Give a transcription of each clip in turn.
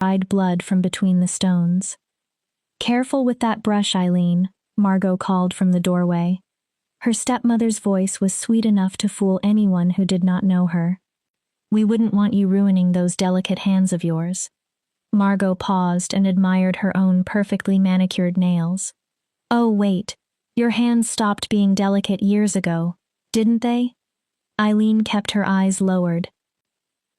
dried blood from between the stones. "Careful with that brush, Eileen," Margot called from the doorway. Her stepmother's voice was sweet enough to fool anyone who did not know her. "We wouldn't want you ruining those delicate hands of yours." Margot paused and admired her own perfectly manicured nails. "Oh, wait. Your hands stopped being delicate years ago, didn't they?" Eileen kept her eyes lowered.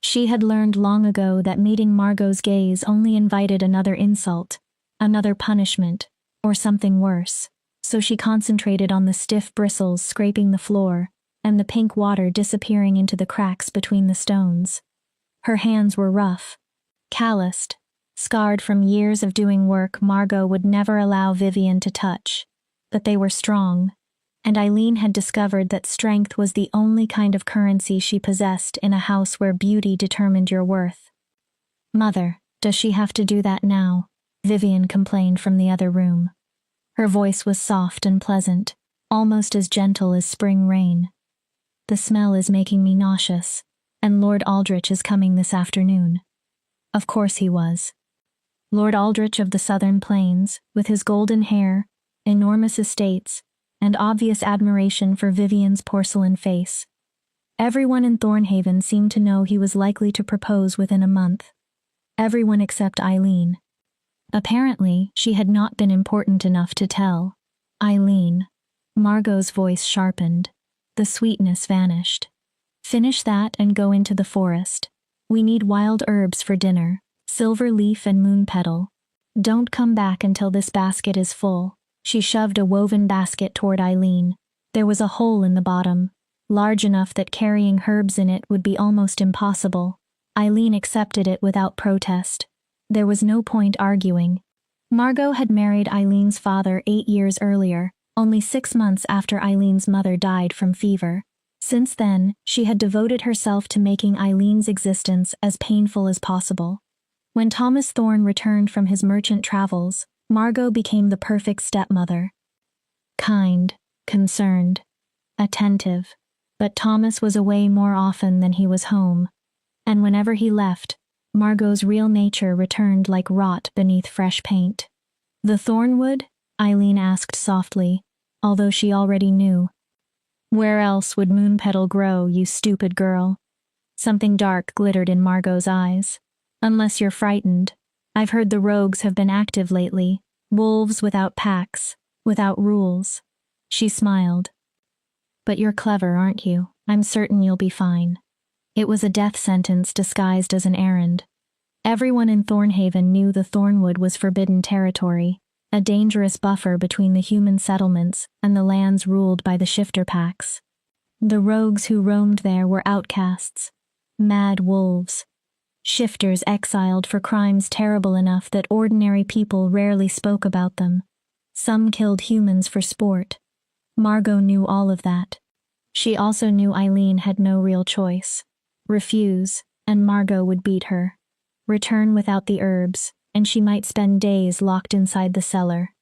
She had learned long ago that meeting Margot's gaze only invited another insult, another punishment, or something worse, so she concentrated on the stiff bristles scraping the floor and the pink water disappearing into the cracks between the stones. Her hands were rough, calloused, scarred from years of doing work Margot would never allow Vivian to touch, but they were strong, and Eileen had discovered that strength was the only kind of currency she possessed in a house where beauty determined your worth. "Mother, does she have to do that now?" Vivian complained from the other room. Her voice was soft and pleasant, almost as gentle as spring rain. "The smell is making me nauseous, and Lord Aldrich is coming this afternoon." Of course he was. Lord Aldrich of the Southern Plains, with his golden hair, enormous estates, and obvious admiration for Vivian's porcelain face. Everyone in Thornhaven seemed to know he was likely to propose within a month. Everyone except Eileen. Apparently, she had not been important enough to tell. Eileen. Margot's voice sharpened. The sweetness vanished. "Finish that and go into the forest. We need wild herbs for dinner, silver leaf and moon petal. Don't come back until this basket is full." She shoved a woven basket toward Eileen. There was a hole in the bottom, large enough that carrying herbs in it would be almost impossible. Eileen accepted it without protest. There was no point arguing. Margot had married Eileen's father 8 years earlier, only 6 months after Eileen's mother died from fever. Since then, she had devoted herself to making Eileen's existence as painful as possible. When Thomas Thorne returned from his merchant travels, Margot became the perfect stepmother. Kind, concerned, attentive, but Thomas was away more often than he was home, and whenever he left, Margot's real nature returned like rot beneath fresh paint. "The Thornwood?" Eileen asked softly, although she already knew. "Where else would Moonpetal grow, you stupid girl?" Something dark glittered in Margot's eyes. "Unless you're frightened. I've heard the rogues have been active lately, wolves without packs, without rules." She smiled. "But you're clever, aren't you? I'm certain you'll be fine." It was a death sentence disguised as an errand. Everyone in Thornhaven knew the Thornwood was forbidden territory, a dangerous buffer between the human settlements and the lands ruled by the shifter packs. The rogues who roamed there were outcasts, mad wolves, shifters exiled for crimes terrible enough that ordinary people rarely spoke about them. Some killed humans for sport. Margot knew all of that. She also knew Eileen had no real choice. Refuse, and Margot would beat her. Return without the herbs, and she might spend days locked inside the cellar.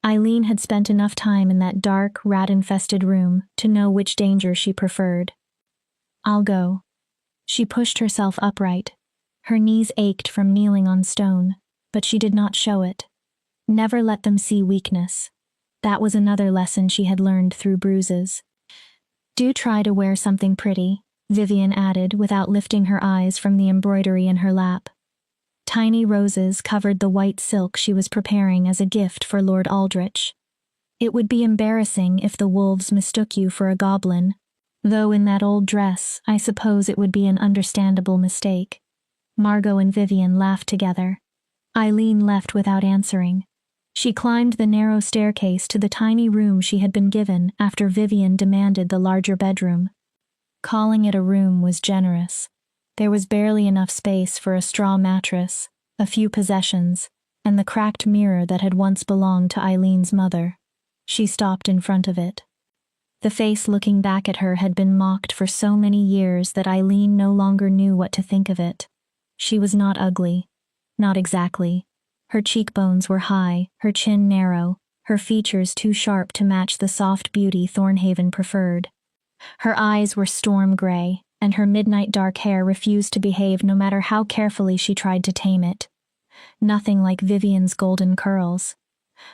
Eileen had spent enough time in that dark, rat-infested room to know which danger she preferred. "I'll go." She pushed herself upright. Her knees ached from kneeling on stone, but she did not show it. Never let them see weakness. That was another lesson she had learned through bruises. "Do try to wear something pretty," Vivian added without lifting her eyes from the embroidery in her lap. Tiny roses covered the white silk she was preparing as a gift for Lord Aldrich. It would be embarrassing if the wolves mistook you for a goblin, though in that old dress I suppose it would be an understandable mistake. Margot and Vivian laughed together. Eileen left without answering. She climbed the narrow staircase to the tiny room she had been given after Vivian demanded the larger bedroom. Calling it a room was generous. There was barely enough space for a straw mattress, a few possessions, and the cracked mirror that had once belonged to Eileen's mother. She stopped in front of it. The face looking back at her had been mocked for so many years that Eileen no longer knew what to think of it. She was not ugly. Not exactly. Her cheekbones were high, her chin narrow, her features too sharp to match the soft beauty Thornhaven preferred. Her eyes were storm gray, and her midnight dark hair refused to behave no matter how carefully she tried to tame it. nothing like Vivian's golden curls.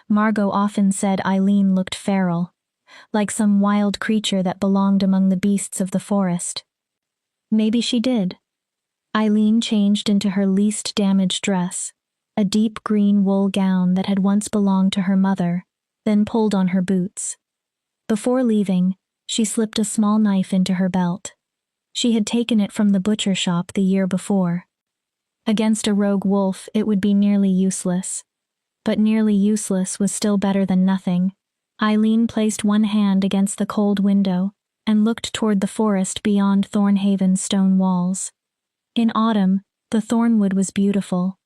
Margot often said Eileen looked feral, like some wild creature that belonged among the beasts of the forest. Maybe she did. Eileen changed into her least damaged dress, a deep green wool gown that had once belonged to her mother, then pulled on her boots. Before leaving, she slipped a small knife into her belt. She had taken it from the butcher shop the year before. Against a rogue wolf, it would be nearly useless. But nearly useless was still better than nothing. Eileen placed one hand against the cold window and looked toward the forest beyond Thornhaven's stone walls. In autumn, the thornwood was beautiful.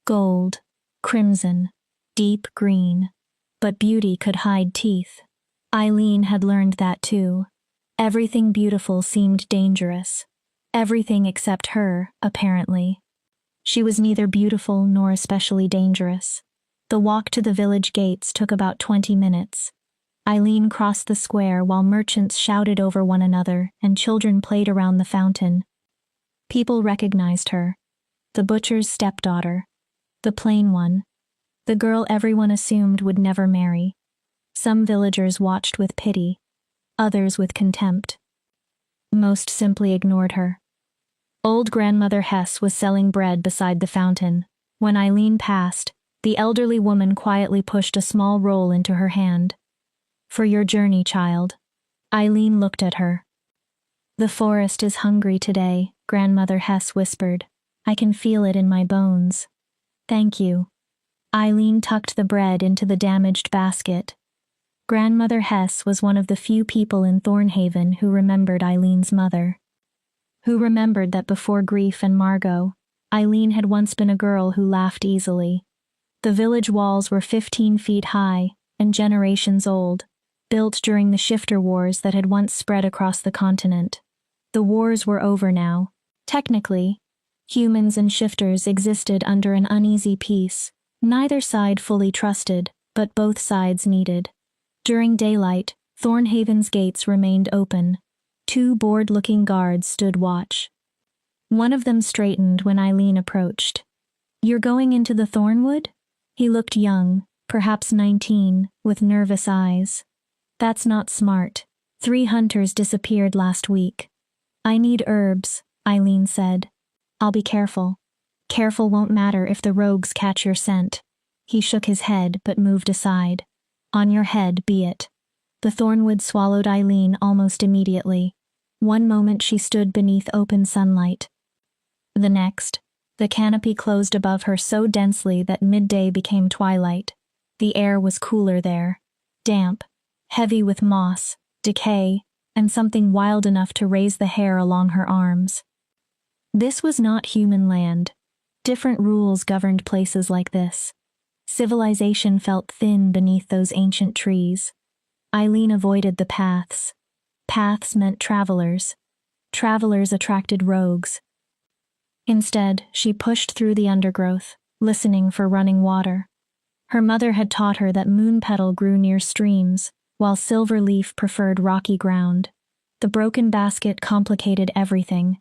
Gold, crimson, deep green. But beauty could hide teeth. Eileen had learned that too. Everything beautiful seemed dangerous. Everything except her, apparently. She was neither beautiful nor especially dangerous. The walk to the village gates took about 20 minutes. Eileen crossed the square while merchants shouted over one another and children played around the fountain. People recognized her. The butcher's stepdaughter. The plain one. The girl everyone assumed would never marry. Some villagers watched with pity. Others with contempt. Most simply ignored her. Old Grandmother Hess was selling bread beside the fountain. When Eileen passed, the elderly woman quietly pushed a small roll into her hand. "For your journey, child." Eileen looked at her. "The forest is hungry today," Grandmother Hess whispered. "I can feel it in my bones." "Thank you." Eileen tucked the bread into the damaged basket. Grandmother Hess was one of the few people in Thornhaven who remembered Eileen's mother. Who remembered that before grief and Margot, Eileen had once been a girl who laughed easily. The village walls were 15 feet high and generations old, built during the shifter wars that had once spread across the continent. The wars were over now. Technically, humans and shifters existed under an uneasy peace. Neither side fully trusted, but both sides needed. During daylight, Thornhaven's gates remained open. 2 bored-looking guards stood watch. One of them straightened when Eileen approached. "You're going into the Thornwood?" He looked young, perhaps 19, with nervous eyes. "That's not smart. 3 hunters disappeared last week." "I need herbs," Eileen said. "I'll be careful." "Careful won't matter if the rogues catch your scent." He shook his head but moved aside. "On your head be it." The thornwood swallowed Eileen almost immediately. One moment she stood beneath open sunlight. The next, the canopy closed above her so densely that midday became twilight. The air was cooler there, damp, heavy with moss, decay, and something wild enough to raise the hair along her arms. This was not human land. Different rules governed places like this. Civilization felt thin beneath those ancient trees. Eileen avoided the paths. Paths meant travelers. Travelers attracted rogues. Instead, she pushed through the undergrowth, listening for running water. Her mother had taught her that moonpetal grew near streams, while silverleaf preferred rocky ground. The broken basket complicated everything.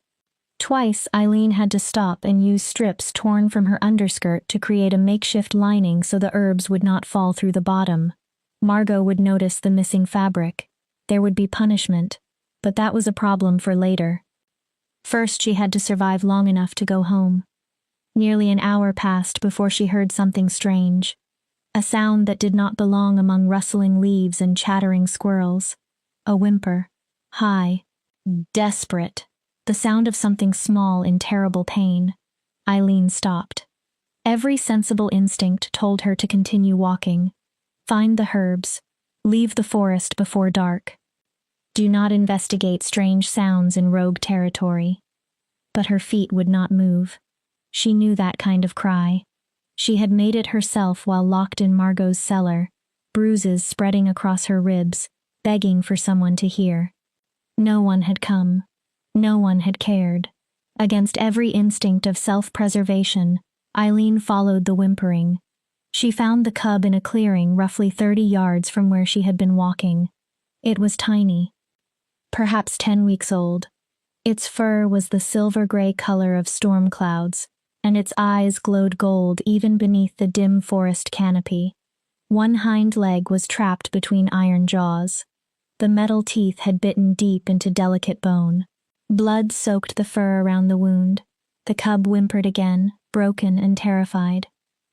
Twice, Eileen had to stop and use strips torn from her underskirt to create a makeshift lining so the herbs would not fall through the bottom. Margot would notice the missing fabric. There would be punishment, but that was a problem for later. First, she had to survive long enough to go home. Nearly an hour passed before she heard something strange. A sound that did not belong among rustling leaves and chattering squirrels. A whimper. High. Desperate. The sound of something small in terrible pain. Eileen stopped. Every sensible instinct told her to continue walking. Find the herbs. Leave the forest before dark. Do not investigate strange sounds in rogue territory. But her feet would not move. She knew that kind of cry. She had made it herself while locked in Margot's cellar, bruises spreading across her ribs, begging for someone to hear. No one had come. No one had cared. Against every instinct of self-preservation, Eileen followed the whimpering. She found the cub in a clearing roughly 30 yards from where she had been walking. It was tiny. Perhaps 10 weeks old. Its fur was the silver-gray color of storm clouds, and its eyes glowed gold even beneath the dim forest canopy. One hind leg was trapped between iron jaws. The metal teeth had bitten deep into delicate bone. Blood soaked the fur around the wound. The cub whimpered again, broken and terrified.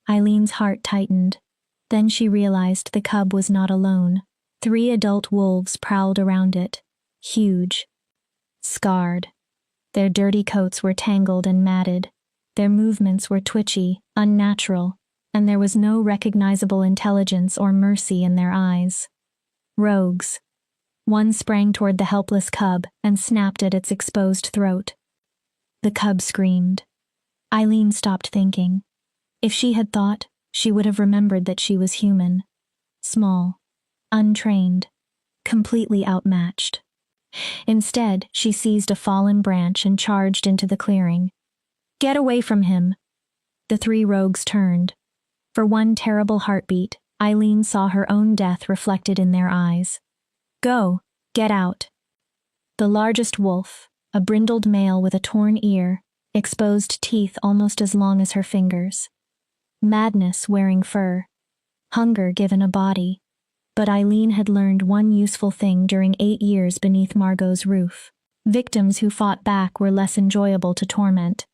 Eileen's heart tightened. Then she realized the cub was not alone. 3 adult wolves prowled around it, huge, scarred. Their dirty coats were tangled and matted. Their movements were twitchy, unnatural, and there was no recognizable intelligence or mercy in their eyes. Rogues. One sprang toward the helpless cub and snapped at its exposed throat. The cub screamed. Eileen stopped thinking. If she had thought, she would have remembered that she was human. Small, untrained, completely outmatched. Instead, she seized a fallen branch and charged into the clearing. "Get away from him!" The 3 rogues turned. For one terrible heartbeat, Eileen saw her own death reflected in their eyes. "Go! Get out!" The largest wolf, a brindled male with a torn ear, exposed teeth almost as long as her fingers. Madness wearing fur. Hunger given a body. But Eileen had learned one useful thing during 8 years beneath Margot's roof. Victims who fought back were less enjoyable to torment.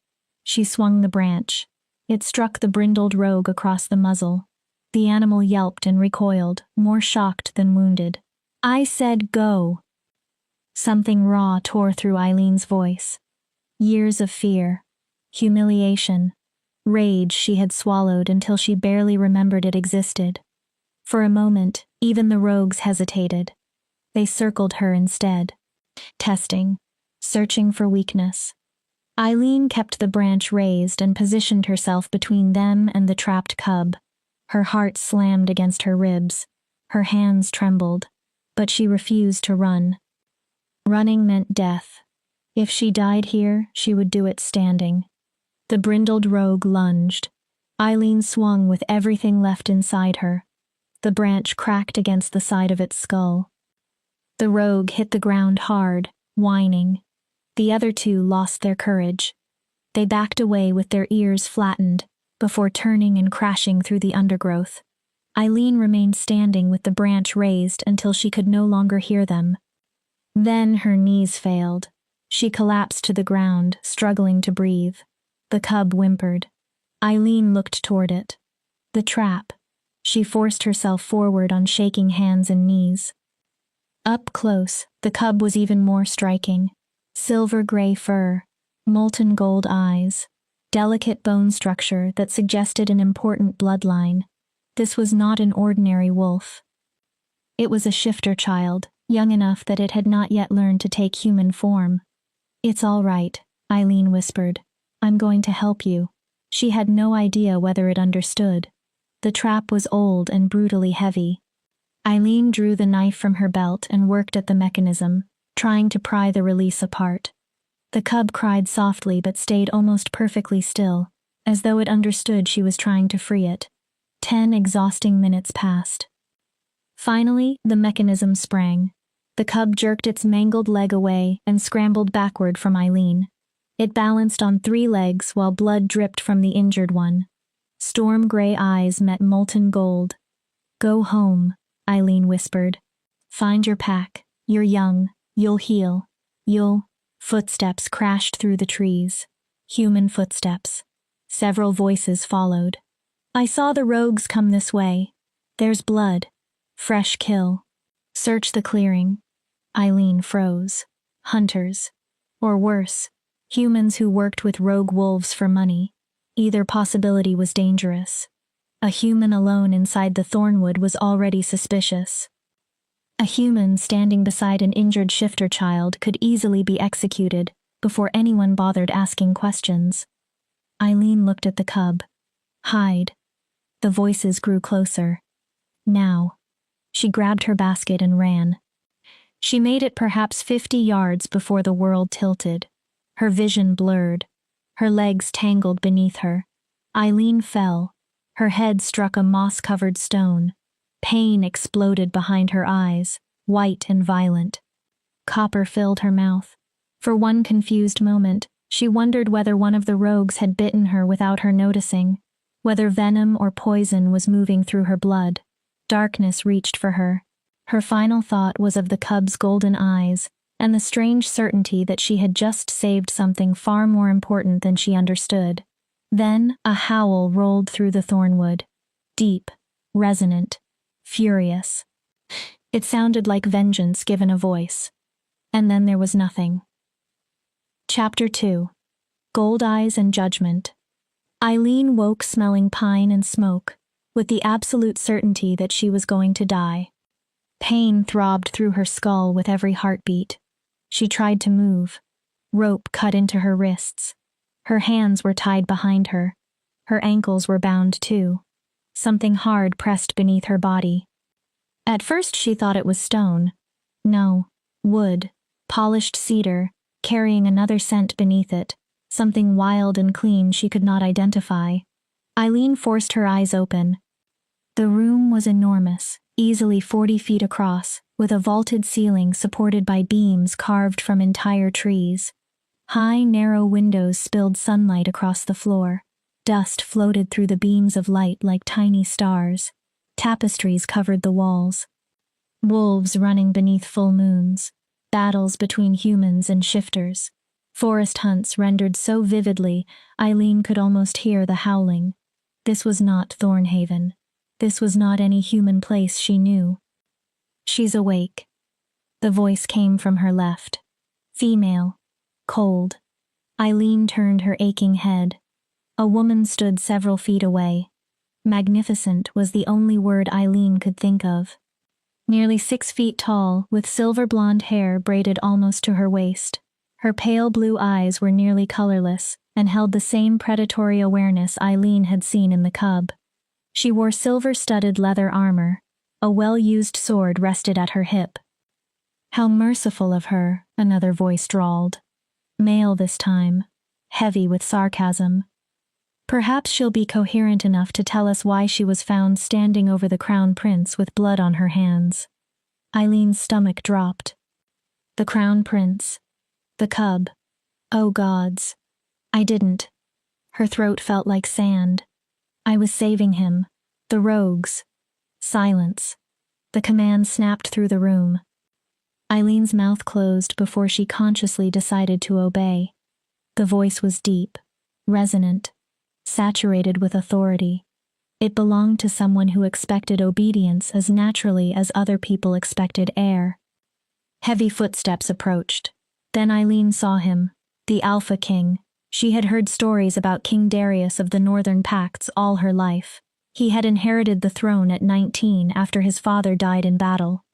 She swung the branch. It struck the brindled rogue across the muzzle. The animal yelped and recoiled, more shocked than wounded. "I said go!" Something raw tore through Eileen's voice. Years of fear, humiliation, rage she had swallowed until she barely remembered it existed. For a moment, even the rogues hesitated. They circled her instead, testing, searching for weakness. Eileen kept the branch raised and positioned herself between them and the trapped cub. Her heart slammed against her ribs. Her hands trembled, but she refused to run. Running meant death. If she died here, she would do it standing. The brindled rogue lunged. Eileen swung with everything left inside her. The branch cracked against the side of its skull. The rogue hit the ground hard, whining. The other 2 lost their courage. They backed away with their ears flattened, before turning and crashing through the undergrowth. Eileen remained standing with the branch raised until she could no longer hear them. Then her knees failed. She collapsed to the ground, struggling to breathe. The cub whimpered. Eileen looked toward it. The trap. She forced herself forward on shaking hands and knees. Up close, the cub was even more striking. Silver-gray fur, molten gold eyes, delicate bone structure that suggested an important bloodline. This was not an ordinary wolf. It was a shifter child, young enough that it had not yet learned to take human form. "It's all right," Eileen whispered. "I'm going to help you." She had no idea whether it understood. The trap was old and brutally heavy. Eileen drew the knife from her belt and worked at the mechanism, trying to pry the release apart. The cub cried softly but stayed almost perfectly still, as though it understood she was trying to free it. 10 exhausting minutes passed. Finally, the mechanism sprang. The cub jerked its mangled leg away and scrambled backward from Eileen. It balanced on 3 legs while blood dripped from the injured one. Storm-gray eyes met molten gold. "Go home," Eileen whispered. "Find your pack. You're young. You'll heal. You'll—" Footsteps crashed through the trees. Human footsteps. Several voices followed. "I saw the rogues come this way. There's blood. Fresh kill. Search the clearing." Eileen froze. Hunters. Or worse, humans who worked with rogue wolves for money. Either possibility was dangerous. A human alone inside the thornwood was already suspicious. A human standing beside an injured shifter child could easily be executed before anyone bothered asking questions. Eileen looked at the cub. "Hide." The voices grew closer. "Now." She grabbed her basket and ran. She made it perhaps 50 yards before the world tilted. Her vision blurred. Her legs tangled beneath her. Eileen fell. Her head struck a moss-covered stone. Pain exploded behind her eyes, white and violent. Copper filled her mouth. For one confused moment, She wondered whether one of the rogues had bitten her without her noticing, whether venom or poison was moving through her blood. Darkness reached for her. Her final thought was of the cub's golden eyes, and the strange certainty that she had just saved something far more important than she understood. Then a howl rolled through the thornwood. Deep, resonant, furious. It sounded like vengeance given a voice. And then there was nothing. Chapter 2. Gold Eyes and Judgment. Eileen woke smelling pine and smoke, with the absolute certainty that she was going to die. Pain throbbed through her skull with every heartbeat. She tried to move. Rope cut into her wrists. Her hands were tied behind her. Her ankles were bound too. Something hard pressed beneath her body. At first she thought it was stone. No, wood, polished cedar, carrying another scent beneath it, something wild and clean she could not identify. Eileen forced her eyes open. The room was enormous, easily 40 feet across, with a vaulted ceiling supported by beams carved from entire trees. High, narrow windows spilled sunlight across the floor. Dust floated through the beams of light like tiny stars. Tapestries covered the walls. Wolves running beneath full moons. Battles between humans and shifters. Forest hunts rendered so vividly, Eileen could almost hear the howling. This was not Thornhaven. This was not any human place she knew. She's awake. The voice came from her left. Female. Cold. Eileen turned her aching head. A woman stood several feet away. Magnificent was the only word Eileen could think of. Nearly 6 feet tall, with silver blonde hair braided almost to her waist. Her pale blue eyes were nearly colorless and held the same predatory awareness Eileen had seen in the cub. She wore silver-studded leather armor. A well-used sword rested at her hip. How merciful of her, another voice drawled. Male this time, heavy with sarcasm. Perhaps she'll be coherent enough to tell us why she was found standing over the crown prince with blood on her hands. Eileen's stomach dropped. The crown prince. The cub. Oh gods. I didn't. Her throat felt like sand. I was saving him. The rogues. Silence. The command snapped through the room. Eileen's mouth closed before she consciously decided to obey. The voice was deep, resonant, saturated with authority. It belonged to someone who expected obedience as naturally as other people expected air. Heavy footsteps approached. Then Eileen saw him, the Alpha King. She had heard stories about King Darius of the Northern Pacts all her life. He had inherited the throne at 19 after his father died in battle.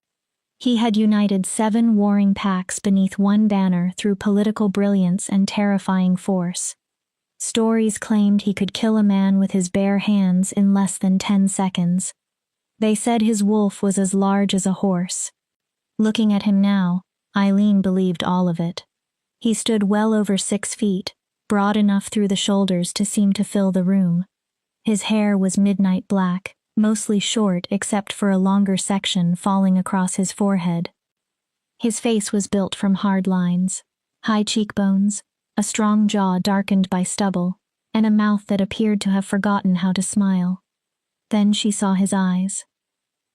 He had united 7 warring pacts beneath one banner through political brilliance and terrifying force. Stories claimed he could kill a man with his bare hands in less than 10 seconds. They said his wolf was as large as a horse. Looking at him now, Eileen believed all of it. He stood well over 6 feet, broad enough through the shoulders to seem to fill the room. His hair was midnight black, mostly short except for a longer section falling across his forehead. His face was built from hard lines, high cheekbones, a strong jaw darkened by stubble, and a mouth that appeared to have forgotten how to smile. Then she saw his eyes.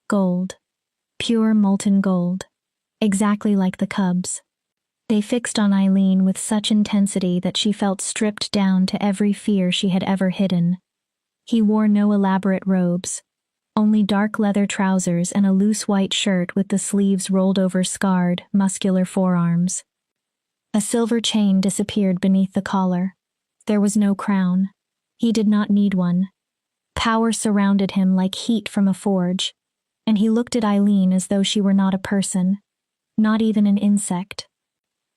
Gold. Pure molten gold. Exactly like the cub's. They fixed on Eileen with such intensity that she felt stripped down to every fear she had ever hidden. He wore no elaborate robes, only dark leather trousers and a loose white shirt with the sleeves rolled over scarred, muscular forearms. A silver chain disappeared beneath the collar. There was no crown. He did not need one. Power surrounded him like heat from a forge, and he looked at Eileen as though she were not a person, not even an insect.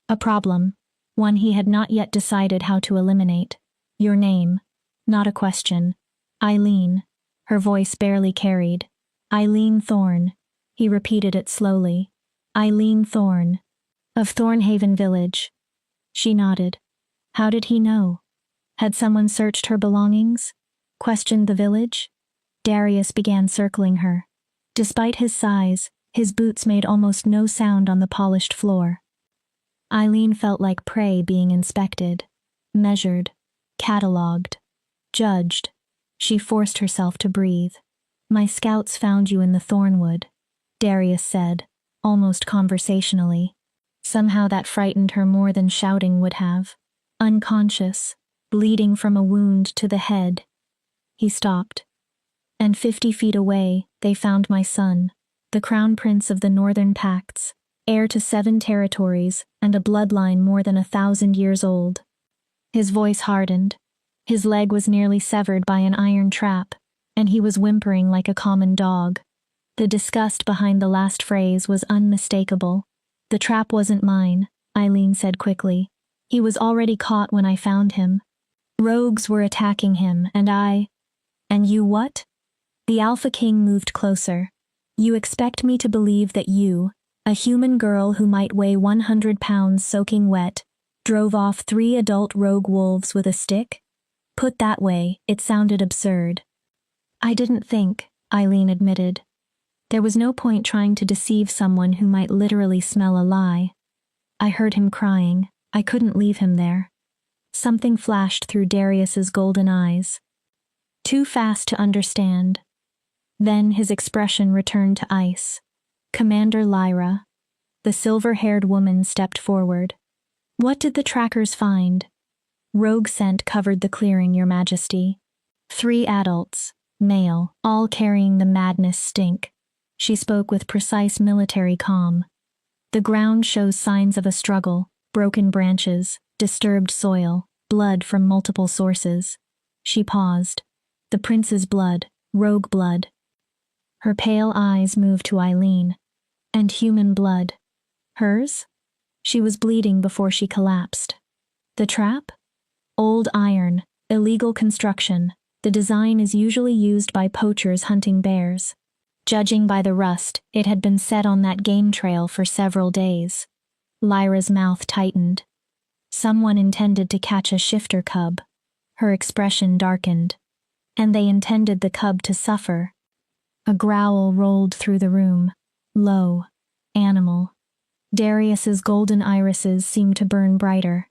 A problem, one he had not yet decided how to eliminate. Your name, not a question. Eileen, her voice barely carried. Eileen Thorne. He repeated it slowly. Eileen Thorne. Of Thornhaven Village. She nodded. How did he know? Had someone searched her belongings? Questioned the village? Darius began circling her. Despite his size, his boots made almost no sound on the polished floor. Eileen felt like prey being inspected. measured, catalogued, judged. She forced herself to breathe. My scouts found you in the thornwood, Darius said, almost conversationally. Somehow that frightened her more than shouting would have. Unconscious, bleeding from a wound to the head. He stopped. And 50 feet away, they found my son, the crown prince of the Northern Pacts, heir to 7 territories and a bloodline more than 1,000 years old. His voice hardened. His leg was nearly severed by an iron trap, and he was whimpering like a common dog. The disgust behind the last phrase was unmistakable. The trap wasn't mine, Eileen said quickly. He was already caught when I found him. Rogues were attacking him, and I... And you what? The Alpha King moved closer. You expect me to believe that you, a human girl who might weigh 100 pounds soaking wet, drove off 3 adult rogue wolves with a stick? Put that way, it sounded absurd. I didn't think, Eileen admitted. There was no point trying to deceive someone who might literally smell a lie. I heard him crying. I couldn't leave him there. Something flashed through Darius's golden eyes. Too fast to understand. Then his expression returned to ice. Commander Lyra. The silver-haired woman stepped forward. What did the trackers find? Rogue scent covered the clearing, Your Majesty. 3 adults, male, all carrying the madness stink. She spoke with precise military calm. The ground shows signs of a struggle, broken branches, disturbed soil, blood from multiple sources. She paused. The prince's blood, rogue blood. Her pale eyes moved to Eileen. And human blood. Hers? She was bleeding before she collapsed. The trap? Old iron, illegal construction. The design is usually used by poachers hunting bears. Judging by the rust, it had been set on that game trail for several days. Lyra's mouth tightened. Someone intended to catch a shifter cub. Her expression darkened. And they intended the cub to suffer. A growl rolled through the room. Low. Animal. Darius's golden irises seemed to burn brighter.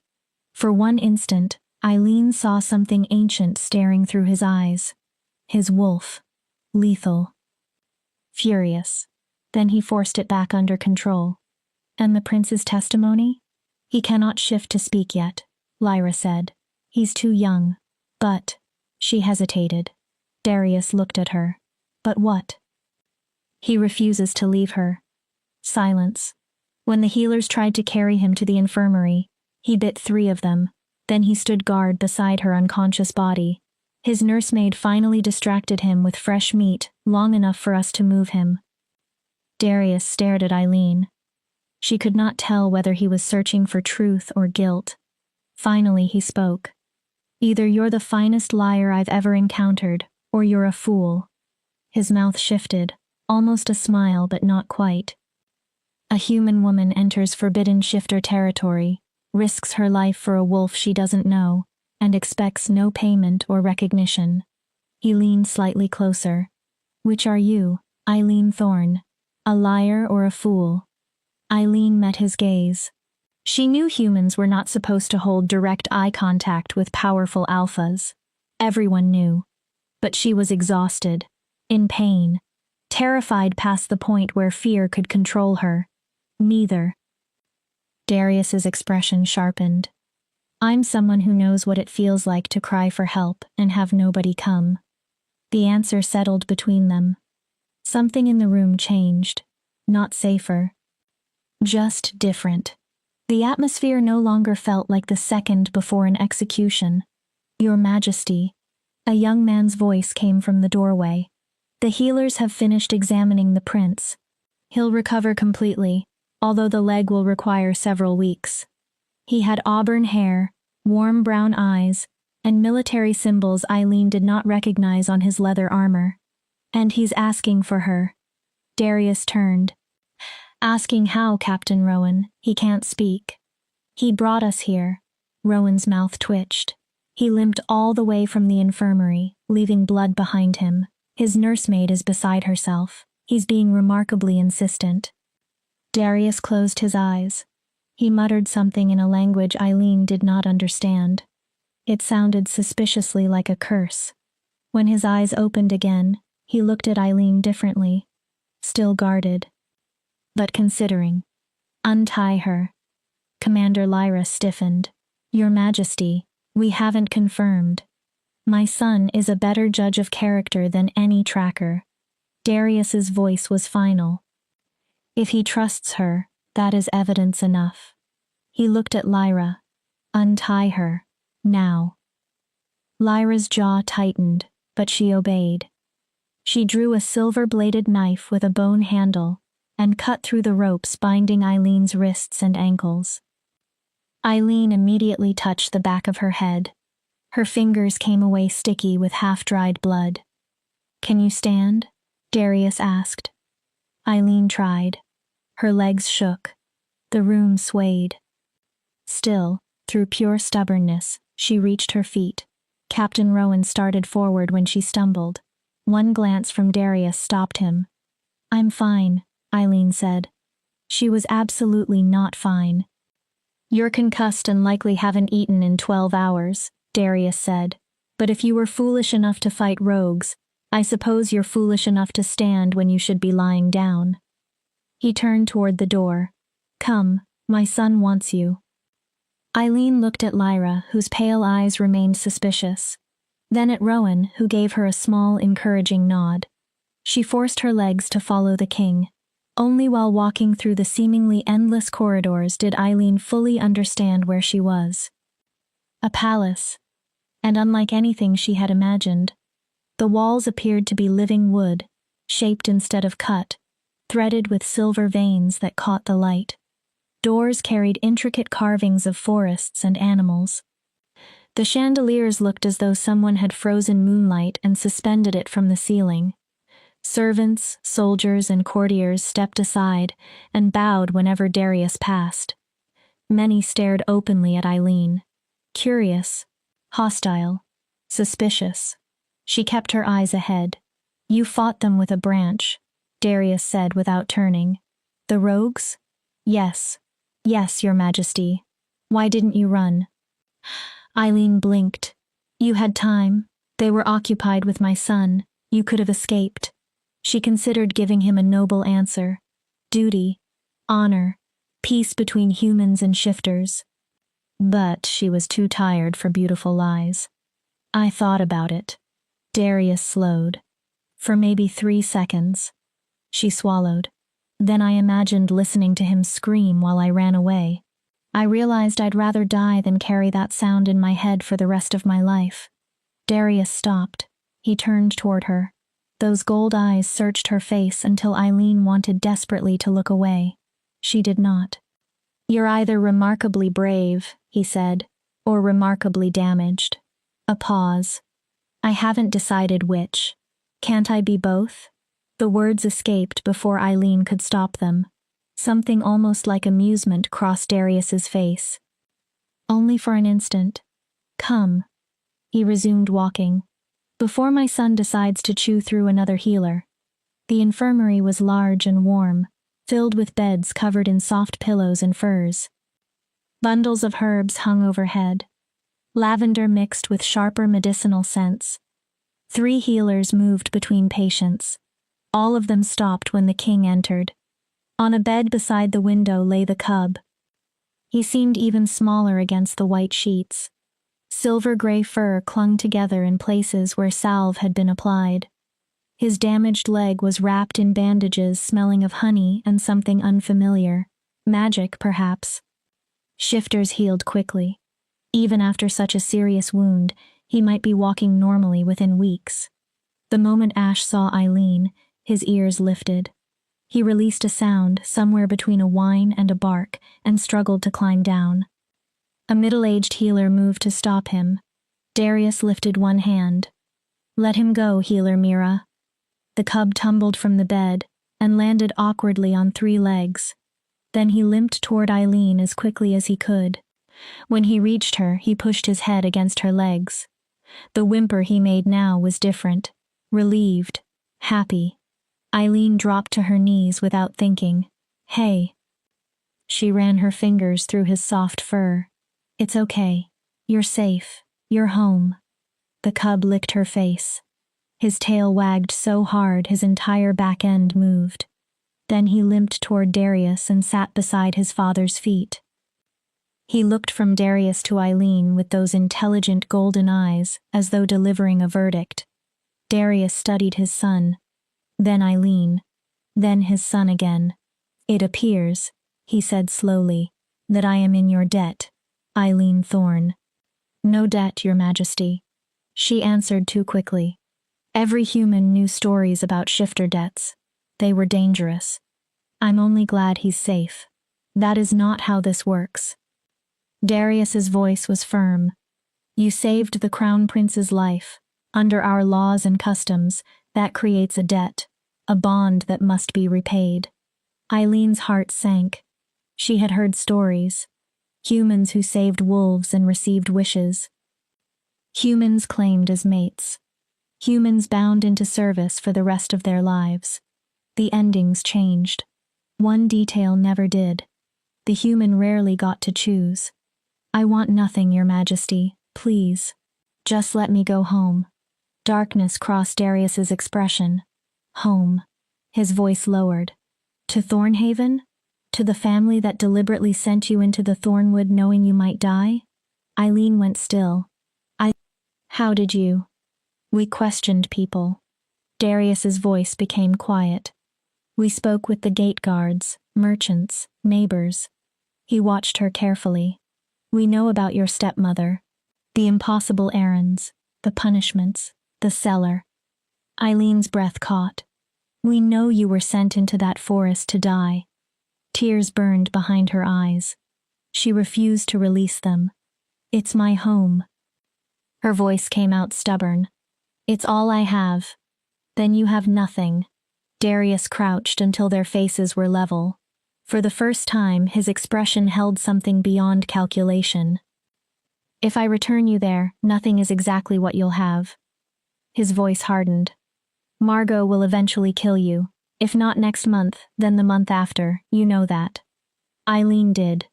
For one instant, Eileen saw something ancient staring through his eyes. His wolf. Lethal. Furious. Then he forced it back under control. And the prince's testimony? He cannot shift to speak yet, Lyra said. He's too young. But... She hesitated. Darius looked at her. But what? He refuses to leave her. Silence. When the healers tried to carry him to the infirmary, he bit 3 of them. Then he stood guard beside her unconscious body. His nursemaid finally distracted him with fresh meat, long enough for us to move him. Darius stared at Eileen. She could not tell whether he was searching for truth or guilt. Finally he spoke. Either you're the finest liar I've ever encountered, or you're a fool. His mouth shifted, almost a smile but not quite. A human woman enters forbidden shifter territory, risks her life for a wolf she doesn't know, and expects no payment or recognition. He leaned slightly closer. Which are you, Eileen Thorne? A liar or a fool? Eileen met his gaze. She knew humans were not supposed to hold direct eye contact with powerful alphas. Everyone knew. But she was exhausted, in pain, terrified past the point where fear could control her. Neither. Darius's expression sharpened. I'm someone who knows what it feels like to cry for help and have nobody come. The answer settled between them. Something in the room changed. Not safer. Just different. The atmosphere no longer felt like the second before an execution. Your Majesty. A young man's voice came from the doorway. The healers have finished examining the prince. He'll recover completely, although the leg will require several weeks. He had auburn hair, warm brown eyes, and military symbols Eileen did not recognize on his leather armor. And he's asking for her. Darius turned. Asking how, Captain Rowan? He can't speak. He brought us here. Rowan's mouth twitched. He limped all the way from the infirmary, leaving blood behind him. His nursemaid is beside herself. He's being remarkably insistent. Darius closed his eyes. He muttered something in a language Eileen did not understand. It sounded suspiciously like a curse. When his eyes opened again, he looked at Eileen differently, still guarded, but considering. Untie her. Commander Lyra stiffened. Your Majesty, we haven't confirmed. My son is a better judge of character than any tracker. Darius's voice was final. If he trusts her, that is evidence enough. He looked at Lyra. Untie her. Now. Lyra's jaw tightened, but she obeyed. She drew a silver-bladed knife with a bone handle and cut through the ropes binding Eileen's wrists and ankles. Eileen immediately touched the back of her head. Her fingers came away sticky with half-dried blood. Can you stand? Darius asked. Eileen tried. Her legs shook. The room swayed. Still, through pure stubbornness, she reached her feet. Captain Rowan started forward when she stumbled. One glance from Darius stopped him. I'm fine, Eileen said. She was absolutely not fine. You're concussed and likely haven't eaten in 12 hours, Darius said. But if you were foolish enough to fight rogues, I suppose you're foolish enough to stand when you should be lying down. He turned toward the door. Come, my son wants you. Eileen looked at Lyra, whose pale eyes remained suspicious. Then at Rowan, who gave her a small, encouraging nod. She forced her legs to follow the king. Only while walking through the seemingly endless corridors did Eileen fully understand where she was. A palace. And unlike anything she had imagined, the walls appeared to be living wood, shaped instead of cut, threaded with silver veins that caught the light. Doors carried intricate carvings of forests and animals. The chandeliers looked as though someone had frozen moonlight and suspended it from the ceiling. Servants, soldiers, and courtiers stepped aside and bowed whenever Darius passed. Many stared openly at Eileen. Curious, hostile, suspicious. She kept her eyes ahead. You fought them with a branch, Darius said without turning. The rogues? Yes. Yes, Your Majesty. Why didn't you run? Eileen blinked. You had time. They were occupied with my son. You could have escaped. She considered giving him a noble answer. Duty, honor, peace between humans and shifters. But she was too tired for beautiful lies. I thought about it. Darius slowed. For maybe 3 seconds. She swallowed. Then I imagined listening to him scream while I ran away. I realized I'd rather die than carry that sound in my head for the rest of my life. Darius stopped. He turned toward her. Those gold eyes searched her face until Eileen wanted desperately to look away. She did not. You're either remarkably brave, he said, or remarkably damaged. A pause. I haven't decided which. Can't I be both? The words escaped before Eileen could stop them. Something almost like amusement crossed Darius's face. Only for an instant. Come. He resumed walking. Before my son decides to chew through another healer. The infirmary was large and warm, filled with beds covered in soft pillows and furs. Bundles of herbs hung overhead. Lavender mixed with sharper medicinal scents. 3 healers moved between patients. All of them stopped when the king entered. On a bed beside the window lay the cub. He seemed even smaller against the white sheets. Silver-gray fur clung together in places where salve had been applied. His damaged leg was wrapped in bandages smelling of honey and something unfamiliar. Magic, perhaps. Shifters healed quickly. Even after such a serious wound, he might be walking normally within weeks. The moment Ash saw Eileen, his ears lifted. He released a sound somewhere between a whine and a bark and struggled to climb down. A middle-aged healer moved to stop him. Darius lifted one hand. Let him go, healer Mira. The cub tumbled from the bed and landed awkwardly on 3 legs. Then he limped toward Eileen as quickly as he could. When he reached her, he pushed his head against her legs. The whimper he made now was different. Relieved. Happy. Eileen dropped to her knees without thinking. Hey. She ran her fingers through his soft fur. It's okay. You're safe. You're home. The cub licked her face. His tail wagged so hard his entire back end moved. Then he limped toward Darius and sat beside his father's feet. He looked from Darius to Eileen with those intelligent golden eyes, as though delivering a verdict. Darius studied his son, then Eileen, then his son again. It appears, he said slowly, that I am in your debt, Eileen Thorne. No debt, Your Majesty. She answered too quickly. Every human knew stories about shifter debts. They were dangerous. I'm only glad he's safe. That is not how this works. Darius's voice was firm. You saved the Crown Prince's life. Under our laws and customs, that creates a debt, a bond that must be repaid. Eileen's heart sank. She had heard stories. Humans who saved wolves and received wishes. Humans claimed as mates. Humans bound into service for the rest of their lives. The endings changed. One detail never did. The human rarely got to choose. I want nothing, Your Majesty, please. Just let me go home. Darkness crossed Darius's expression. Home. His voice lowered. To Thornhaven? To the family that deliberately sent you into the Thornwood knowing you might die? Eileen went still. How did you? We questioned people. Darius's voice became quiet. We spoke with the gate guards, merchants, neighbors. He watched her carefully. We know about your stepmother. The impossible errands, the punishments, the cellar. Eileen's breath caught. We know you were sent into that forest to die. Tears burned behind her eyes. She refused to release them. It's my home. Her voice came out stubborn. It's all I have. Then you have nothing. Darius crouched until their faces were level. For the first time, his expression held something beyond calculation. If I return you there, nothing is exactly what you'll have. His voice hardened. Margot will eventually kill you. If not next month, then the month after, you know that. Eileen did.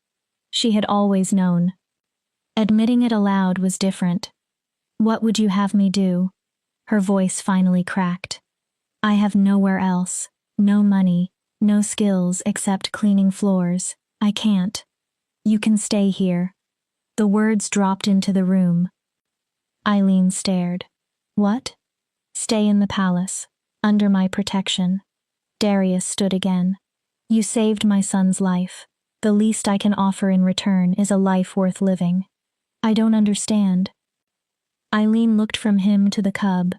She had always known. Admitting it aloud was different. What would you have me do? Her voice finally cracked. I have nowhere else. No money. No skills except cleaning floors. I can't. You can stay here. The words dropped into the room. Eileen stared. What? Stay in the palace, under my protection. Darius stood again. You saved my son's life. The least I can offer in return is a life worth living. I don't understand. Eileen looked from him to the cub.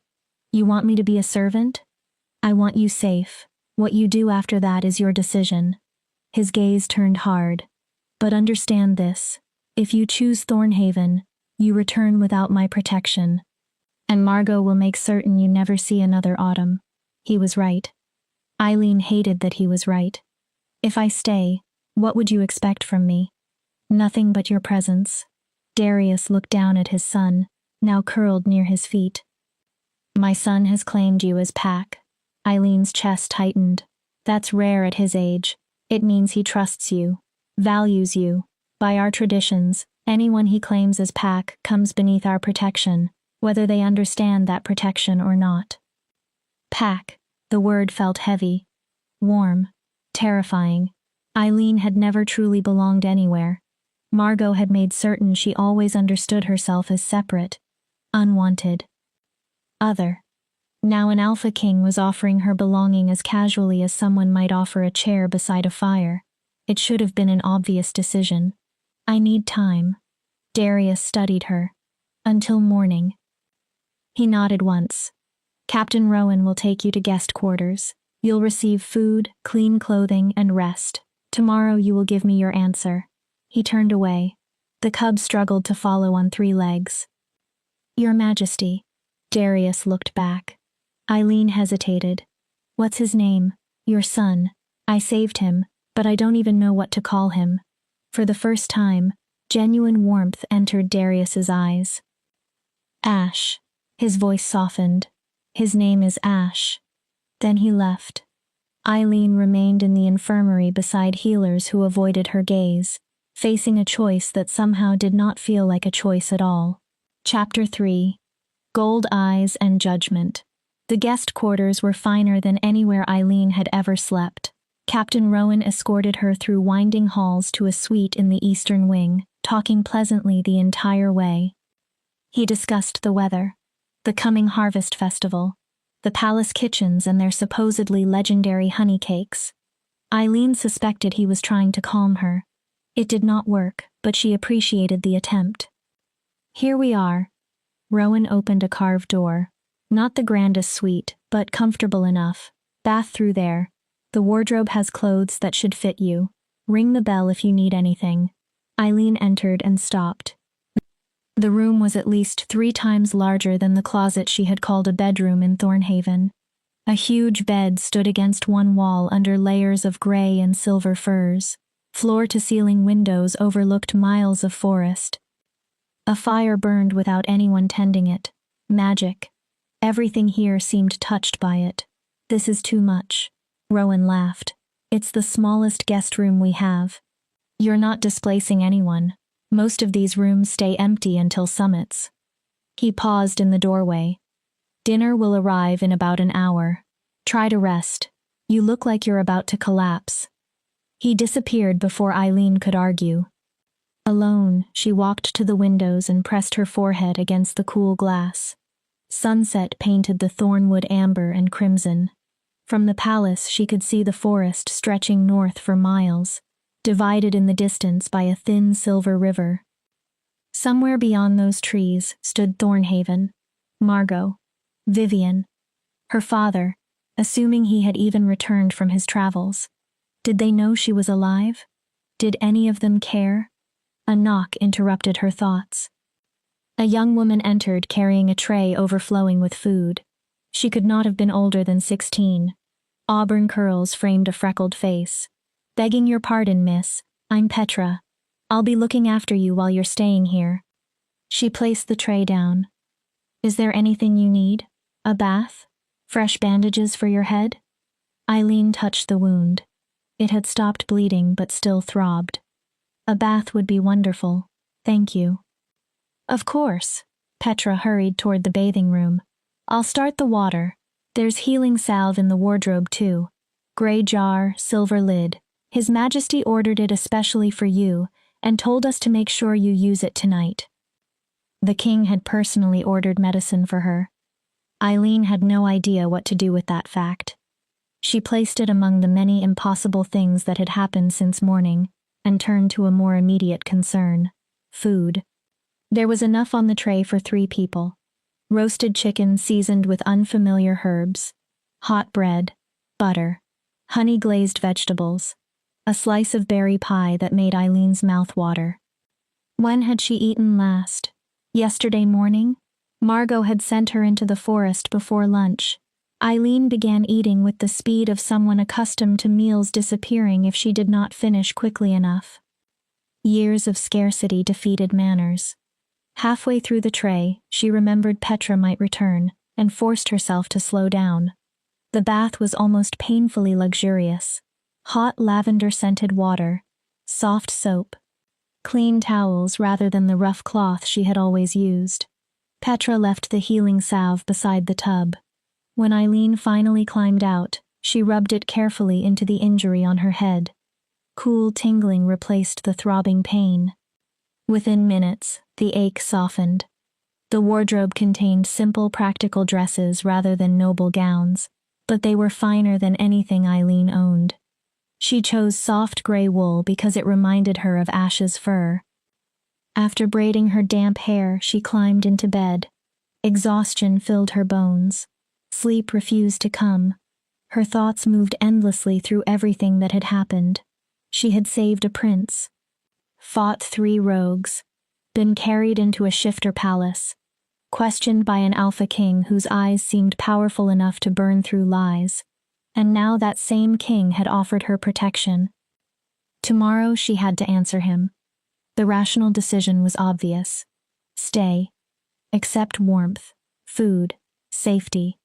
You want me to be a servant? I want you safe. What you do after that is your decision. His gaze turned hard. But understand this. If you choose Thornhaven, you return without my protection. And Margot will make certain you never see another autumn. He was right. Eileen hated that he was right. If I stay, what would you expect from me? Nothing but your presence. Darius looked down at his son, now curled near his feet. My son has claimed you as Pack. Eileen's chest tightened. That's rare at his age. It means he trusts you, values you. By our traditions, anyone he claims as Pack comes beneath our protection, whether they understand that protection or not. Pack, the word felt heavy, warm, terrifying. Eileen had never truly belonged anywhere. Margot had made certain she always understood herself as separate, unwanted, other. Now an Alpha King was offering her belonging as casually as someone might offer a chair beside a fire. It should have been an obvious decision. I need time. Darius studied her. Until morning. He nodded once. Captain Rowan will take you to guest quarters. You'll receive food, clean clothing, and rest. Tomorrow you will give me your answer. He turned away. The cub struggled to follow on 3 legs. Your Majesty. Darius looked back. Eileen hesitated. What's his name? Your son. I saved him, but I don't even know what to call him. For the first time, genuine warmth entered Darius's eyes. Ash. His voice softened. His name is Ash. Then he left. Eileen remained in the infirmary beside healers who avoided her gaze, facing a choice that somehow did not feel like a choice at all. Chapter 3. Gold Eyes and Judgment. The guest quarters were finer than anywhere Eileen had ever slept. Captain Rowan escorted her through winding halls to a suite in the eastern wing, talking pleasantly the entire way. He discussed the weather, the coming harvest festival, the palace kitchens and their supposedly legendary honey cakes. Eileen suspected he was trying to calm her. It did not work, but she appreciated the attempt. Here we are. Rowan opened a carved door. Not the grandest suite, but comfortable enough. Bath through there. The wardrobe has clothes that should fit you. Ring the bell if you need anything. Eileen entered and stopped. The room was at least 3 times larger than the closet she had called a bedroom in Thornhaven. A huge bed stood against one wall under layers of gray and silver furs. Floor-to-ceiling windows overlooked miles of forest. A fire burned without anyone tending it. Magic. Everything here seemed touched by it. This is too much. Rowan laughed. It's the smallest guest room we have. You're not displacing anyone. Most of these rooms stay empty until summits. He paused in the doorway. Dinner will arrive in about an hour. Try to rest. You look like you're about to collapse. He disappeared before Eileen could argue. Alone, she walked to the windows and pressed her forehead against the cool glass. Sunset painted the thornwood amber and crimson. From the palace she could see the forest stretching north for miles, divided in the distance by a thin silver river. Somewhere beyond those trees stood Thornhaven, Margot, Vivian, her father, assuming he had even returned from his travels. Did they know she was alive? Did any of them care? A knock interrupted her thoughts. A young woman entered carrying a tray overflowing with food. She could not have been older than 16. Auburn curls framed a freckled face. Begging your pardon, miss. I'm Petra. I'll be looking after you while you're staying here. She placed the tray down. Is there anything you need? A bath? Fresh bandages for your head? Eileen touched the wound. It had stopped bleeding but still throbbed. A bath would be wonderful. Thank you. Of course. Petra hurried toward the bathing room. I'll start the water. There's healing salve in the wardrobe too. Gray jar, silver lid. His Majesty ordered it especially for you and told us to make sure you use it tonight. The king had personally ordered medicine for her. Eileen had no idea what to do with that fact. She placed it among the many impossible things that had happened since morning and turned to a more immediate concern: food. There was enough on the tray for 3 people. Roasted chicken seasoned with unfamiliar herbs, hot bread, butter, honey-glazed vegetables, a slice of berry pie that made Eileen's mouth water. When had she eaten last? Yesterday morning? Margot had sent her into the forest before lunch. Eileen began eating with the speed of someone accustomed to meals disappearing if she did not finish quickly enough. Years of scarcity defeated manners. Halfway through the tray, she remembered Petra might return and forced herself to slow down. The bath was almost painfully luxurious. Hot lavender-scented water, soft soap, clean towels rather than the rough cloth she had always used. Petra left the healing salve beside the tub. When Eileen finally climbed out, she rubbed it carefully into the injury on her head. Cool tingling replaced the throbbing pain. Within minutes, the ache softened. The wardrobe contained simple, practical dresses rather than noble gowns, but they were finer than anything Eileen owned. She chose soft gray wool because it reminded her of Ash's fur. After braiding her damp hair, she climbed into bed. Exhaustion filled her bones. Sleep refused to come. Her thoughts moved endlessly through everything that had happened. She had saved a prince, fought 3 rogues, been carried into a shifter palace, questioned by an alpha king whose eyes seemed powerful enough to burn through lies, and now that same king had offered her protection. Tomorrow she had to answer him. The rational decision was obvious. Stay. Accept warmth, food, safety.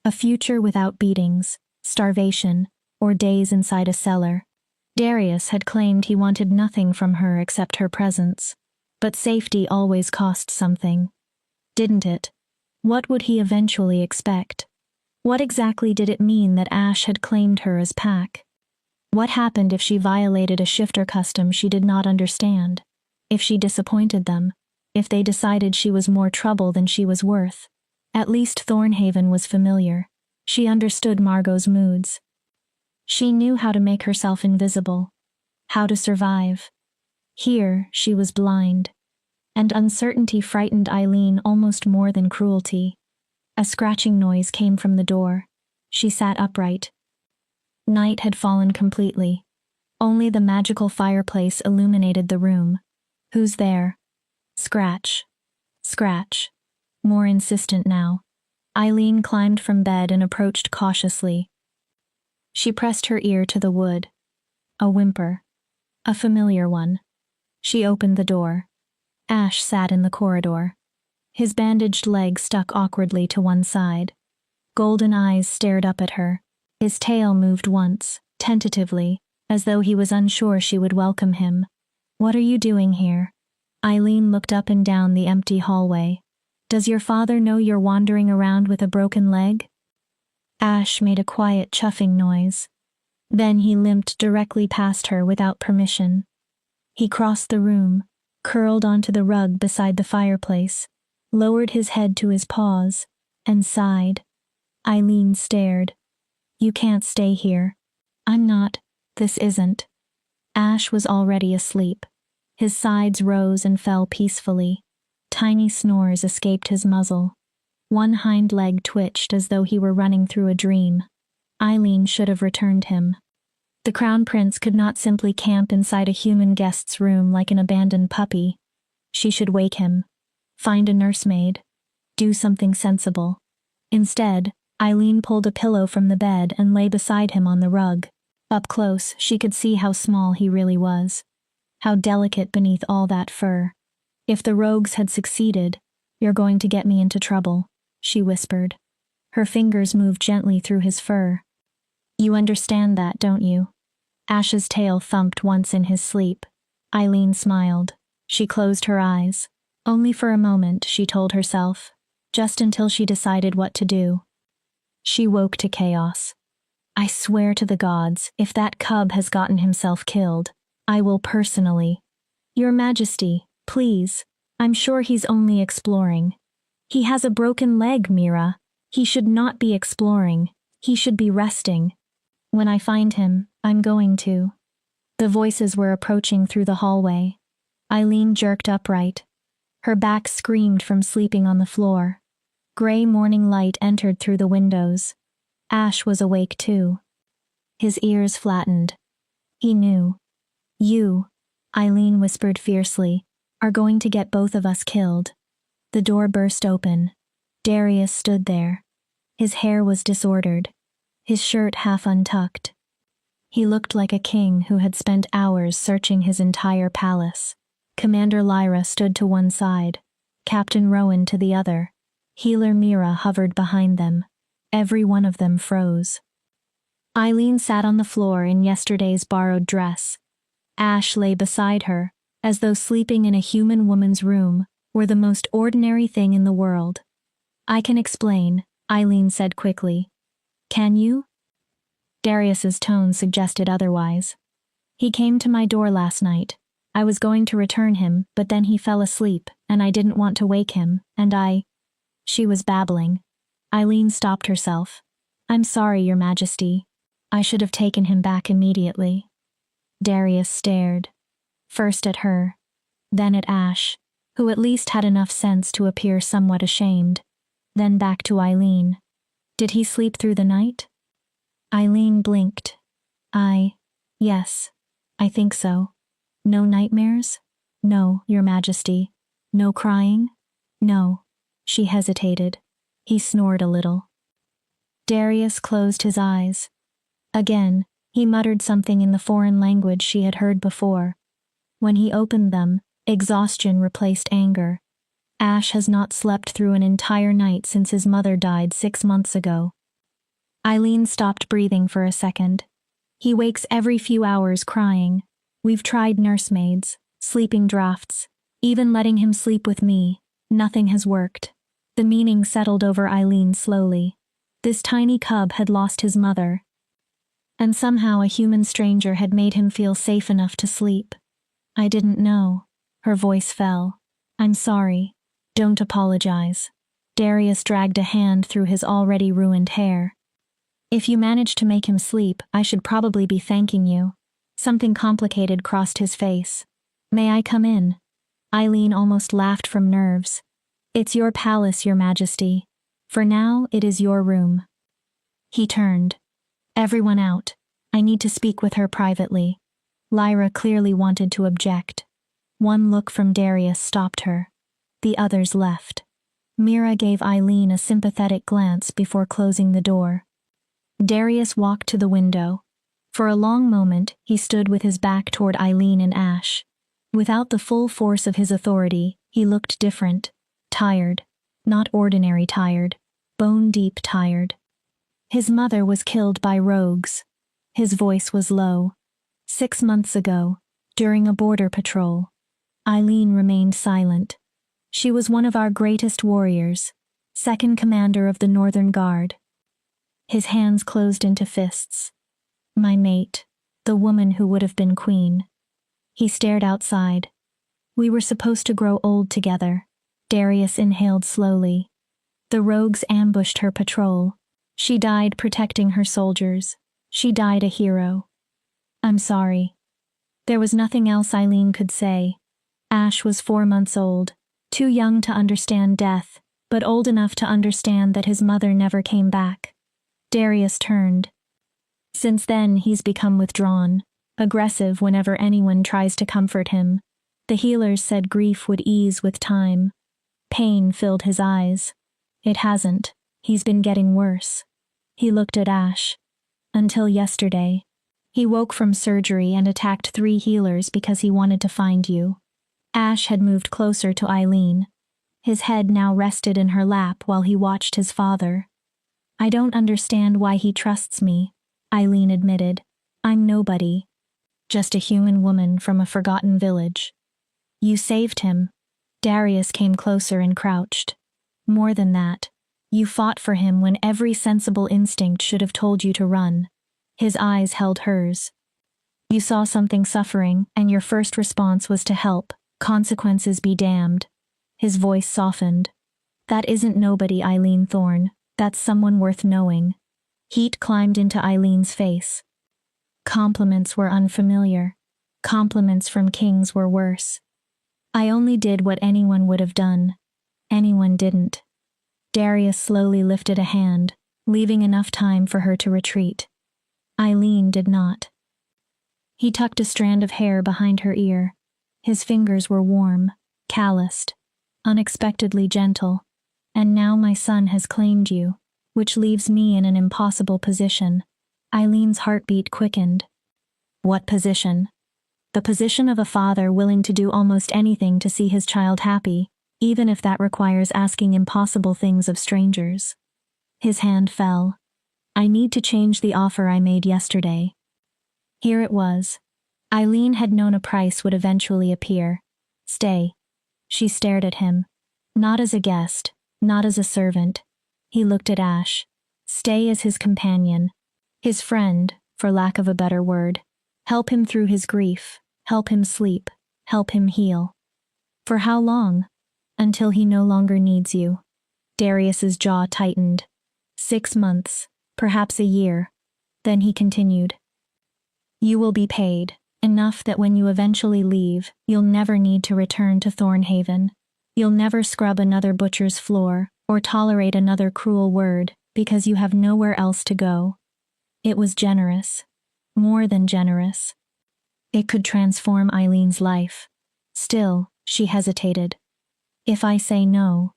A future without beatings, starvation, or days inside a cellar. Darius had claimed he wanted nothing from her except her presence, but safety always cost something. didn't it? What would he eventually expect? What exactly did it mean that Ash had claimed her as Pack? What happened if she violated a shifter custom she did not understand? If she disappointed them? If they decided she was more trouble than she was worth? At least Thornhaven was familiar. She understood Margot's moods. She knew how to make herself invisible. How to survive. Here, she was blind. And uncertainty frightened Eileen almost more than cruelty. A scratching noise came from the door. She sat upright. Night had fallen completely. Only the magical fireplace illuminated the room. Who's there? Scratch. Scratch. More insistent now. Eileen climbed from bed and approached cautiously. She pressed her ear to the wood. A whimper. A familiar one. She opened the door. Ash sat in the corridor. His bandaged leg stuck awkwardly to one side. Golden eyes stared up at her. His tail moved once, tentatively, as though he was unsure she would welcome him. What are you doing here? Eileen looked up and down the empty hallway. Does your father know you're wandering around with a broken leg? Ash made a quiet chuffing noise. Then he limped directly past her without permission. He crossed the room, curled onto the rug beside the fireplace, lowered his head to his paws, and sighed. Eileen stared. You can't stay here. I'm not. This isn't. Ash was already asleep. His sides rose and fell peacefully. Tiny snores escaped his muzzle. One hind leg twitched as though he were running through a dream. Eileen should have returned him. The Crown Prince could not simply camp inside a human guest's room like an abandoned puppy. She should wake him. Find a nursemaid. Do something sensible. Instead, Eileen pulled a pillow from the bed and lay beside him on the rug. Up close, she could see how small he really was. How delicate beneath all that fur. If the rogues had succeeded, you're going to get me into trouble, she whispered. Her fingers moved gently through his fur. You understand that, don't you? Ash's tail thumped once in his sleep. Eileen smiled. She closed her eyes. Only for a moment, she told herself. Just until she decided what to do. She woke to chaos. I swear to the gods, if that cub has gotten himself killed, I will personally. Your Majesty, please. I'm sure he's only exploring. He has a broken leg, Mira. He should not be exploring. He should be resting. When I find him, I'm going to. The voices were approaching through the hallway. Eileen jerked upright. Her back screamed from sleeping on the floor. Gray morning light entered through the windows. Ash was awake too. His ears flattened. He knew. You, Eileen whispered fiercely, are going to get both of us killed. The door burst open. Darius stood there. His hair was disordered. His shirt half untucked. He looked like a king who had spent hours searching his entire palace. Commander Lyra stood to one side, Captain Rowan to the other. Healer Mira hovered behind them. Every one of them froze. Eileen sat on the floor in yesterday's borrowed dress. Ash lay beside her, as though sleeping in a human woman's room were the most ordinary thing in the world. I can explain, Eileen said quickly. Can you? Darius's tone suggested otherwise. He came to my door last night. I was going to return him, but then he fell asleep, and I didn't want to wake him, and I... She was babbling. Eileen stopped herself. I'm sorry, Your Majesty. I should have taken him back immediately. Darius stared. First at her, then at Ash, who at least had enough sense to appear somewhat ashamed, then back to Eileen. Did he sleep through the night? Eileen blinked. Yes, I think so. No nightmares? No, Your Majesty. No crying? No. She hesitated. He snored a little. Darius closed his eyes. Again, he muttered something in the foreign language she had heard before. When he opened them, exhaustion replaced anger. Ash has not slept through an entire night since his mother died 6 months ago. Eileen stopped breathing for a second. He wakes every few hours crying. We've tried nursemaids, sleeping drafts, even letting him sleep with me. Nothing has worked. The meaning settled over Eileen slowly. This tiny cub had lost his mother, and somehow a human stranger had made him feel safe enough to sleep. I didn't know. Her voice fell. I'm sorry. Don't apologize. Darius dragged a hand through his already ruined hair. If you managed to make him sleep, I should probably be thanking you. Something complicated crossed his face. May I come in? Eileen almost laughed from nerves. It's your palace, Your Majesty. For now, it is your room. He turned. Everyone out. I need to speak with her privately. Lyra clearly wanted to object. One look from Darius stopped her. The others left. Mira gave Eileen a sympathetic glance before closing the door. Darius walked to the window. For a long moment, he stood with his back toward Eileen and Ash. Without the full force of his authority, he looked different. Tired. Not ordinary tired. Bone-deep tired. His mother was killed by rogues. His voice was low. 6 months ago, during a border patrol. Eileen remained silent. She was one of our greatest warriors, second commander of the Northern Guard. His hands closed into fists. My mate, the woman who would have been queen. He stared outside. We were supposed to grow old together. Darius inhaled slowly. The rogues ambushed her patrol. She died protecting her soldiers. She died a hero. I'm sorry. There was nothing else Eileen could say. Ash was 4 months old, too young to understand death, but old enough to understand that his mother never came back. Darius turned. Since then, he's become withdrawn, aggressive whenever anyone tries to comfort him. The healers said grief would ease with time. Pain filled his eyes. It hasn't. He's been getting worse. He looked at Ash. Until yesterday. He woke from surgery and attacked 3 healers because he wanted to find you. Ash had moved closer to Eileen. His head now rested in her lap while he watched his father. I don't understand why he trusts me, Eileen admitted. I'm nobody. Just a human woman from a forgotten village. You saved him. Darius came closer and crouched. More than that. You fought for him when every sensible instinct should have told you to run. His eyes held hers. You saw something suffering, and your first response was to help. Consequences be damned. His voice softened. That isn't nobody, Eileen Thorne. That's someone worth knowing. Heat climbed into Eileen's face. Compliments were unfamiliar. Compliments from kings were worse. I only did what anyone would have done. Anyone didn't. Darius slowly lifted a hand, leaving enough time for her to retreat. Eileen did not. He tucked a strand of hair behind her ear. His fingers were warm, calloused, unexpectedly gentle. And now my son has claimed you, which leaves me in an impossible position. Eileen's heartbeat quickened. What position? The position of a father willing to do almost anything to see his child happy, even if that requires asking impossible things of strangers. His hand fell. I need to change the offer I made yesterday. Here it was. Eileen had known a price would eventually appear. Stay. She stared at him. Not as a guest, not as a servant. He looked at Ash. Stay as his companion. His friend, for lack of a better word. Help him through his grief. Help him sleep. Help him heal. For how long? Until he no longer needs you. Darius's jaw tightened. 6 months, perhaps a year. Then he continued. You will be paid, enough that when you eventually leave, you'll never need to return to Thornhaven. You'll never scrub another butcher's floor, or tolerate another cruel word, because you have nowhere else to go. It was generous. More than generous. It could transform Eileen's life. Still, she hesitated. If I say no,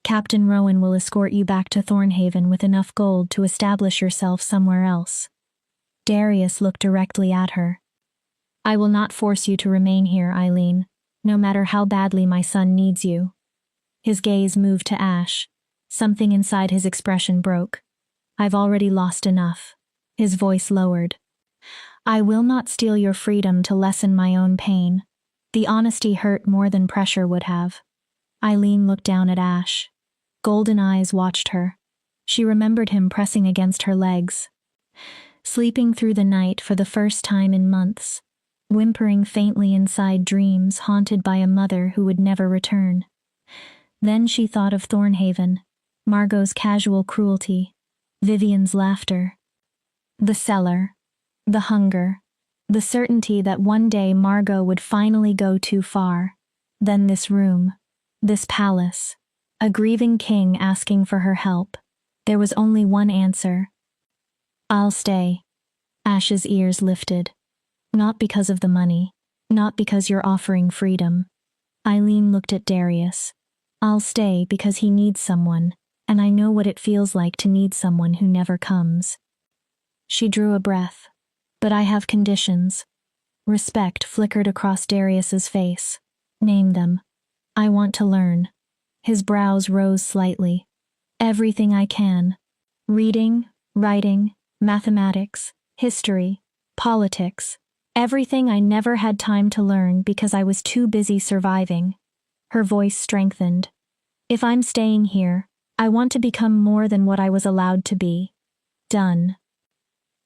Captain Rowan will escort you back to Thornhaven with enough gold to establish yourself somewhere else. Darius looked directly at her. I will not force you to remain here, Eileen, no matter how badly my son needs you. His gaze moved to Ash. Something inside his expression broke. I've already lost enough. His voice lowered. I will not steal your freedom to lessen my own pain. The honesty hurt more than pressure would have. Eileen looked down at Ash. golden eyes watched her. She remembered him pressing against her legs, sleeping through the night for the first time in months, whimpering faintly inside dreams haunted by a mother who would never return. Then she thought of Thornhaven, Margot's casual cruelty, Vivian's laughter, the cellar, the hunger, the certainty that one day Margot would finally go too far. Then this room, this palace, a grieving king asking for her help. There was only one answer. I'll stay. Ash's ears lifted. Not because of the money, not because you're offering freedom. Eileen looked at Darius. I'll stay because he needs someone, and I know what it feels like to need someone who never comes. She drew a breath. But I have conditions. Respect flickered across Darius's face. Name them. I want to learn. His brows rose slightly. Everything I can. Reading, writing, mathematics, history, politics. Everything I never had time to learn because I was too busy surviving. Her voice strengthened. If I'm staying here, I want to become more than what I was allowed to be. Done.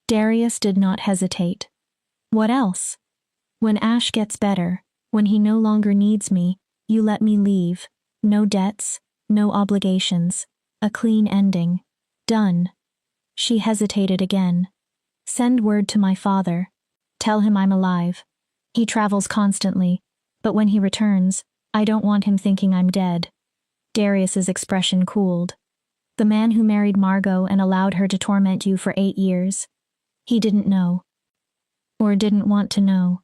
Darius did not hesitate. What else? When Ash gets better, when he no longer needs me, you let me leave. No debts, no obligations. A clean ending. Done. She hesitated again. Send word to my father. Tell him I'm alive. He travels constantly, but when he returns, I don't want him thinking I'm dead. Darius's expression cooled. The man who married Margot and allowed her to torment you for 8 years. He didn't know. Or didn't want to know.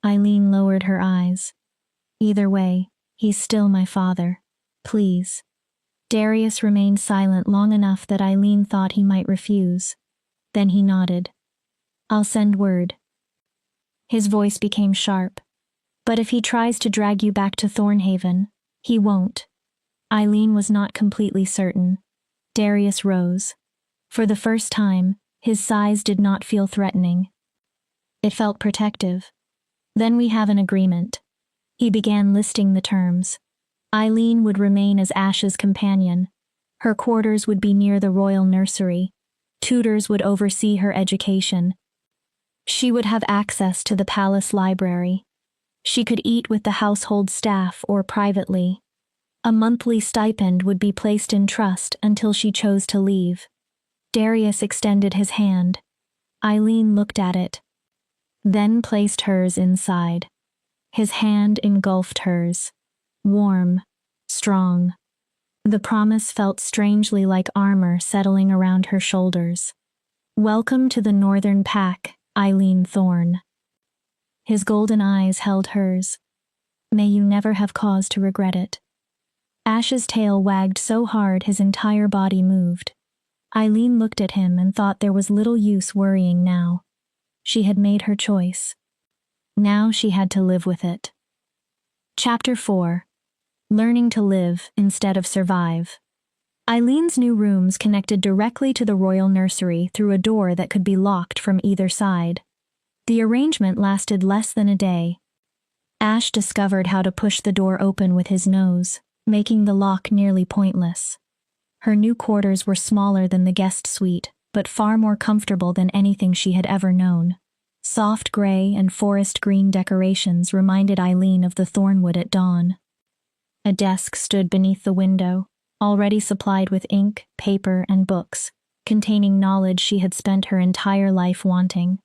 Eileen lowered her eyes. Either way, he's still my father. Please. Darius remained silent long enough that Eileen thought he might refuse. Then he nodded. I'll send word. His voice became sharp. But if he tries to drag you back to Thornhaven, he won't. Eileen was not completely certain. Darius rose. For the first time, his size did not feel threatening. It felt protective. Then we have an agreement. He began listing the terms. Eileen would remain as Ash's companion. Her quarters would be near the royal nursery. Tutors would oversee her education. She would have access to the palace library. She could eat with the household staff or privately. A monthly stipend would be placed in trust until she chose to leave. Darius extended his hand. Eileen looked at it, then placed hers inside. His hand engulfed hers. Warm, strong. The promise felt strangely like armor settling around her shoulders. Welcome to the Northern Pack, Eileen Thorne. His golden eyes held hers. May you never have cause to regret it. Ash's tail wagged so hard his entire body moved. Eileen looked at him and thought there was little use worrying now. She had made her choice. Now she had to live with it. Chapter 4. Learning to live instead of survive. Eileen's new rooms connected directly to the royal nursery through a door that could be locked from either side. The arrangement lasted less than a day. Ash discovered how to push the door open with his nose, making the lock nearly pointless. Her new quarters were smaller than the guest suite, but far more comfortable than anything she had ever known. Soft gray and forest green decorations reminded Eileen of the Thornwood at dawn. A desk stood beneath the window, already supplied with ink, paper, and books, containing knowledge she had spent her entire life wanting.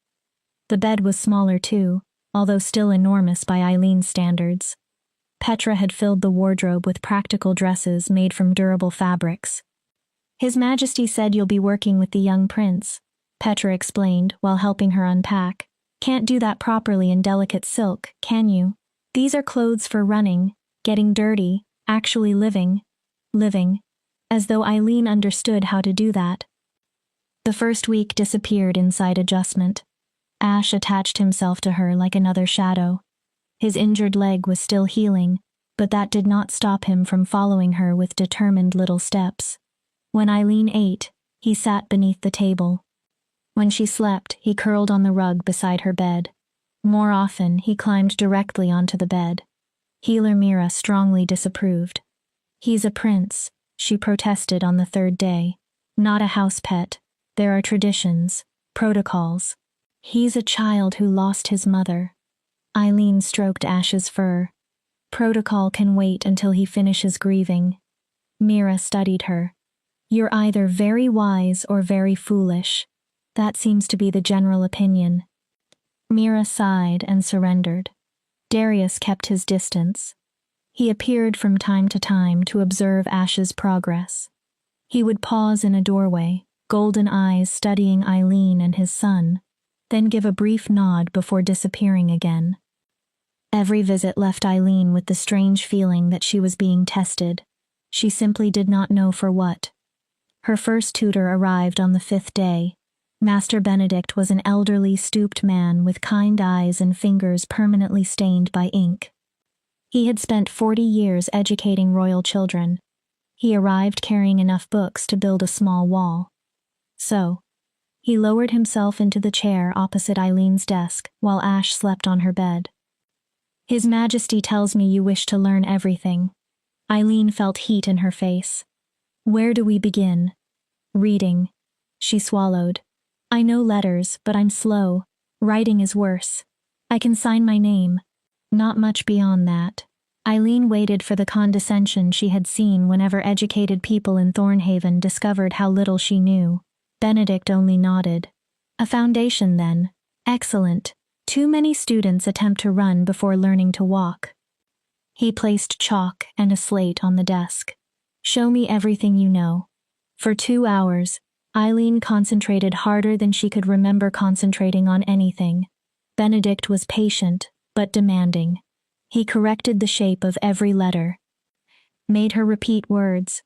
The bed was smaller too, although still enormous by Eileen's standards. Petra had filled the wardrobe with practical dresses made from durable fabrics. His Majesty said you'll be working with the young prince, Petra explained while helping her unpack. Can't do that properly in delicate silk, can you? These are clothes for running, getting dirty, actually living, as though Eileen understood how to do that. The first week disappeared inside adjustment. Ash attached himself to her like another shadow. His injured leg was still healing, but that did not stop him from following her with determined little steps. When Eileen ate, he sat beneath the table. When she slept, he curled on the rug beside her bed. More often, he climbed directly onto the bed. Healer Mira strongly disapproved. He's a prince. she protested on the third day. Not a house pet. There are traditions, protocols. He's a child who lost his mother. Eileen stroked Ash's fur. Protocol can wait until he finishes grieving. Mira studied her. You're either very wise or very foolish. That seems to be the general opinion. Mira sighed and surrendered. Darius kept his distance. He appeared from time to time to observe Ash's progress. He would pause in a doorway, golden eyes studying Eileen and his son, then give a brief nod before disappearing again. Every visit left Eileen with the strange feeling that she was being tested. She simply did not know for what. Her first tutor arrived on the 5th day. Master Benedict was an elderly, stooped man with kind eyes and fingers permanently stained by ink. He had spent 40 years educating royal children. He arrived carrying enough books to build a small wall. So, he lowered himself into the chair opposite Eileen's desk while Ash slept on her bed. His Majesty tells me you wish to learn everything. Eileen felt heat in her face. Where do we begin? Reading. She swallowed. I know letters, but I'm slow. Writing is worse. I can sign my name. Not much beyond that. Eileen waited for the condescension she had seen whenever educated people in Thornhaven discovered how little she knew. Benedict only nodded. A foundation, then. Excellent. Too many students attempt to run before learning to walk. He placed chalk and a slate on the desk. Show me everything you know. For 2 hours, Eileen concentrated harder than she could remember concentrating on anything. Benedict was patient, but demanding. He corrected the shape of every letter, made her repeat words,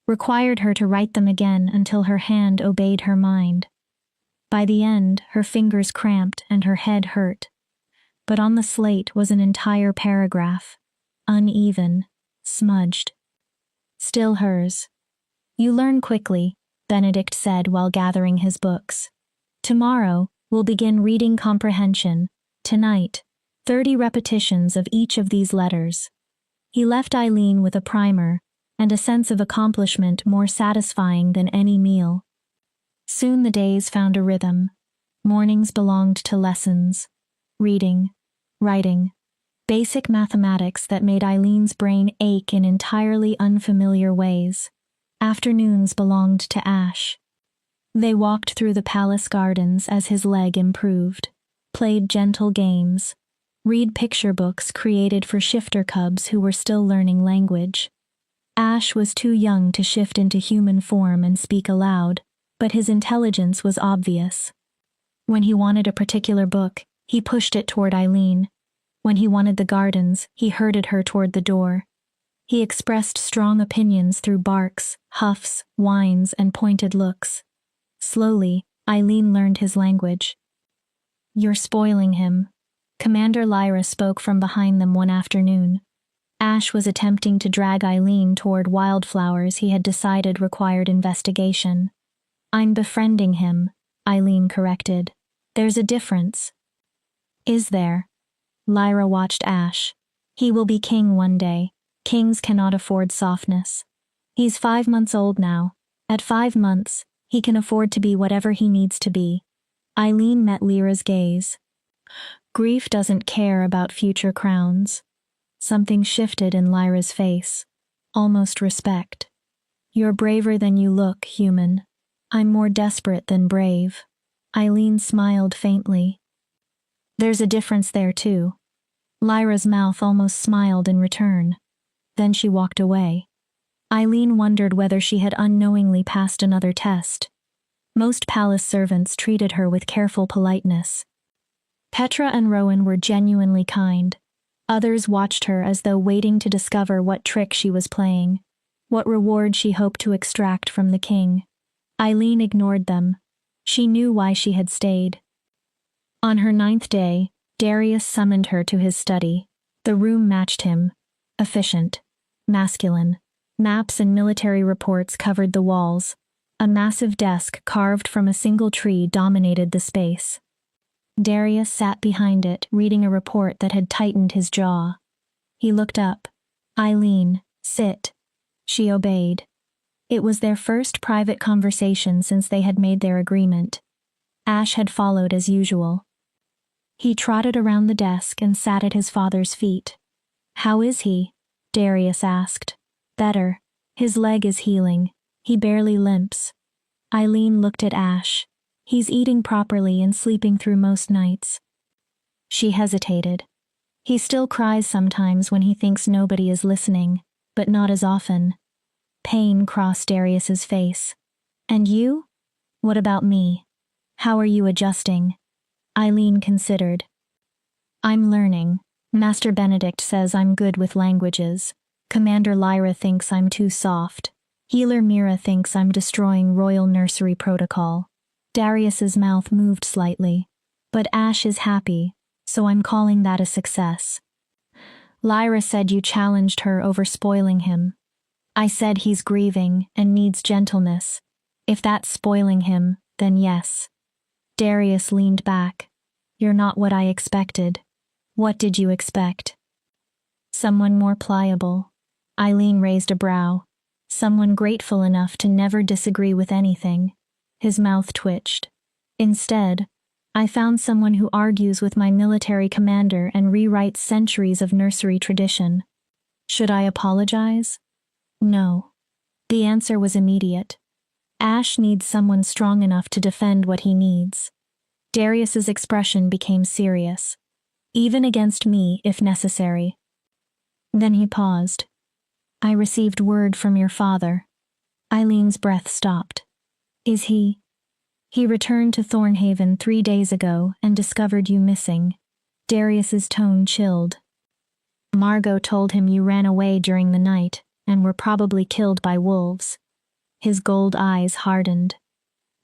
required her to write them again until her hand obeyed her mind. By the end, her fingers cramped and her head hurt. But on the slate was an entire paragraph, uneven, smudged. Still hers. You learn quickly, Benedict said while gathering his books. Tomorrow, we'll begin reading comprehension. Tonight, 30 repetitions of each of these letters. He left Eileen with a primer and a sense of accomplishment more satisfying than any meal. Soon the days found a rhythm. Mornings belonged to lessons, reading, writing, basic mathematics that made Eileen's brain ache in entirely unfamiliar ways. Afternoons belonged to Ash. They walked through the palace gardens as his leg improved, played gentle games, read picture books created for shifter cubs who were still learning language. Ash was too young to shift into human form and speak aloud, but his intelligence was obvious. When he wanted a particular book, he pushed it toward Eileen. When he wanted the gardens, he herded her toward the door. He expressed strong opinions through barks, huffs, whines, and pointed looks. Slowly, Eileen learned his language. You're spoiling him. Commander Lyra spoke from behind them one afternoon. Ash was attempting to drag Eileen toward wildflowers he had decided required investigation. I'm befriending him, Eileen corrected. There's a difference. Is there? Lyra watched Ash. He will be king one day. Kings cannot afford softness. He's 5 months old now. At 5 months, he can afford to be whatever he needs to be. Eileen met Lyra's gaze. Grief doesn't care about future crowns. Something shifted in Lyra's face. Almost respect. You're braver than you look, human. I'm more desperate than brave. Eileen smiled faintly. There's a difference there too. Lyra's mouth almost smiled in return. Then she walked away. Eileen wondered whether she had unknowingly passed another test. Most palace servants treated her with careful politeness. Petra and Rowan were genuinely kind. Others watched her as though waiting to discover what trick she was playing, what reward she hoped to extract from the king. Eileen ignored them. She knew why she had stayed. On her 9th day, Darius summoned her to his study. The room matched him. Efficient. Masculine. Maps and military reports covered the walls. A massive desk carved from a single tree dominated the space. Darius sat behind it, reading a report that had tightened his jaw. He looked up. Eileen, sit. She obeyed. It was their first private conversation since they had made their agreement. Ash had followed as usual. He trotted around the desk and sat at his father's feet. "How is he?" Darius asked. "Better. His leg is healing. He barely limps." Eileen looked at Ash. "He's eating properly and sleeping through most nights." She hesitated. "He still cries sometimes when he thinks nobody is listening, but not as often." Pain crossed Darius's face. "And you? What about me? How are you adjusting?" Eileen considered. "I'm learning. Master Benedict says I'm good with languages. Commander Lyra thinks I'm too soft. Healer Mira thinks I'm destroying royal nursery protocol." Darius's mouth moved slightly. "But Ash is happy, so I'm calling that a success." "Lyra said you challenged her over spoiling him." "I said he's grieving and needs gentleness. If that's spoiling him, then yes." Darius leaned back. "You're not what I expected." "What did you expect?" "Someone more pliable." Eileen raised a brow. "Someone grateful enough to never disagree with anything." His mouth twitched. "Instead, I found someone who argues with my military commander and rewrites centuries of nursery tradition." "Should I apologize?" "No." The answer was immediate. "Ash needs someone strong enough to defend what he needs." Darius's expression became serious. "Even against me, if necessary." Then he paused. "I received word from your father." Eileen's breath stopped. "Is he?" "He returned to Thornhaven 3 days ago and discovered you missing." Darius's tone chilled. "Margot told him you ran away during the night and were probably killed by wolves." His gold eyes hardened.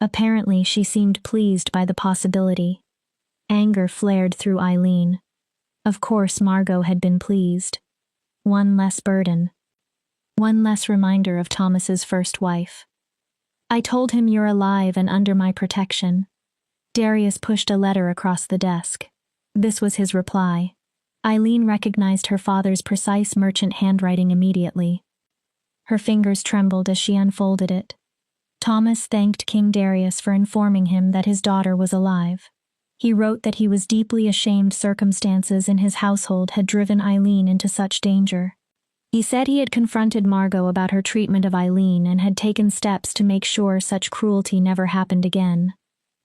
Apparently she seemed pleased by the possibility. Anger flared through Eileen. Of course Margot had been pleased. One less burden. One less reminder of Thomas's first wife. "I told him you're alive and under my protection." Darius pushed a letter across the desk. This was his reply. Eileen recognized her father's precise merchant handwriting immediately. Her fingers trembled as she unfolded it. Thomas thanked King Darius for informing him that his daughter was alive. He wrote that he was deeply ashamed circumstances in his household had driven Eileen into such danger. He said he had confronted Margot about her treatment of Eileen and had taken steps to make sure such cruelty never happened again.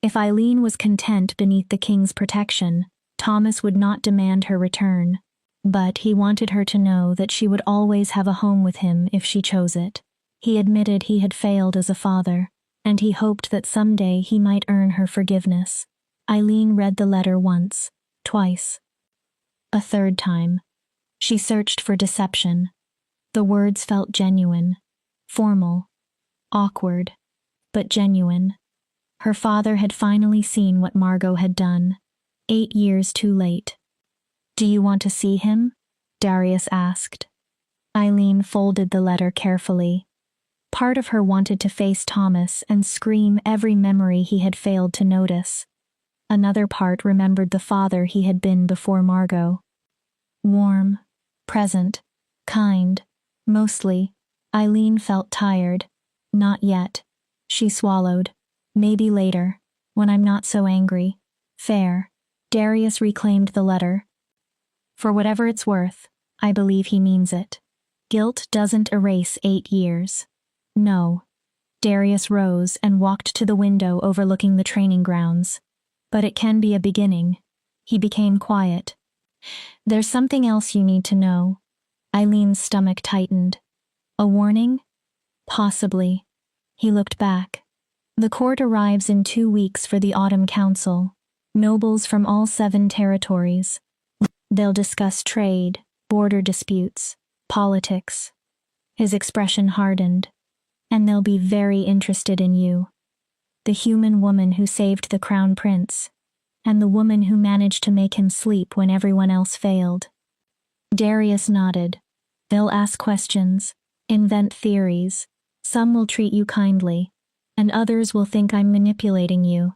If Eileen was content beneath the king's protection, Thomas would not demand her return. But he wanted her to know that she would always have a home with him if she chose it. He admitted he had failed as a father, and he hoped that someday he might earn her forgiveness. Eileen read the letter once, twice. A third time. She searched for deception. The words felt genuine, formal, awkward, but genuine. Her father had finally seen what Margot had done, 8 years too late. "Do you want to see him?" Darius asked. Eileen folded the letter carefully. Part of her wanted to face Thomas and scream every memory he had failed to notice. Another part remembered the father he had been before Margot. Warm, present, kind, mostly. Eileen felt tired. Not yet. She swallowed. "Maybe later, when I'm not so angry." "Fair." Darius reclaimed the letter. "For whatever it's worth, I believe he means it. Guilt doesn't erase 8 years. No." Darius rose and walked to the window overlooking the training grounds. "But it can be a beginning." He became quiet. "There's something else you need to know." Eileen's stomach tightened. "A warning?" "Possibly." He looked back. "The court arrives in 2 weeks for the Autumn Council. Nobles from all 7 territories. They'll discuss trade, border disputes, politics." His expression hardened. "And they'll be very interested in you. The human woman who saved the crown prince, and the woman who managed to make him sleep when everyone else failed." Darius nodded. "They'll ask questions, invent theories. Some will treat you kindly, and others will think I'm manipulating you."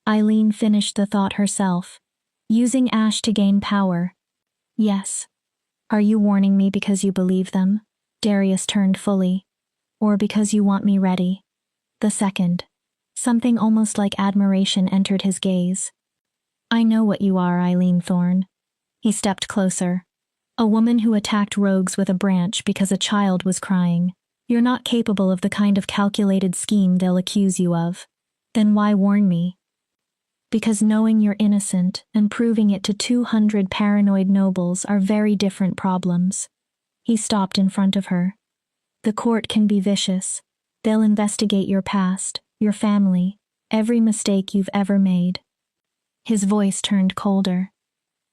Eileen finished the thought herself. "Using Ash to gain power." "Yes." "Are you warning me because you believe them?" Darius turned fully. or because you want me ready? The second. Something almost like admiration entered his gaze. I know what you are, Eileen Thorne. He stepped closer. A woman who attacked rogues with a branch because a child was crying. You're not capable of the kind of calculated scheme they'll accuse you of. Then why warn me? Because knowing you're innocent and proving it to 200 paranoid nobles are very different problems. He stopped in front of her. The court can be vicious. They'll investigate your past, your family, every mistake you've ever made. His voice turned colder.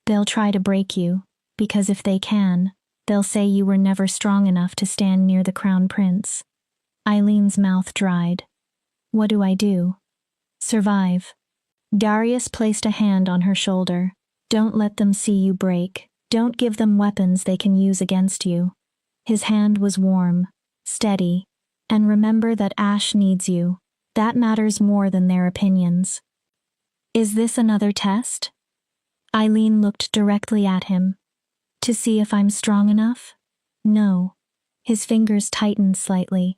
They'll try to break you, because if they can, they'll say you were never strong enough to stand near the crown prince. Eileen's mouth dried. What do I do? Survive. Darius placed a hand on her shoulder. Don't let them see you break. Don't give them weapons they can use against you. His hand was warm, steady, and remember that Ash needs you. That matters more than their opinions. Is this another test? Eileen looked directly at him. To see if I'm strong enough? No. His fingers tightened slightly.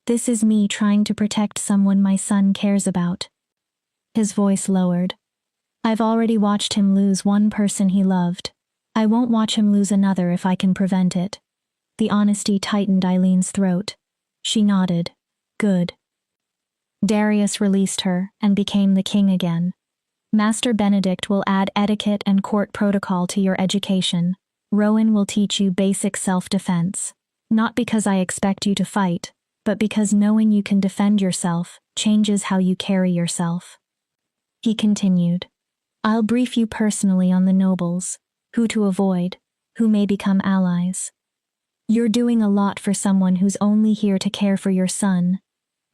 This is me trying to protect someone my son cares about. His voice lowered. I've already watched him lose one person he loved. I won't watch him lose another if I can prevent it. The honesty tightened Eileen's throat. She nodded. Good. Darius released her and became the king again. Master Benedict will add etiquette and court protocol to your education. Rowan will teach you basic self-defense. Not because I expect you to fight, but because knowing you can defend yourself changes how you carry yourself. He continued. I'll brief you personally on the nobles, who to avoid, who may become allies. You're doing a lot for someone who's only here to care for your son.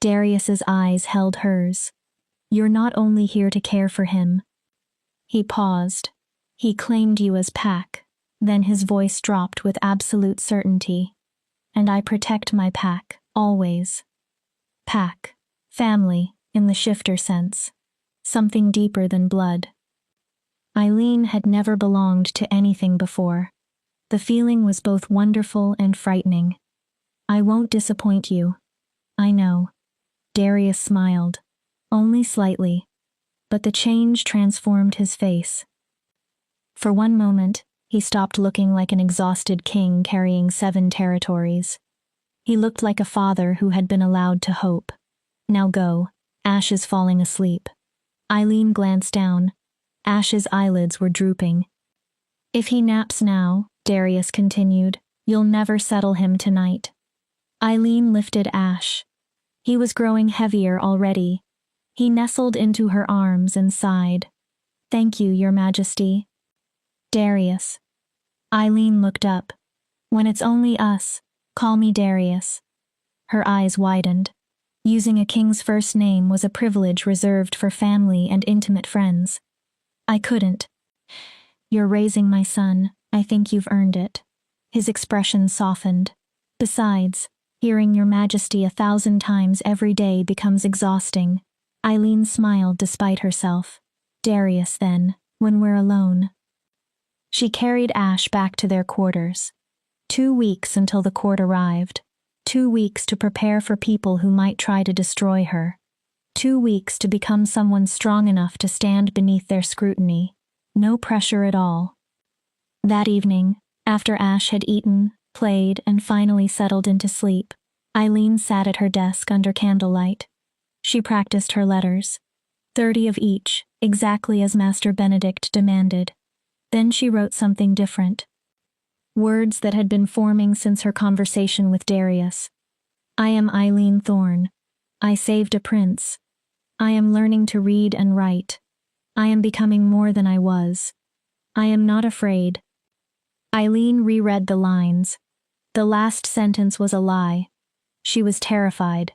Darius's eyes held hers. You're not only here to care for him. He paused. He claimed you as pack. Then his voice dropped with absolute certainty. And I protect my pack, always. Pack. Family, in the shifter sense. Something deeper than blood. Eileen had never belonged to anything before. The feeling was both wonderful and frightening. I won't disappoint you. I know. Darius smiled. Only slightly. But the change transformed his face. For one moment, he stopped looking like an exhausted king carrying 7 territories. He looked like a father who had been allowed to hope. Now go. Ash is falling asleep. Eileen glanced down. Ash's eyelids were drooping. If he naps now, Darius continued, you'll never settle him tonight. Eileen lifted Ash. He was growing heavier already. He nestled into her arms and sighed. Thank you, Your Majesty. Darius. Eileen looked up. When it's only us, call me Darius. Her eyes widened. Using a king's first name was a privilege reserved for family and intimate friends. I couldn't. You're raising my son. I think you've earned it. His expression softened. Besides, hearing Your Majesty 1,000 times every day becomes exhausting. Eileen smiled despite herself. Darius, then, when we're alone. She carried Ash back to their quarters. 2 weeks until the court arrived. 2 weeks to prepare for people who might try to destroy her. 2 weeks to become someone strong enough to stand beneath their scrutiny. No pressure at all. That evening, after Ash had eaten, played, and finally settled into sleep, Eileen sat at her desk under candlelight. She practiced her letters. 30 of each, exactly as Master Benedict demanded. Then she wrote something different. Words that had been forming since her conversation with Darius. I am Eileen Thorne. I saved a prince. I am learning to read and write. I am becoming more than I was. I am not afraid. Eileen reread the lines. The last sentence was a lie. She was terrified.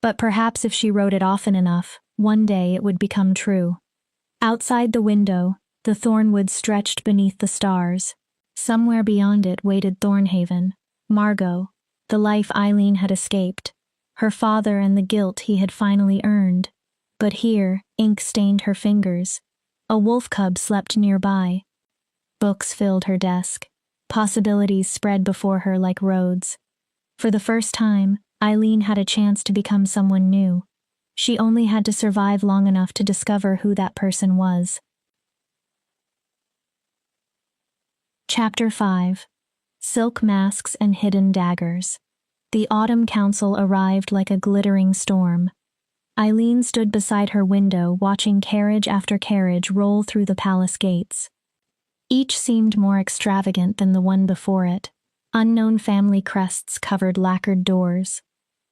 But perhaps if she wrote it often enough, one day it would become true. Outside the window, the thornwood stretched beneath the stars. Somewhere beyond it waited Thornhaven, Margot, the life Eileen had escaped, her father and the guilt he had finally earned. But here, ink stained her fingers. A wolf cub slept nearby. Books filled her desk. Possibilities spread before her like roads. For the first time, Eileen had a chance to become someone new. She only had to survive long enough to discover who that person was. Chapter 5. Silk Masks and Hidden Daggers. The Autumn Council arrived like a glittering storm. Eileen stood beside her window watching carriage after carriage roll through the palace gates. Each seemed more extravagant than the one before it. Unknown family crests covered lacquered doors.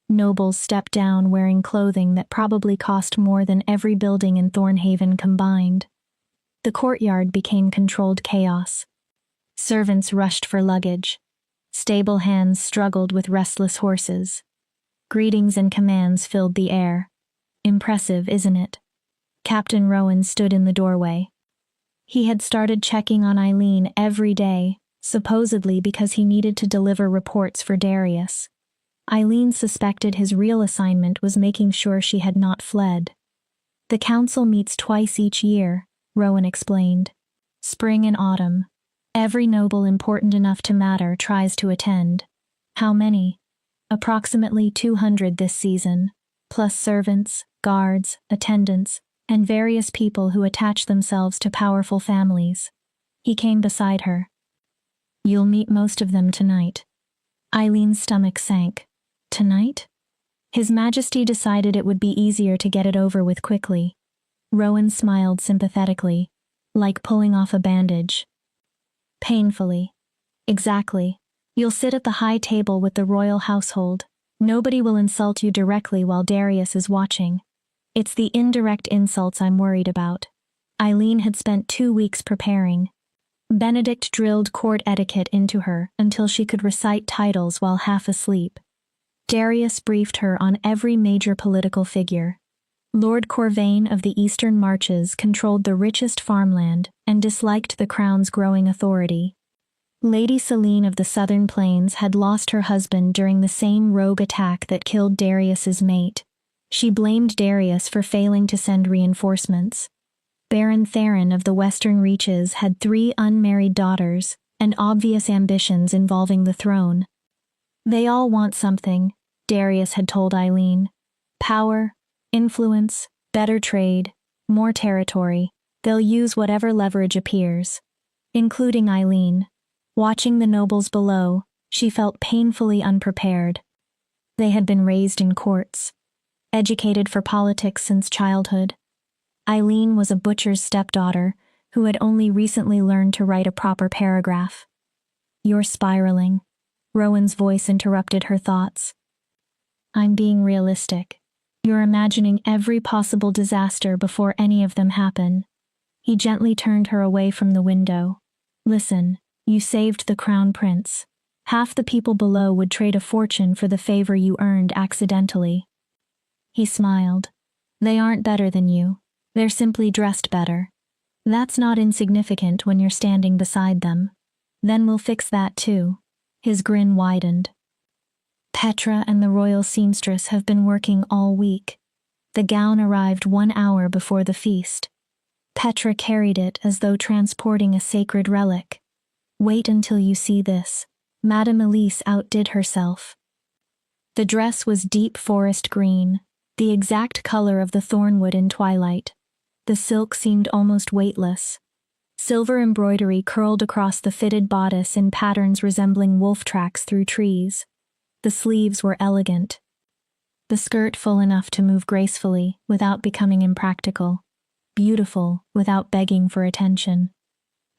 Nobles stepped down wearing clothing that probably cost more than every building in Thornhaven combined. The courtyard became controlled chaos. Servants rushed for luggage. Stable hands struggled with restless horses. Greetings and commands filled the air. Impressive, isn't it? Captain Rowan stood in the doorway. He had started checking on Eileen every day, supposedly because he needed to deliver reports for Darius. Eileen suspected his real assignment was making sure she had not fled. The council meets twice each year, Rowan explained. Spring and autumn. Every noble important enough to matter tries to attend. How many? Approximately 200 this season, plus servants, guards, attendants, and various people who attach themselves to powerful families. He came beside her. You'll meet most of them tonight. Eileen's stomach sank. Tonight? His Majesty decided it would be easier to get it over with quickly. Rowan smiled sympathetically, like pulling off a bandage. Painfully. Exactly. You'll sit at the high table with the royal household. Nobody will insult you directly while Darius is watching. It's the indirect insults I'm worried about. Eileen had spent 2 weeks preparing. Benedict drilled court etiquette into her until she could recite titles while half asleep. Darius briefed her on every major political figure. Lord Corvain of the Eastern Marches controlled the richest farmland and disliked the crown's growing authority. Lady Selene of the Southern Plains had lost her husband during the same rogue attack that killed Darius's mate. She blamed Darius for failing to send reinforcements. Baron Theron of the Western Reaches had 3 unmarried daughters and obvious ambitions involving the throne. They all want something, Darius had told Eileen. Power, influence, better trade, more territory. They'll use whatever leverage appears. Including Eileen. Watching the nobles below, she felt painfully unprepared. They had been raised in courts. Educated for politics since childhood. Eileen was a butcher's stepdaughter who had only recently learned to write a proper paragraph. You're spiraling. Rowan's voice interrupted her thoughts. I'm being realistic. You're imagining every possible disaster before any of them happen. He gently turned her away from the window. Listen, you saved the crown prince. Half the people below would trade a fortune for the favor you earned accidentally. He smiled. They aren't better than you. They're simply dressed better. That's not insignificant when you're standing beside them. Then we'll fix that too. His grin widened. Petra and the royal seamstress have been working all week. The gown arrived 1 hour before the feast. Petra carried it as though transporting a sacred relic. Wait until you see this. Madame Elise outdid herself. The dress was deep forest green, the exact color of the thornwood in twilight. The silk seemed almost weightless. Silver embroidery curled across the fitted bodice in patterns resembling wolf tracks through trees. The sleeves were elegant. The skirt full enough to move gracefully without becoming impractical. Beautiful without begging for attention.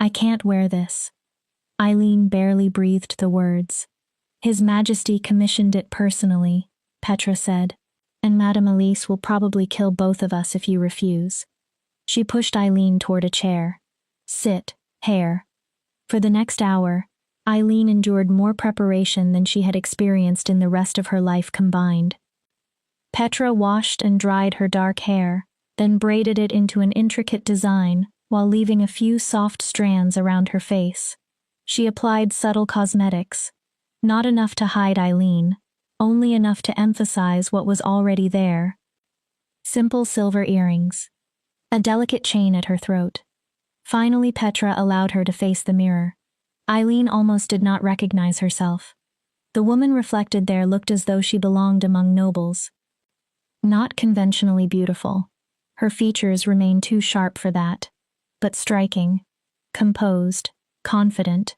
I can't wear this. Eileen barely breathed the words. His Majesty commissioned it personally, Petra said, and Madame Elise will probably kill both of us if you refuse. She pushed Eileen toward a chair. Sit, hair. For the next hour, Eileen endured more preparation than she had experienced in the rest of her life combined. Petra washed and dried her dark hair, then braided it into an intricate design while leaving a few soft strands around her face. She applied subtle cosmetics, not enough to hide Eileen, only enough to emphasize what was already there. Simple silver earrings. A delicate chain at her throat. Finally, Petra allowed her to face the mirror. Eileen almost did not recognize herself. The woman reflected there looked as though she belonged among nobles. Not conventionally beautiful. Her features remained too sharp for that. But striking. Composed. Confident.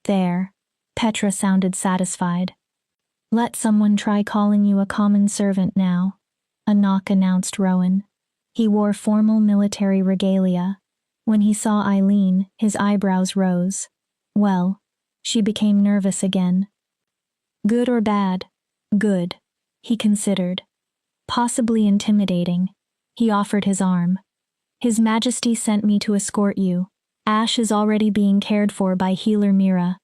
There. Petra sounded satisfied. Let someone try calling you a common servant now, a knock announced Rowan. He wore formal military regalia. When he saw Eileen, his eyebrows rose. Well, she became nervous again. Good or bad? Good, he considered. Possibly intimidating. He offered his arm. His Majesty sent me to escort you. Ash is already being cared for by healer Mira.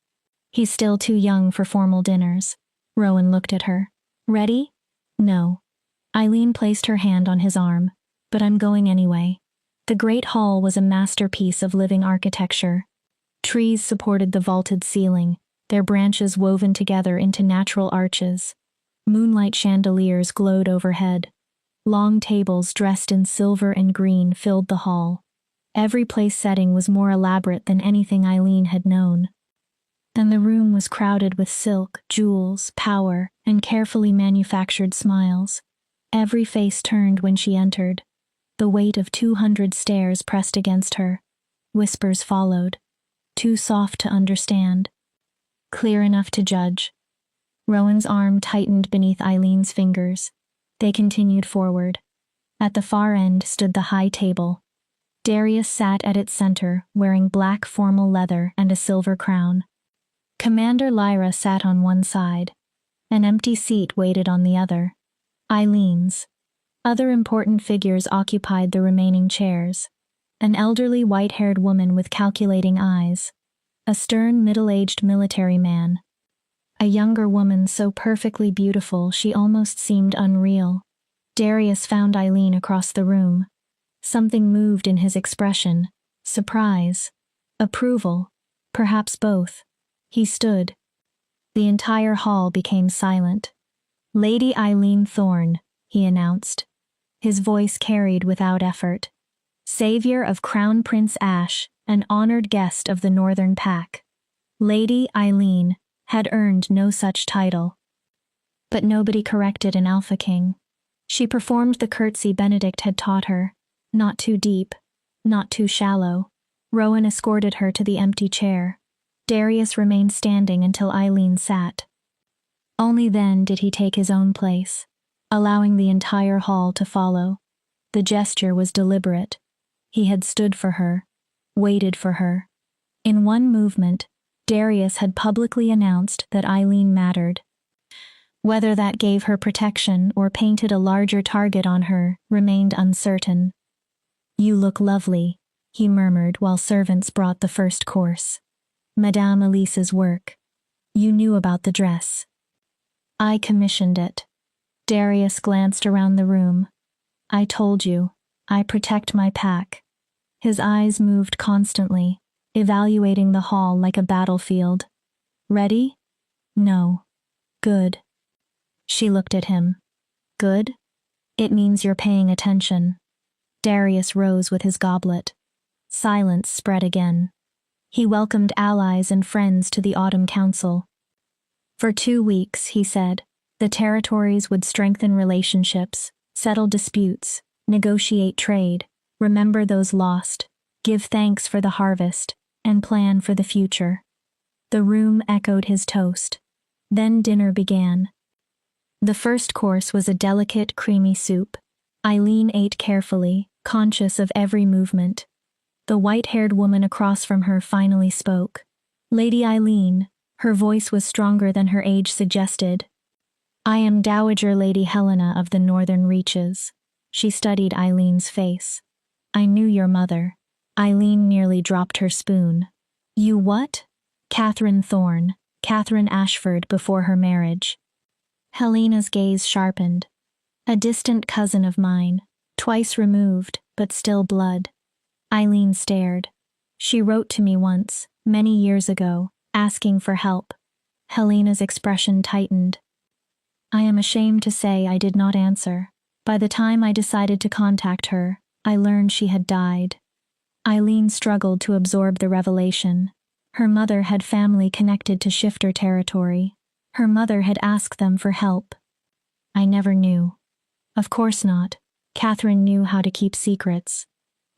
He's still too young for formal dinners. Rowan looked at her. Ready? No. Eileen placed her hand on his arm. But I'm going anyway. The great hall was a masterpiece of living architecture. Trees supported the vaulted ceiling, their branches woven together into natural arches. Moonlight chandeliers glowed overhead. Long tables dressed in silver and green filled the hall. Every place setting was more elaborate than anything Eileen had known. And the room was crowded with silk, jewels, power, and carefully manufactured smiles. Every face turned when she entered. The weight of 200 stares pressed against her. Whispers followed. Too soft to understand. Clear enough to judge. Rowan's arm tightened beneath Eileen's fingers. They continued forward. At the far end stood the high table. Darius sat at its center, wearing black formal leather and a silver crown. Commander Lyra sat on one side. An empty seat waited on the other. Eileen's. Other important figures occupied the remaining chairs. An elderly white-haired woman with calculating eyes. A stern middle-aged military man. A younger woman so perfectly beautiful she almost seemed unreal. Darius found Eileen across the room. Something moved in his expression. Surprise. Approval. Perhaps both. He stood. The entire hall became silent. Lady Eileen Thorne, he announced. His voice carried without effort. Savior of Crown Prince Ash, an honored guest of the Northern Pack. Lady Eileen had earned no such title. But nobody corrected an Alpha King. She performed the curtsy Benedict had taught her. Not too deep, not too shallow. Rowan escorted her to the empty chair. Darius remained standing until Eileen sat. Only then did he take his own place, allowing the entire hall to follow. The gesture was deliberate. He had stood for her, waited for her. In one movement, Darius had publicly announced that Eileen mattered. Whether that gave her protection or painted a larger target on her remained uncertain. You look lovely, he murmured while servants brought the first course. Madame Elise's work. You knew about the dress. I commissioned it. Darius glanced around the room. I told you, I protect my pack. His eyes moved constantly, evaluating the hall like a battlefield. Ready? No. Good. She looked at him. Good? It means you're paying attention. Darius rose with his goblet. Silence spread again. He welcomed allies and friends to the Autumn Council. For 2 weeks, he said, the territories would strengthen relationships, settle disputes, negotiate trade, remember those lost, give thanks for the harvest, and plan for the future. The room echoed his toast. Then dinner began. The first course was a delicate, creamy soup. Eileen ate carefully, conscious of every movement. The white-haired woman across from her finally spoke. Lady Eileen, her voice was stronger than her age suggested. I am Dowager Lady Helena of the Northern Reaches. She studied Eileen's face. I knew your mother. Eileen nearly dropped her spoon. You what? Catherine Thorne, Catherine Ashford before her marriage. Helena's gaze sharpened. A distant cousin of mine, twice removed, but still blood. Eileen stared. She wrote to me once, many years ago, asking for help. Helena's expression tightened. I am ashamed to say I did not answer. By the time I decided to contact her, I learned she had died. Eileen struggled to absorb the revelation. Her mother had family connected to Shifter territory. Her mother had asked them for help. I never knew. Of course not. Catherine knew how to keep secrets.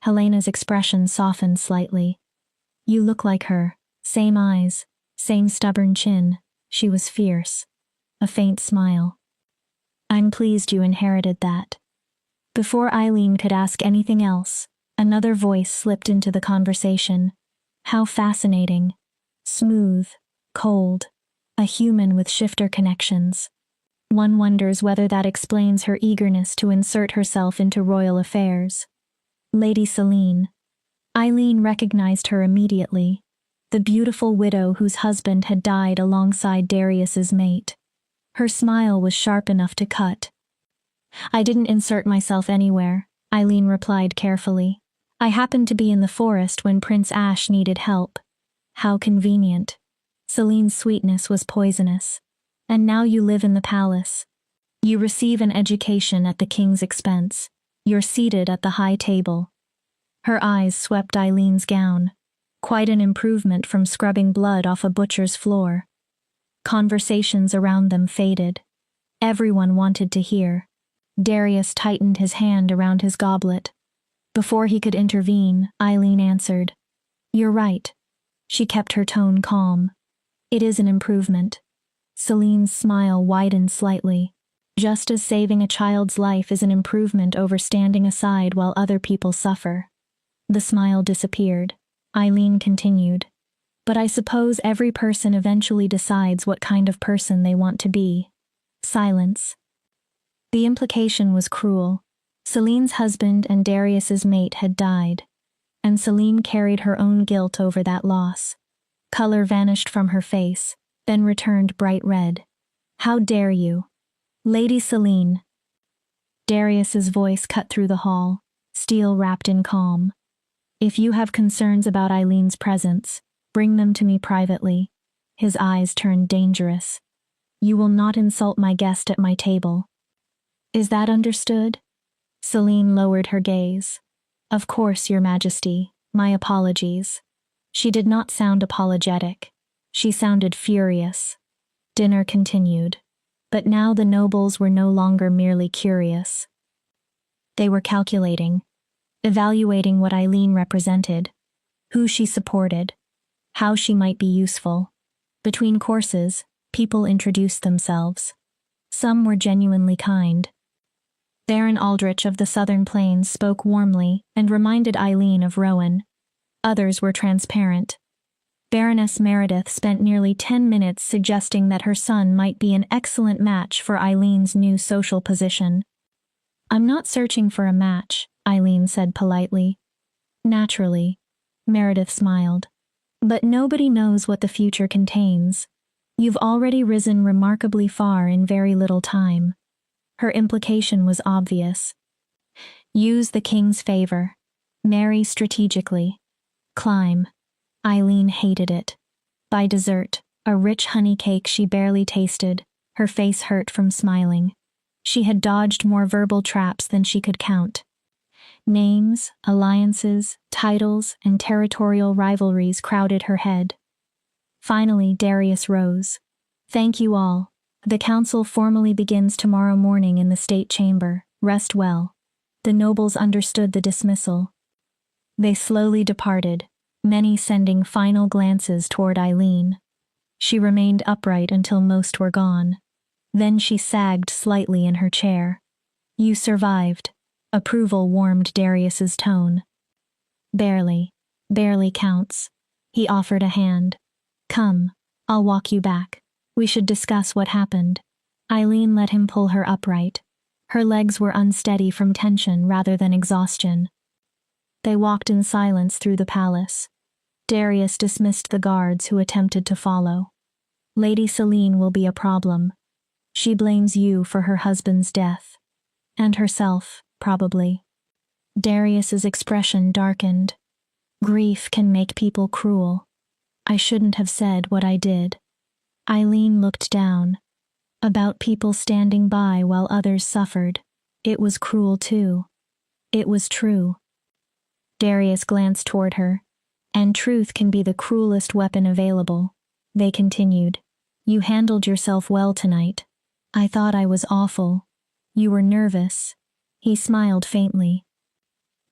Helena's expression softened slightly. You look like her. Same eyes, same stubborn chin. She was fierce. A faint smile. I'm pleased you inherited that. Before Eileen could ask anything else, another voice slipped into the conversation. How fascinating. Smooth, cold, a human with shifter connections. One wonders whether that explains her eagerness to insert herself into royal affairs. Lady Selene. Eileen recognized her immediately, the beautiful widow whose husband had died alongside Darius's mate. Her smile was sharp enough to cut. I didn't insert myself anywhere, Eileen replied carefully. I happened to be in the forest when Prince Ash needed help. How convenient. Selene's sweetness was poisonous. And now you live in the palace. You receive an education at the king's expense. You're seated at the high table. Her eyes swept Eileen's gown. Quite an improvement from scrubbing blood off a butcher's floor. Conversations around them faded. Everyone wanted to hear. Darius tightened his hand around his goblet. Before he could intervene, Eileen answered. You're right. She kept her tone calm. It is an improvement. Selene's smile widened slightly. Just as saving a child's life is an improvement over standing aside while other people suffer. The smile disappeared. Eileen continued. But I suppose every person eventually decides what kind of person they want to be. Silence. The implication was cruel. Selene's husband and Darius's mate had died, and Selene carried her own guilt over that loss. Color vanished from her face, then returned bright red. How dare you? Lady Selene. Darius's voice cut through the hall, steel wrapped in calm. If you have concerns about Eileen's presence, bring them to me privately. His eyes turned dangerous. You will not insult my guest at my table. Is that understood? Selene lowered her gaze. Of course, Your Majesty. My apologies. She did not sound apologetic. She sounded furious. Dinner continued. But now the nobles were no longer merely curious. They were calculating, evaluating what Eileen represented, who she supported, how she might be useful. Between courses, people introduced themselves. Some were genuinely kind. Baron Aldrich of the Southern Plains spoke warmly and reminded Eileen of Rowan. Others were transparent. Baroness Meredith spent nearly 10 minutes suggesting that her son might be an excellent match for Eileen's new social position. I'm not searching for a match, Eileen said politely. Naturally. Meredith smiled. But nobody knows what the future contains. You've already risen remarkably far in very little time. Her implication was obvious. Use the king's favor. Marry strategically. Climb. Eileen hated it. By dessert, a rich honey cake she barely tasted, her face hurt from smiling. She had dodged more verbal traps than she could count. Names, alliances, titles, and territorial rivalries crowded her head. Finally, Darius rose. Thank you all. The council formally begins tomorrow morning in the state chamber. Rest well. The nobles understood the dismissal. They slowly departed, many sending final glances toward Eileen. She remained upright until most were gone. Then she sagged slightly in her chair. You survived. Approval warmed Darius's tone. Barely. Barely counts. He offered a hand. Come, I'll walk you back. We should discuss what happened. Eileen let him pull her upright. Her legs were unsteady from tension rather than exhaustion. They walked in silence through the palace. Darius dismissed the guards who attempted to follow. Lady Selene will be a problem. She blames you for her husband's death. And herself, probably. Darius's expression darkened. Grief can make people cruel. I shouldn't have said what I did. Eileen looked down. About people standing by while others suffered. It was cruel too. It was true. Darius glanced toward her. And truth can be the cruelest weapon available. They continued. You handled yourself well tonight. I thought I was awful. You were nervous. He smiled faintly.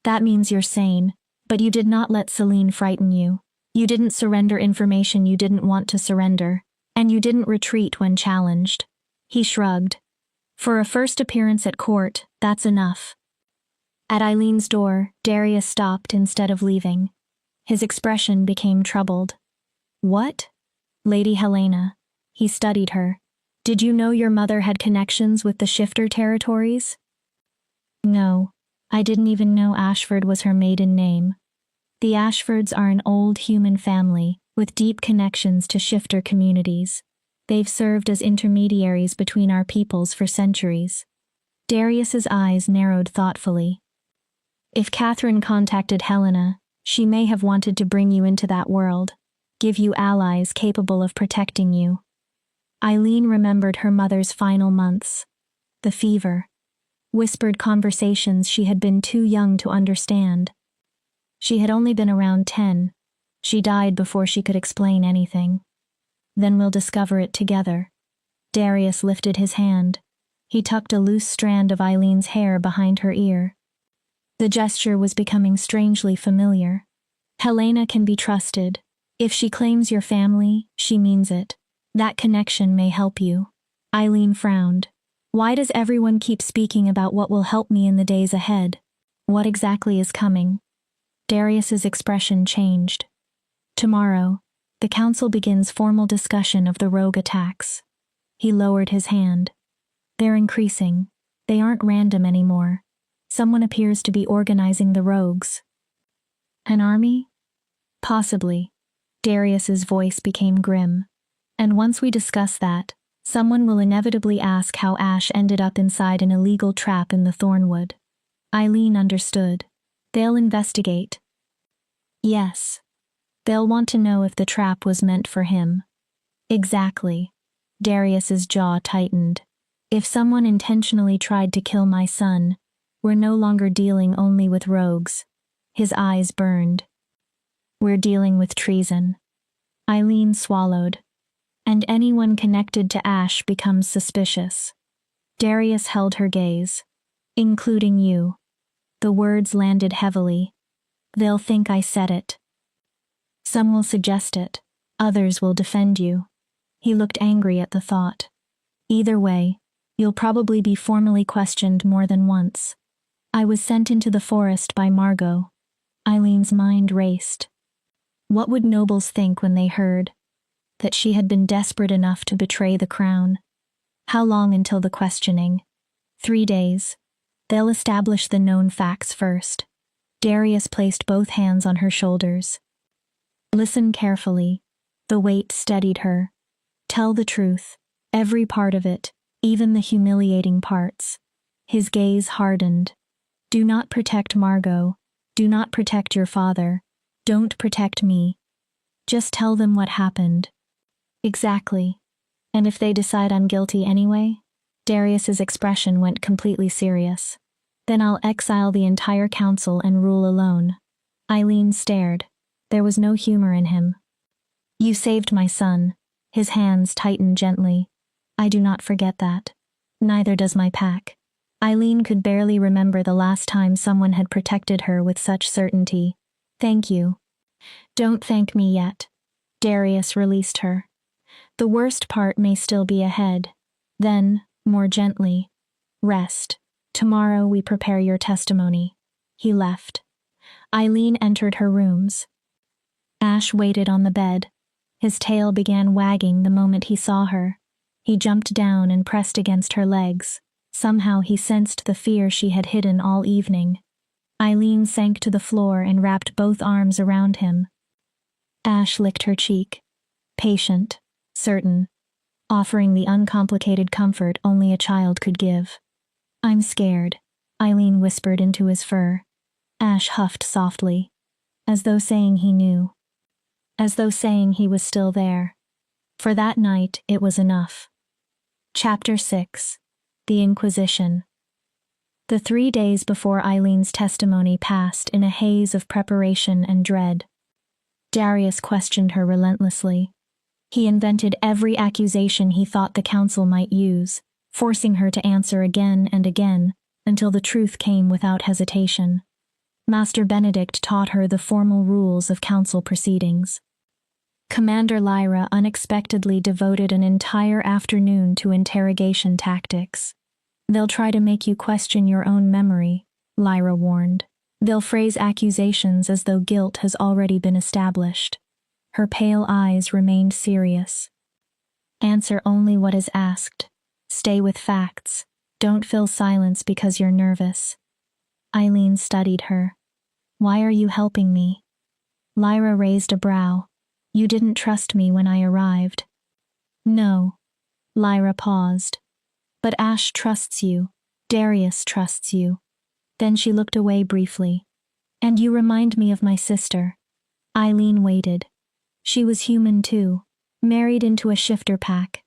That means you're sane, but you did not let Celine frighten you. You didn't surrender information you didn't want to surrender, and you didn't retreat when challenged. He shrugged. For a first appearance at court, that's enough. At Eileen's door, Darius stopped instead of leaving. His expression became troubled. What? Lady Helena. He studied her. Did you know your mother had connections with the Shifter territories? No. I didn't even know Ashford was her maiden name. The Ashfords are an old human family with deep connections to Shifter communities. They've served as intermediaries between our peoples for centuries. Darius's eyes narrowed thoughtfully. If Catherine contacted Helena, she may have wanted to bring you into that world, give you allies capable of protecting you. Eileen remembered her mother's final months. The fever. Whispered conversations she had been too young to understand. She had only been around 10. She died before she could explain anything. Then we'll discover it together. Darius lifted his hand. He tucked a loose strand of Eileen's hair behind her ear. The gesture was becoming strangely familiar. Helena can be trusted. If she claims your family, she means it. That connection may help you. Eileen frowned. Why does everyone keep speaking about what will help me in the days ahead? What exactly is coming? Darius's expression changed. Tomorrow, the council begins formal discussion of the rogue attacks. He lowered his hand. They're increasing. They aren't random anymore. Someone appears to be organizing the rogues. An army? Possibly. Darius's voice became grim. And once we discuss that, someone will inevitably ask how Ash ended up inside an illegal trap in the Thornwood. Eileen understood. They'll investigate. Yes. They'll want to know if the trap was meant for him. Exactly. Darius's jaw tightened. If someone intentionally tried to kill my son, we're no longer dealing only with rogues. His eyes burned. We're dealing with treason. Eileen swallowed. And anyone connected to Ash becomes suspicious. Darius held her gaze. Including you. The words landed heavily. They'll think I said it. Some will suggest it. Others will defend you. He looked angry at the thought. Either way, you'll probably be formally questioned more than once. I was sent into the forest by Margot. Eileen's mind raced. What would nobles think when they heard that she had been desperate enough to betray the crown? How long until the questioning? 3 days. They'll establish the known facts first. Darius placed both hands on her shoulders. Listen carefully. The weight steadied her. Tell the truth. Every part of it, even the humiliating parts. His gaze hardened. Do not protect Margot. Do not protect your father. Don't protect me. Just tell them what happened. Exactly. And if they decide I'm guilty anyway? Darius's expression went completely serious. Then I'll exile the entire council and rule alone. Eileen stared. There was no humor in him. You saved my son. His hands tightened gently. I do not forget that. Neither does my pack. Eileen could barely remember the last time someone had protected her with such certainty. Thank you. Don't thank me yet. Darius released her. The worst part may still be ahead. Then, more gently, rest. Tomorrow we prepare your testimony. He left. Eileen entered her rooms. Ash waited on the bed. His tail began wagging the moment he saw her. He jumped down and pressed against her legs. Somehow he sensed the fear she had hidden all evening. Eileen sank to the floor and wrapped both arms around him. Ash licked her cheek. Patient, certain, offering the uncomplicated comfort only a child could give. I'm scared, Eileen whispered into his fur. Ash huffed softly, as though saying he knew. As though saying he was still there. For that night, it was enough. Chapter 6. The Inquisition. The 3 days before Eileen's testimony passed in a haze of preparation and dread. Darius questioned her relentlessly. He invented every accusation he thought the council might use, forcing her to answer again and again, until the truth came without hesitation. Master Benedict taught her the formal rules of council proceedings. Commander Lyra unexpectedly devoted an entire afternoon to interrogation tactics. "They'll try to make you question your own memory," Lyra warned. "They'll phrase accusations as though guilt has already been established." Her pale eyes remained serious. "Answer only what is asked. Stay with facts. Don't fill silence because you're nervous." Eileen studied her. "Why are you helping me?" Lyra raised a brow. "You didn't trust me when I arrived." "No." Lyra paused. "But Ash trusts you. Darius trusts you." Then she looked away briefly. "And you remind me of my sister." Eileen waited. She was human too, married into a shifter pack.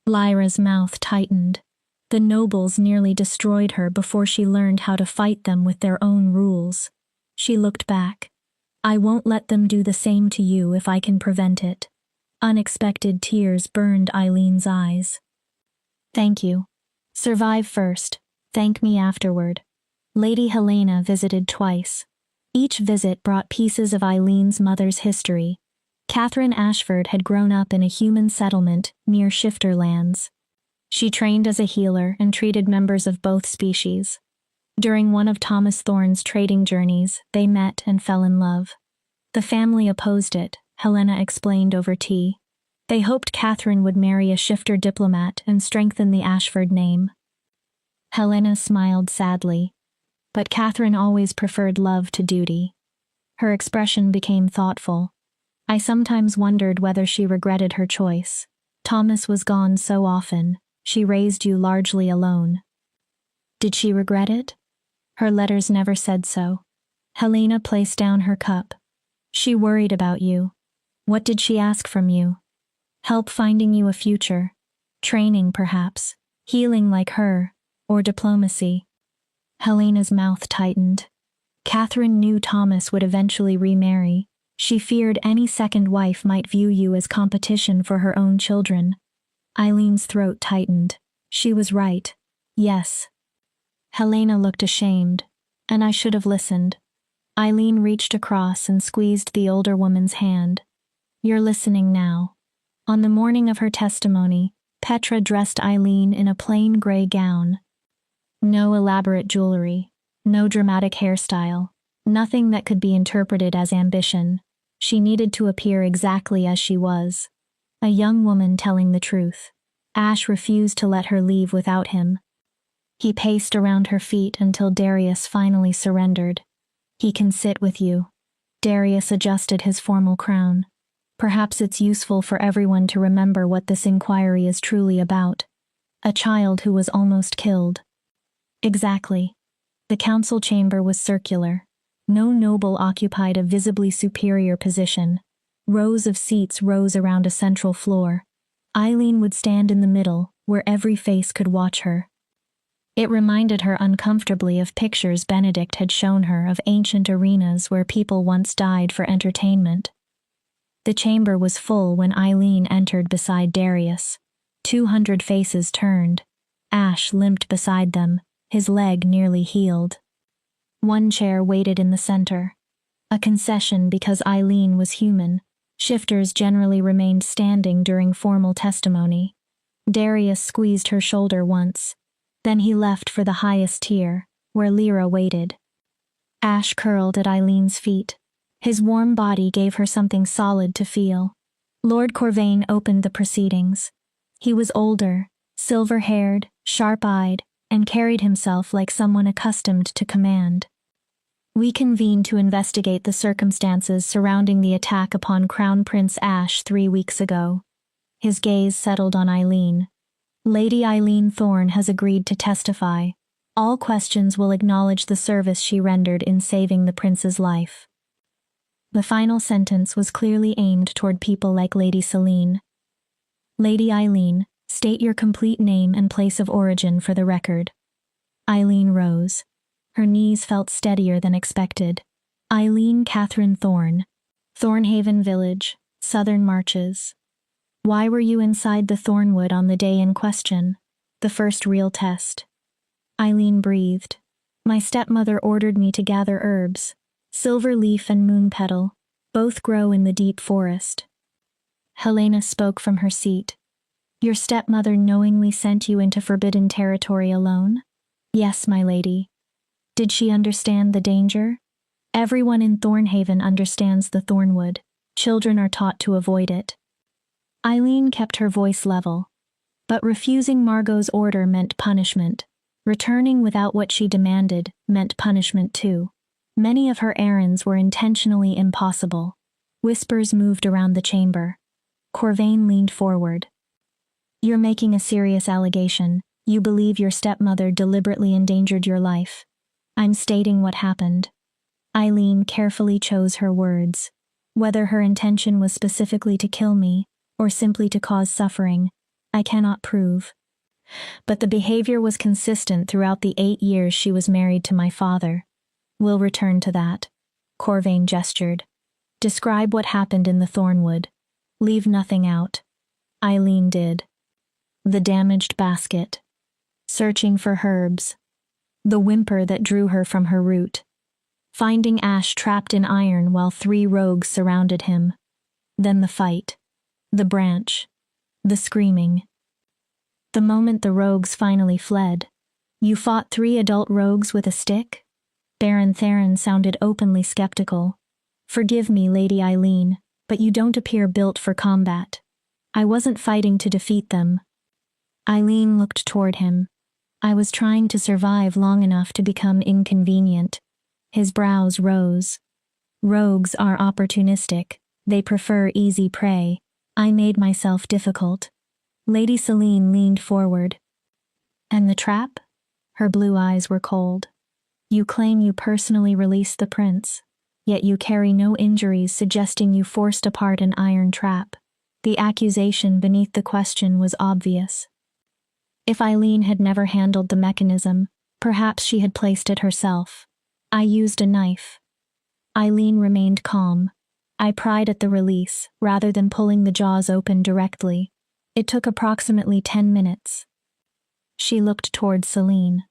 Lyra's mouth tightened. The nobles nearly destroyed her before she learned how to fight them with their own rules. She looked back. "I won't let them do the same to you if I can prevent it." Unexpected tears burned Eileen's eyes. "Thank you. Survive first. Thank me afterward." Lady Helena visited twice. Each visit brought pieces of Eileen's mother's history. Catherine Ashford had grown up in a human settlement near Shifter Lands. She trained as a healer and treated members of both species. During one of Thomas Thorne's trading journeys, they met and fell in love. The family opposed it, Helena explained over tea. They hoped Catherine would marry a shifter diplomat and strengthen the Ashford name. Helena smiled sadly. But Catherine always preferred love to duty. Her expression became thoughtful. "I sometimes wondered whether she regretted her choice. Thomas was gone so often. She raised you largely alone." "Did she regret it?" "Her letters never said so." Helena placed down her cup. "She worried about you. What did she ask from you?" "Help finding you a future. Training, perhaps. Healing like her. Or diplomacy." Helena's mouth tightened. Catherine knew Thomas would eventually remarry. She feared any second wife might view you as competition for her own children. Eileen's throat tightened. She was right. Yes. Helena looked ashamed. "And I should have listened." Eileen reached across and squeezed the older woman's hand. "You're listening now." On the morning of her testimony, Petra dressed Eileen in a plain gray gown. No elaborate jewelry, no dramatic hairstyle, nothing that could be interpreted as ambition. She needed to appear exactly as she was. A young woman telling the truth. Ash refused to let her leave without him. He paced around her feet until Darius finally surrendered. "He can sit with you." Darius adjusted his formal crown. "Perhaps it's useful for everyone to remember what this inquiry is truly about. A child who was almost killed." Exactly. The council chamber was circular. No noble occupied a visibly superior position. Rows of seats rose around a central floor. Eileen would stand in the middle, where every face could watch her. It reminded her uncomfortably of pictures Benedict had shown her of ancient arenas where people once died for entertainment. The chamber was full when Eileen entered beside Darius. 200 faces turned. Ash limped beside them, his leg nearly healed. One chair waited in the center. A concession because Eileen was human. Shifters generally remained standing during formal testimony. Darius squeezed her shoulder once. Then he left for the highest tier, where Lyra waited. Ash curled at Eileen's feet. His warm body gave her something solid to feel. Lord Corvain opened the proceedings. He was older, silver-haired, sharp-eyed, and carried himself like someone accustomed to command. "We convened to investigate the circumstances surrounding the attack upon Crown Prince Ash 3 weeks ago." His gaze settled on Eileen. "Lady Eileen Thorne has agreed to testify. All questions will acknowledge the service she rendered in saving the prince's life." The final sentence was clearly aimed toward people like Lady Selene. "Lady Eileen, state your complete name and place of origin for the record." Eileen rose. Her knees felt steadier than expected. "Eileen Catherine Thorne. Thornhaven Village, Southern Marches." Why were you inside the thornwood on the day in question? The first real test. Eileen breathed. My stepmother ordered me to gather herbs. Silver leaf and moon petal. Both grow in the deep forest. Helena spoke from her seat. Your stepmother knowingly sent you into forbidden territory alone? Yes, my lady. Did she understand the danger? Everyone in Thornhaven understands the thornwood. Children are taught to avoid it. Eileen kept her voice level. But refusing Margot's order meant punishment. Returning without what she demanded meant punishment too. Many of her errands were intentionally impossible. Whispers moved around the chamber. Corvain leaned forward. You're making a serious allegation. You believe your stepmother deliberately endangered your life. I'm stating what happened. Eileen carefully chose her words. Whether her intention was specifically to kill me, or simply to cause suffering, I cannot prove. But the behavior was consistent throughout the 8 years she was married to my father. We'll return to that. Corvain gestured. Describe what happened in the thornwood. Leave nothing out. Eileen did. The damaged basket. Searching for herbs. The whimper that drew her from her route. Finding Ash trapped in iron while 3 rogues surrounded him. Then the fight. The branch. The screaming. The moment the rogues finally fled. You fought 3 adult rogues with a stick? Baron Theron sounded openly skeptical. Forgive me, Lady Eileen, but you don't appear built for combat. I wasn't fighting to defeat them. Eileen looked toward him. I was trying to survive long enough to become inconvenient. His brows rose. Rogues are opportunistic. They prefer easy prey. I made myself difficult. Lady Selene leaned forward. And the trap? Her blue eyes were cold. You claim you personally released the prince, yet you carry no injuries suggesting you forced apart an iron trap. The accusation beneath the question was obvious. If Eileen had never handled the mechanism, perhaps she had placed it herself. I used a knife. Eileen remained calm. I pried at the release, rather than pulling the jaws open directly. It took approximately 10 minutes. She looked toward Selene.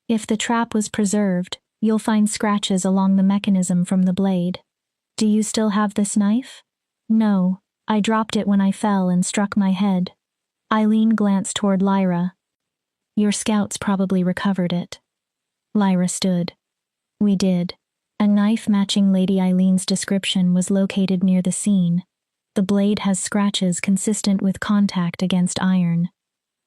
If the trap was preserved, you'll find scratches along the mechanism from the blade. Do you still have this knife? No, I dropped it when I fell and struck my head. Eileen glanced toward Lyra. Your scouts probably recovered it. Lyra stood. We did. A knife matching Lady Eileen's description was located near the scene. The blade has scratches consistent with contact against iron.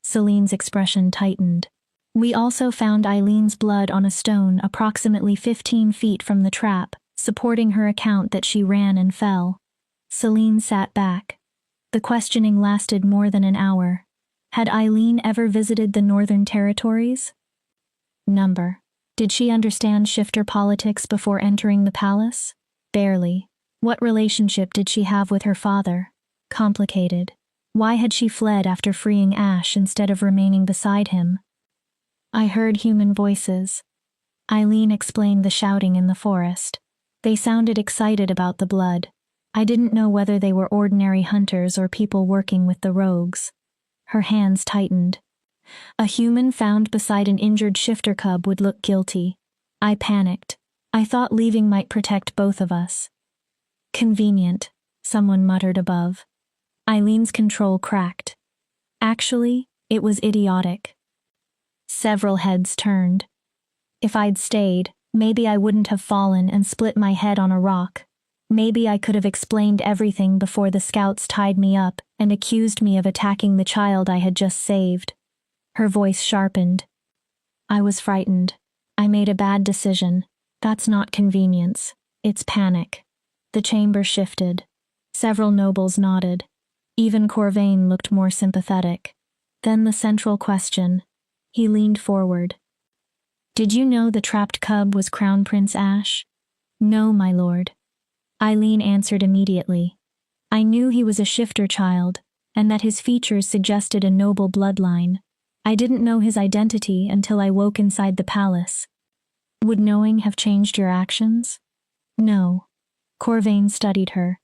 Selene's expression tightened. We also found Eileen's blood on a stone approximately 15 feet from the trap, supporting her account that she ran and fell. Selene sat back. The questioning lasted more than an hour. Had Eileen ever visited the Northern Territories? Number. Did she understand shifter politics before entering the palace? Barely. What relationship did she have with her father? Complicated. Why had she fled after freeing Ash instead of remaining beside him? I heard human voices. Eileen explained the shouting in the forest. They sounded excited about the blood. I didn't know whether they were ordinary hunters or people working with the rogues. Her hands tightened. A human found beside an injured shifter cub would look guilty. I panicked. I thought leaving might protect both of us. Convenient, someone muttered above. Eileen's control cracked. Actually, it was idiotic. Several heads turned. If I'd stayed, maybe I wouldn't have fallen and split my head on a rock. Maybe I could have explained everything before the scouts tied me up and accused me of attacking the child I had just saved. Her voice sharpened. I was frightened. I made a bad decision. That's not convenience. It's panic. The chamber shifted. Several nobles nodded. Even Corvain looked more sympathetic. Then the central question. He leaned forward. Did you know the trapped cub was Crown Prince Ash? No, my lord. Eileen answered immediately. I knew he was a shifter child, and that his features suggested a noble bloodline. I didn't know his identity until I woke inside the palace. Would knowing have changed your actions? No. Corvain studied her.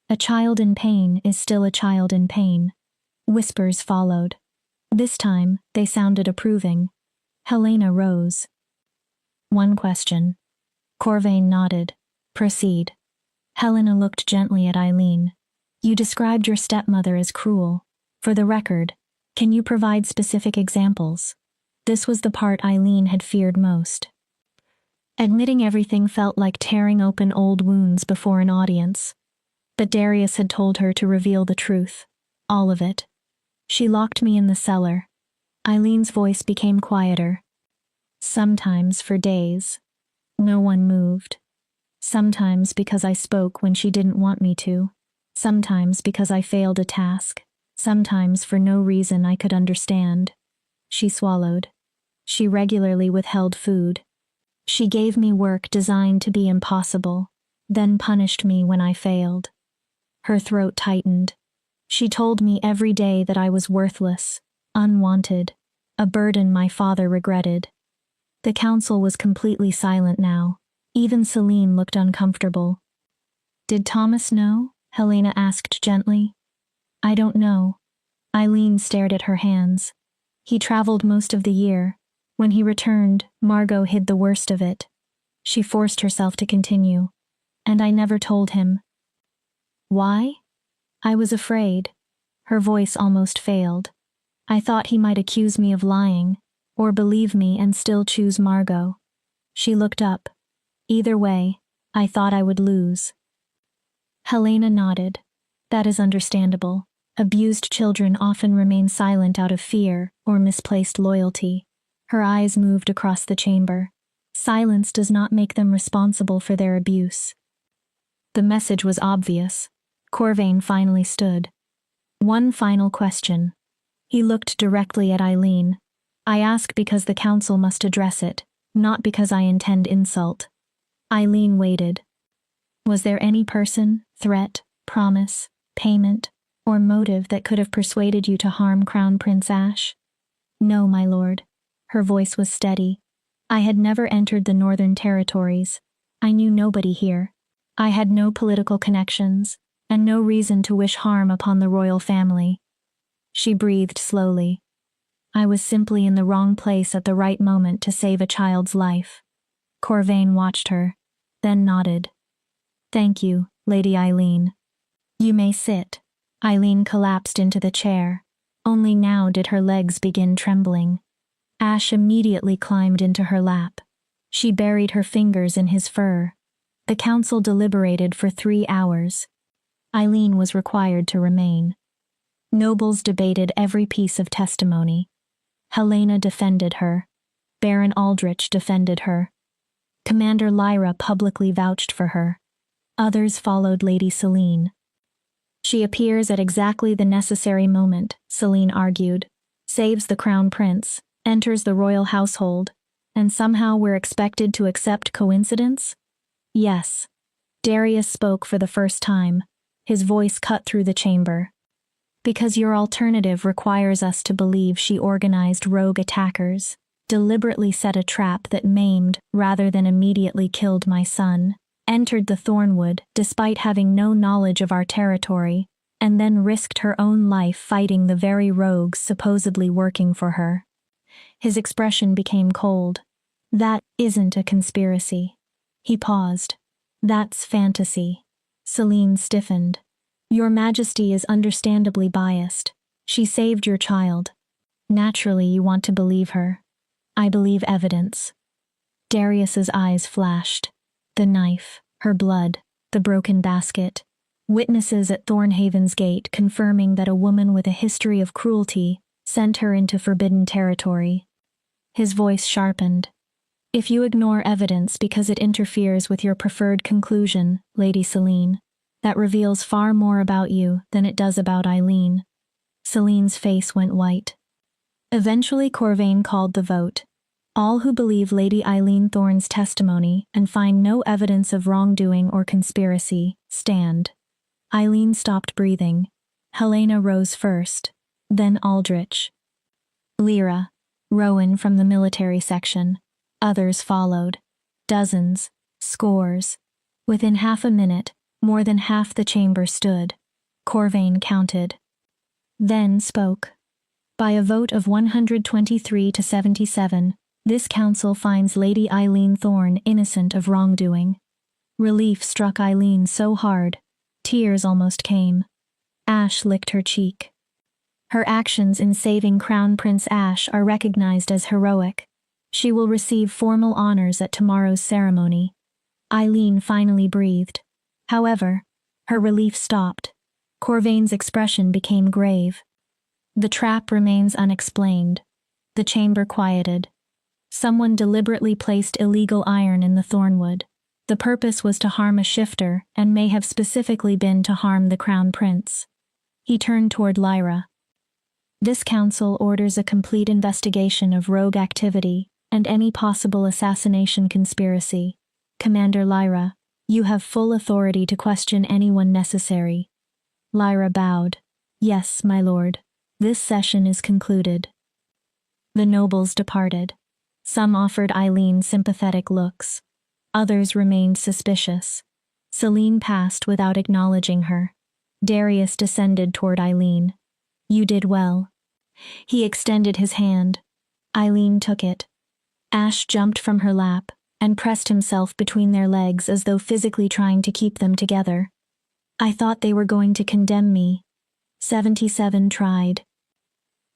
A child in pain is still a child in pain. Whispers followed. This time, they sounded approving. Helena rose. One question. Corvain nodded. Proceed. Helena looked gently at Eileen. You described your stepmother as cruel. For the record, can you provide specific examples? This was the part Eileen had feared most. Admitting everything felt like tearing open old wounds before an audience. But Darius had told her to reveal the truth. All of it. She locked me in the cellar. Eileen's voice became quieter. Sometimes for days. No one moved. Sometimes because I spoke when she didn't want me to. Sometimes because I failed a task. Sometimes for no reason I could understand. She swallowed. She regularly withheld food. She gave me work designed to be impossible, then punished me when I failed. Her throat tightened. She told me every day that I was worthless, unwanted, a burden my father regretted. The council was completely silent now. Even Celine looked uncomfortable. Did Thomas know? Helena asked gently. I don't know. Eileen stared at her hands. He traveled most of the year. When he returned, Margot hid the worst of it. She forced herself to continue. And I never told him. Why? I was afraid. Her voice almost failed. I thought he might accuse me of lying, or believe me and still choose Margot. She looked up. Either way, I thought I would lose. Helena nodded. That is understandable. Abused children often remain silent out of fear or misplaced loyalty. Her eyes moved across the chamber. Silence does not make them responsible for their abuse. The message was obvious. Corvain finally stood. One final question. He looked directly at Eileen. I ask because the council must address it, not because I intend insult. Eileen waited. Was there any person, threat, promise, payment, or motive that could have persuaded you to harm Crown Prince Ash? No, my lord. Her voice was steady. I had never entered the Northern Territories. I knew nobody here. I had no political connections, and no reason to wish harm upon the royal family. She breathed slowly. I was simply in the wrong place at the right moment to save a child's life. Corvain watched her, then nodded. Thank you, Lady Eileen. You may sit. Eileen collapsed into the chair. Only now did her legs begin trembling. Ash immediately climbed into her lap. She buried her fingers in his fur. The council deliberated for 3 hours. Eileen was required to remain. Nobles debated every piece of testimony. Helena defended her. Baron Aldrich defended her. Commander Lyra publicly vouched for her. Others followed Lady Celine. She appears at exactly the necessary moment, Celine argued, saves the crown prince, enters the royal household, and somehow we're expected to accept coincidence? Yes. Darius spoke for the first time. His voice cut through the chamber. Because your alternative requires us to believe she organized rogue attackers, deliberately set a trap that maimed rather than immediately killed my son, entered the Thornwood despite having no knowledge of our territory, and then risked her own life fighting the very rogues supposedly working for her. His expression became cold. That isn't a conspiracy. He paused. That's fantasy. Celine stiffened. Your Majesty is understandably biased. She saved your child. Naturally, you want to believe her. I believe evidence. Darius's eyes flashed. The knife, her blood, the broken basket. Witnesses at Thornhaven's gate confirming that a woman with a history of cruelty sent her into forbidden territory. His voice sharpened. If you ignore evidence because it interferes with your preferred conclusion, Lady Celine, that reveals far more about you than it does about Eileen. Celine's face went white. Eventually Corvain called the vote. All who believe Lady Eileen Thorne's testimony and find no evidence of wrongdoing or conspiracy, stand. Eileen stopped breathing. Helena rose first, then Aldrich. Lyra, Rowan from the military section. Others followed. Dozens, scores. Within half a minute, more than half the chamber stood. Corvain counted. then spoke. By a vote of 123 to 77, this council finds Lady Eileen Thorne innocent of wrongdoing. Relief struck Eileen so hard, tears almost came. Ash licked her cheek. Her actions in saving Crown Prince Ash are recognized as heroic. She will receive formal honors at tomorrow's ceremony. Eileen finally breathed. However, her relief stopped. Corvain's expression became grave. The trap remains unexplained. The chamber quieted. Someone deliberately placed illegal iron in the thornwood. The purpose was to harm a shifter and may have specifically been to harm the Crown Prince. He turned toward Lyra. This council orders a complete investigation of rogue activity and any possible assassination conspiracy. Commander Lyra, you have full authority to question anyone necessary. Lyra bowed. Yes, my lord. This session is concluded. The nobles departed. Some offered Eileen sympathetic looks. Others remained suspicious. Celine passed without acknowledging her. Darius descended toward Eileen. You did well. He extended his hand. Eileen took it. Ash jumped from her lap and pressed himself between their legs as though physically trying to keep them together. I thought they were going to condemn me. 77 tried.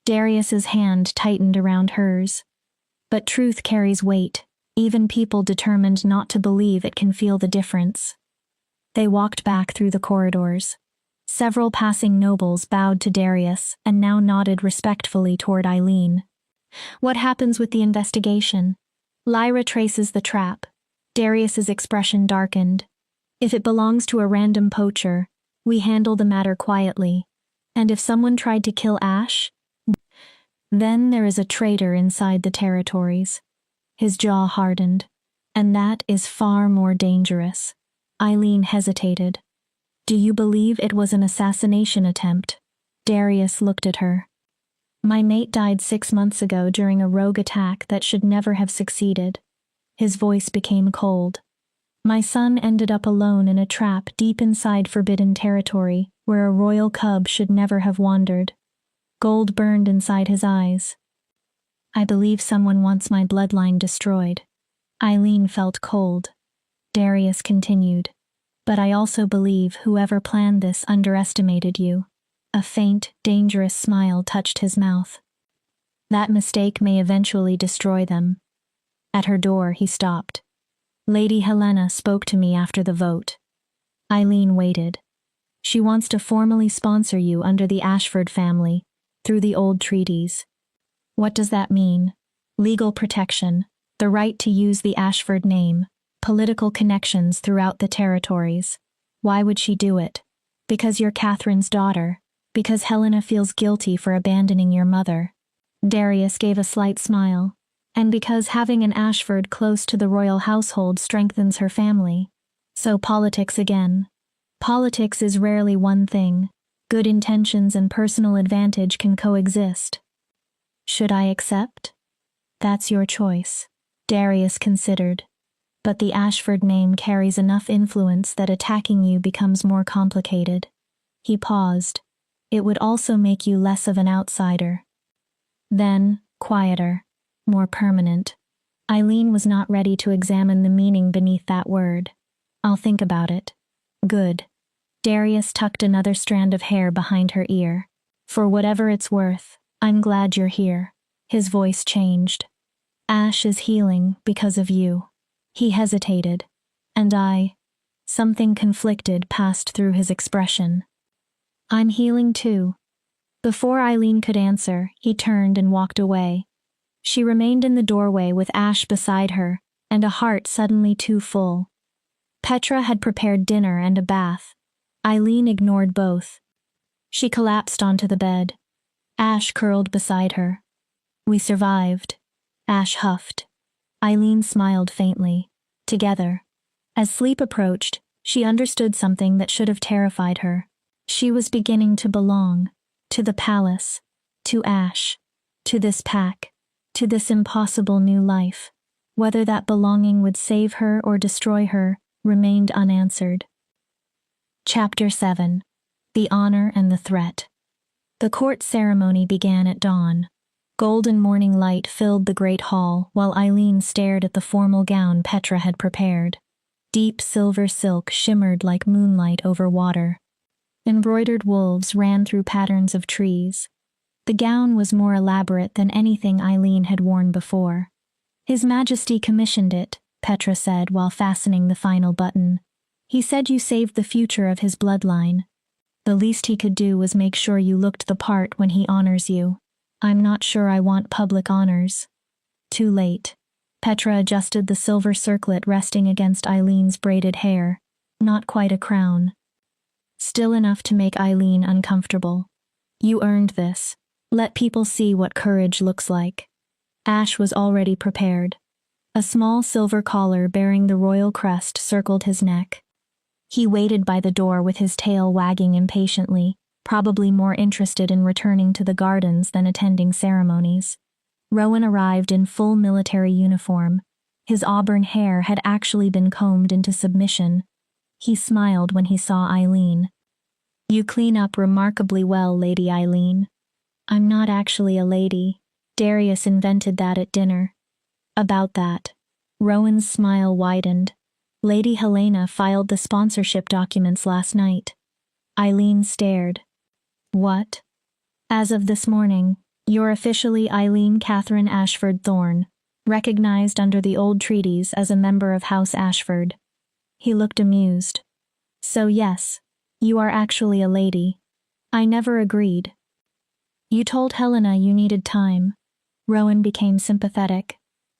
Darius's hand tightened around hers. But truth carries weight. Even people determined not to believe it can feel the difference. They walked back through the corridors. Several passing nobles bowed to Darius and now nodded respectfully toward Eileen. What happens with the investigation? Lyra traces the trap. Darius's expression darkened. If it belongs to a random poacher, we handle the matter quietly. And if someone tried to kill Ash, then there is a traitor inside the territories. His jaw hardened. And that is far more dangerous. Eileen hesitated. Do you believe it was an assassination attempt? Darius looked at her. My mate died 6 months ago during a rogue attack that should never have succeeded. His voice became cold. My son ended up alone in a trap deep inside forbidden territory where a royal cub should never have wandered. Gold burned inside his eyes. I believe someone wants my bloodline destroyed. Eileen felt cold. Darius continued. But I also believe whoever planned this underestimated you. A faint, dangerous smile touched his mouth. That mistake may eventually destroy them. At her door, he stopped. Lady Helena spoke to me after the vote. Eileen waited. She wants to formally sponsor you under the Ashford family, through the old treaties. What does that mean? Legal protection, the right to use the Ashford name, political connections throughout the territories. Why would she do it? Because you're Catherine's daughter. Because Helena feels guilty for abandoning your mother. Darius gave a slight smile. And because having an Ashford close to the royal household strengthens her family. So politics again. Politics is rarely one thing. Good intentions and personal advantage can coexist. Should I accept? That's your choice. Darius considered. But the Ashford name carries enough influence that attacking you becomes more complicated. He paused. It would also make you less of an outsider. Then, quieter. More permanent. Eileen was not ready to examine the meaning beneath that word. I'll think about it. Good. Darius tucked another strand of hair behind her ear. For whatever it's worth, I'm glad you're here. His voice changed. Ash is healing because of you. He hesitated. And something conflicted passed through his expression. I'm healing too. Before Eileen could answer, he turned and walked away. She remained in the doorway with Ash beside her, and a heart suddenly too full. Petra had prepared dinner and a bath. Eileen ignored both. She collapsed onto the bed. Ash curled beside her. We survived. Ash huffed. Eileen smiled faintly. Together. As sleep approached, she understood something that should have terrified her. She was beginning to belong. To the palace. To Ash. To this pack. To this impossible new life. Whether that belonging would save her or destroy her remained unanswered. Chapter 7. The Honor and the Threat. The court ceremony began at dawn. Golden morning light filled the great hall while Eileen stared at the formal gown Petra had prepared. Deep silver silk shimmered like moonlight over water. Embroidered wolves ran through patterns of trees. The gown was more elaborate than anything Eileen had worn before. His Majesty commissioned it, Petra said while fastening the final button. He said you saved the future of his bloodline. The least he could do was make sure you looked the part when he honors you. I'm not sure I want public honors. Too late. Petra adjusted the silver circlet resting against Eileen's braided hair. Not quite a crown. Still enough to make Eileen uncomfortable. You earned this. Let people see what courage looks like. Ash was already prepared. A small silver collar bearing the royal crest circled his neck. He waited by the door with his tail wagging impatiently, probably more interested in returning to the gardens than attending ceremonies. Rowan arrived in full military uniform. His auburn hair had actually been combed into submission. He smiled when he saw Eileen. You clean up remarkably well, Lady Eileen. I'm not actually a lady. Darius invented that at dinner. About that. Rowan's smile widened. Lady Helena filed the sponsorship documents last night. Eileen stared. What? As of this morning, you're officially Eileen Catherine Ashford Thorne, recognized under the old treaties as a member of House Ashford. He looked amused. So yes, you are actually a lady. I never agreed. You told Helena you needed time. Rowan became sympathetic.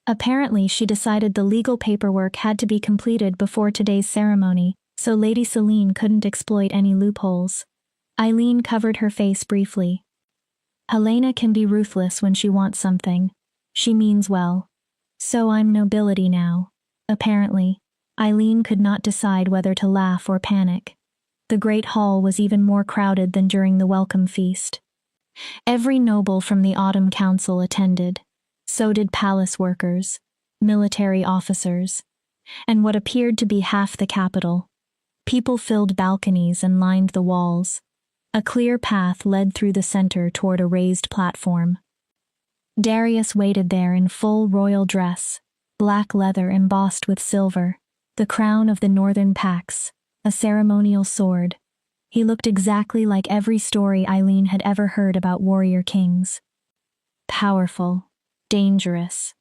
Apparently she decided the legal paperwork had to be completed before today's ceremony, so Lady Celine couldn't exploit any loopholes. Eileen covered her face briefly. Helena can be ruthless when she wants something. She means well. So I'm nobility now. Apparently, Eileen could not decide whether to laugh or panic. The great hall was even more crowded than during the welcome feast. Every noble from the Autumn Council attended. So did palace workers, military officers, and what appeared to be half the capital. People filled balconies and lined the walls. A clear path led through the center toward a raised platform. Darius waited there in full royal dress, black leather embossed with silver, the crown of the Northern Pax, a ceremonial sword. He looked exactly like every story Eileen had ever heard about warrior kings. Powerful. Dangerous.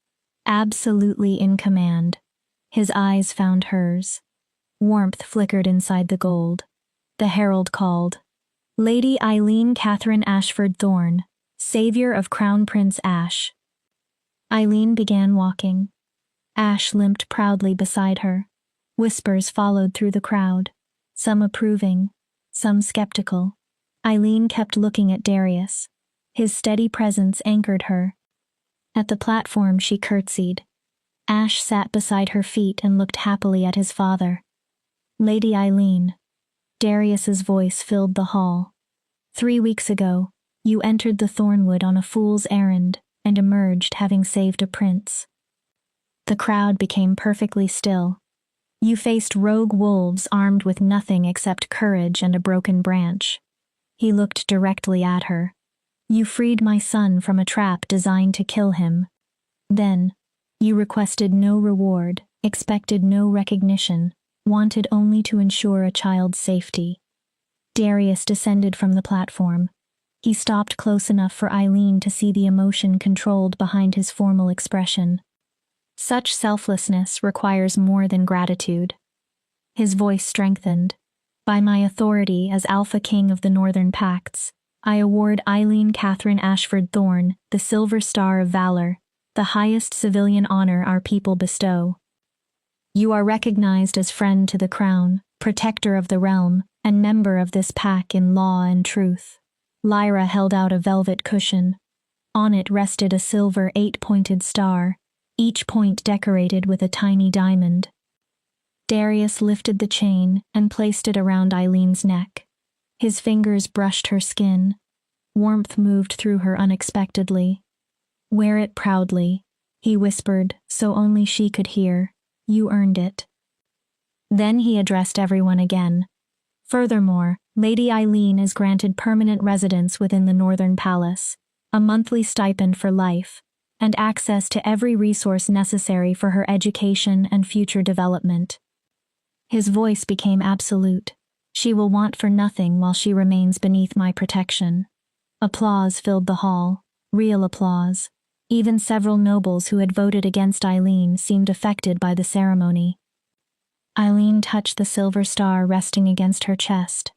Absolutely in command. His eyes found hers. Warmth flickered inside the gold. The herald called. Lady Eileen Catherine Ashford Thorne, savior of Crown Prince Ash. Eileen began walking. Ash limped proudly beside her. Whispers followed through the crowd, some approving, some skeptical. Eileen kept looking at Darius. His steady presence anchored her. At the platform she curtsied. Ash sat beside her feet and looked happily at his father. Lady Eileen. Darius's voice filled the hall. 3 weeks ago, you entered the Thornwood on a fool's errand and emerged having saved a prince. The crowd became perfectly still. You faced rogue wolves armed with nothing except courage and a broken branch. He looked directly at her. You freed my son from a trap designed to kill him. Then, you requested no reward, expected no recognition, wanted only to ensure a child's safety. Darius descended from the platform. He stopped close enough for Eileen to see the emotion controlled behind his formal expression. Such selflessness requires more than gratitude. His voice strengthened. By my authority as Alpha King of the Northern Pacts, I award Eileen Catherine Ashford Thorne the Silver Star of Valor, the highest civilian honor our people bestow. You are recognized as friend to the crown, protector of the realm, and member of this pack in law and truth. Lyra held out a velvet cushion. On it rested a silver 8-pointed star, each point decorated with a tiny diamond. Darius lifted the chain and placed it around Eileen's neck. His fingers brushed her skin. Warmth moved through her unexpectedly. Wear it proudly, he whispered, so only she could hear. You earned it. Then he addressed everyone again. Furthermore, Lady Eileen is granted permanent residence within the Northern Palace, a monthly stipend for life, and access to every resource necessary for her education and future development. His voice became absolute. She will want for nothing while she remains beneath my protection. Applause filled the hall, real applause. Even several nobles who had voted against Eileen seemed affected by the ceremony. Eileen touched the silver star resting against her chest.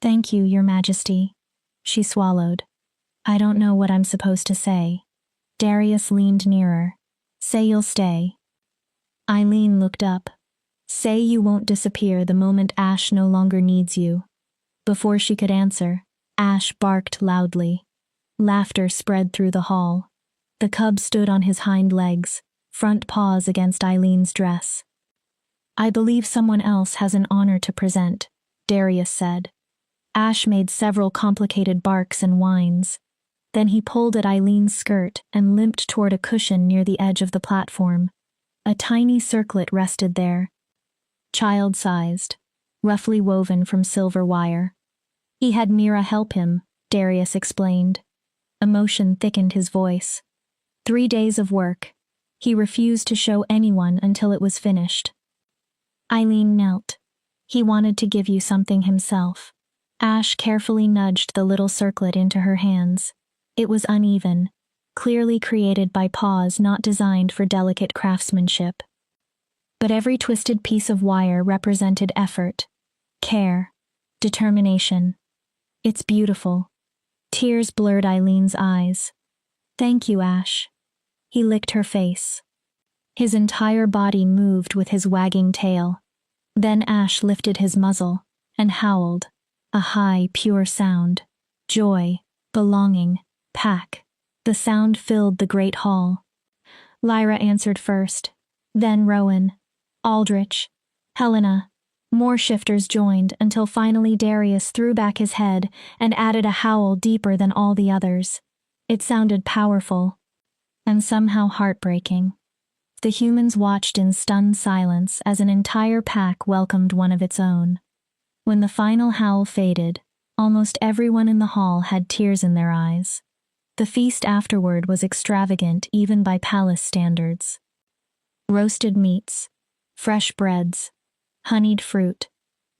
"Thank you, Your Majesty." She swallowed. "I don't know what I'm supposed to say." Darius leaned nearer. "Say you'll stay." Eileen looked up. "Say you won't disappear the moment Ash no longer needs you." Before she could answer, Ash barked loudly. Laughter spread through the hall. The cub stood on his hind legs, front paws against Eileen's dress. "I believe someone else has an honor to present," Darius said. Ash made several complicated barks and whines. Then he pulled at Eileen's skirt and limped toward a cushion near the edge of the platform. A tiny circlet rested there, child-sized, roughly woven from silver wire. He had Mira help him, Darius explained. Emotion thickened his voice. 3 days of work. He refused to show anyone until it was finished. Eileen knelt. "He wanted to give you something himself." Ash carefully nudged the little circlet into her hands. It was uneven, clearly created by paws not designed for delicate craftsmanship. But every twisted piece of wire represented effort, care, determination. "It's beautiful." Tears blurred Eileen's eyes. "Thank you, Ash." He licked her face. His entire body moved with his wagging tail. Then Ash lifted his muzzle and howled, a high, pure sound. Joy, belonging, pack. The sound filled the great hall. Lyra answered first, then Rowan, Aldrich, Helena. More shifters joined until finally Darius threw back his head and added a howl deeper than all the others. It sounded powerful, and somehow heartbreaking. The humans watched in stunned silence as an entire pack welcomed one of its own. When the final howl faded, almost everyone in the hall had tears in their eyes. The feast afterward was extravagant even by palace standards. Roasted meats, fresh breads, honeyed fruit,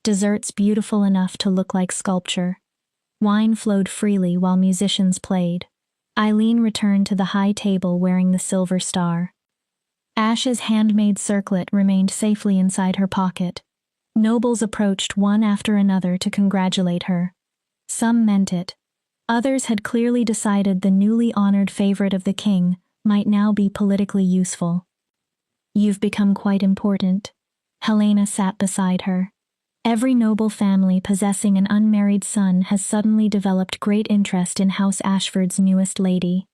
desserts beautiful enough to look like sculpture. Wine flowed freely while musicians played. Eileen returned to the high table wearing the silver star. Ash's handmade circlet remained safely inside her pocket. Nobles approached one after another to congratulate her. Some meant it. Others had clearly decided the newly honored favorite of the king might now be politically useful. "You've become quite important." Helena sat beside her. Every noble family possessing an unmarried son has suddenly developed great interest in House Ashford's newest lady.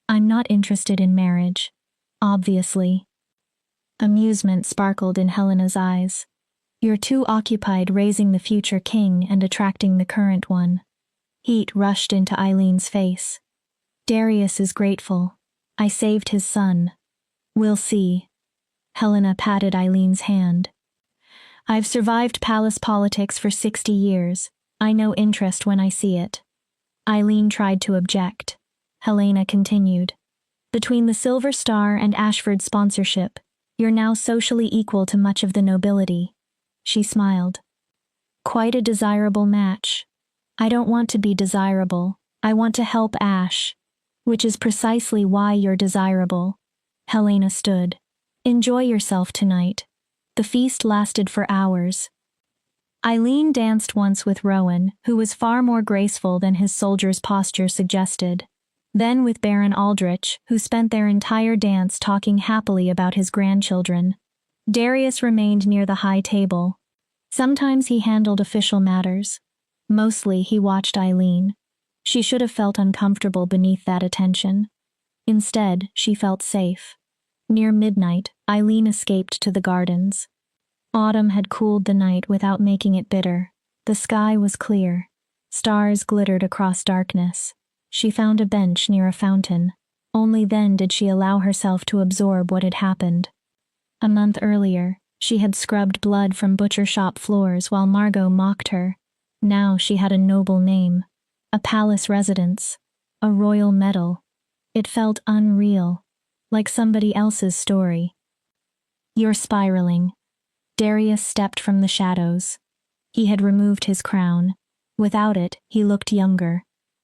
"I'm not interested in marriage. Obviously." Amusement sparkled in Helena's eyes. "You're too occupied raising the future king and attracting the current one." Heat rushed into Eileen's face. "Darius is grateful. I saved his son. We'll see." Helena patted Eileen's hand. "I've survived palace politics for 60 years. I know interest when I see it." Eileen tried to object. Helena continued. "Between the Silver Star and Ashford's sponsorship, you're now socially equal to much of the nobility." She smiled. "Quite a desirable match." "I don't want to be desirable. I want to help Ash." "Which is precisely why you're desirable." Helena stood. "Enjoy yourself tonight." The feast lasted for hours. Eileen danced once with Rowan, who was far more graceful than his soldier's posture suggested. Then with Baron Aldrich, who spent their entire dance talking happily about his grandchildren. Darius remained near the high table. Sometimes he handled official matters. Mostly he watched Eileen. She should have felt uncomfortable beneath that attention. Instead, she felt safe. Near midnight, Eileen escaped to the gardens. Autumn had cooled the night without making it bitter. The sky was clear. Stars glittered across darkness. She found a bench near a fountain. Only then did she allow herself to absorb what had happened. A month earlier, she had scrubbed blood from butcher shop floors while Margot mocked her, Now she had a noble name, a palace residence, a royal medal. It felt unreal, like somebody else's story. You're spiraling. Darius stepped from the shadows. He had removed his crown. Without it, he looked younger,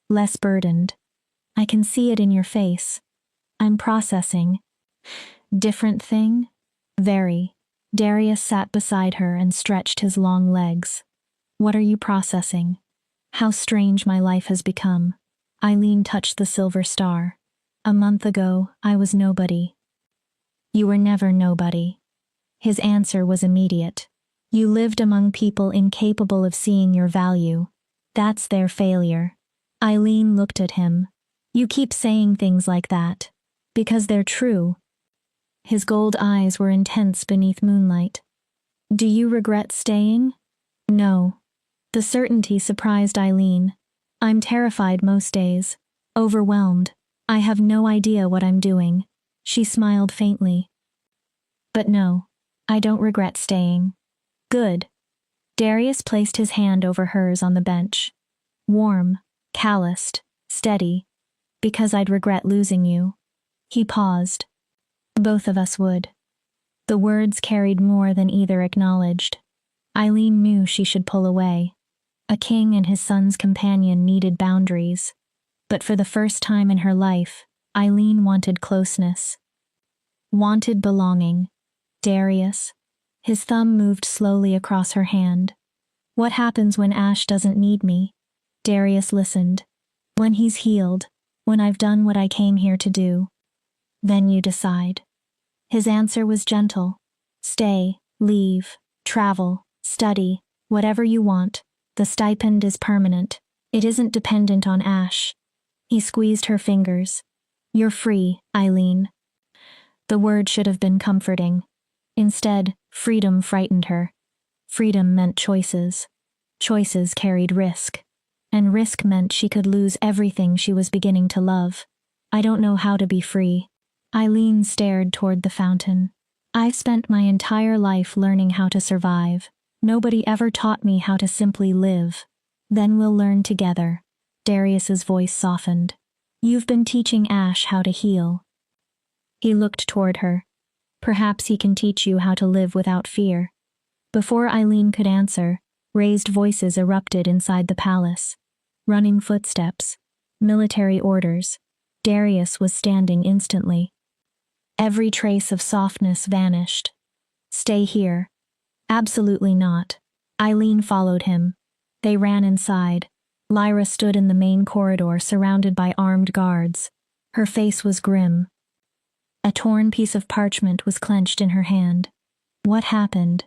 less burdened. I can see it in your face. I'm processing. Different thing? Very. Darius sat beside her and stretched his long legs. What are you processing? How strange my life has become. Eileen touched the silver star. A month ago, I was nobody. You were never nobody. His answer was immediate. You lived among people incapable of seeing your value. That's their failure. Eileen looked at him. You keep saying things like that. Because they're true. His gold eyes were intense beneath moonlight. Do you regret staying? No. The certainty surprised Eileen. I'm terrified most days. Overwhelmed. I have no idea what I'm doing. She smiled faintly. But no, I don't regret staying. Good. Darius placed his hand over hers on the bench. Warm, calloused, steady. Because I'd regret losing you. He paused. Both of us would. The words carried more than either acknowledged. Eileen knew she should pull away. A king and his son's companion needed boundaries. But for the first time in her life, Eileen wanted closeness. Wanted belonging. Darius. His thumb moved slowly across her hand. What happens when Ash doesn't need me? Darius listened. When he's healed, when I've done what I came here to do. Then you decide. His answer was gentle. Stay, leave, travel, study, whatever you want. The stipend is permanent. It isn't dependent on Ash. He squeezed her fingers. You're free, Eileen. The word should have been comforting. Instead, freedom frightened her. Freedom meant choices. Choices carried risk. And risk meant she could lose everything she was beginning to love. I don't know how to be free. Eileen stared toward the fountain. I've spent my entire life learning how to survive. Nobody ever taught me how to simply live. Then we'll learn together. Darius's voice softened. You've been teaching Ash how to heal. He looked toward her. Perhaps he can teach you how to live without fear. Before Eileen could answer, raised voices erupted inside the palace. Running footsteps. Military orders. Darius was standing instantly. Every trace of softness vanished. Stay here. Absolutely not. Eileen followed him. They ran inside. Lyra stood in the main corridor surrounded by armed guards. Her face was grim. A torn piece of parchment was clenched in her hand. What happened?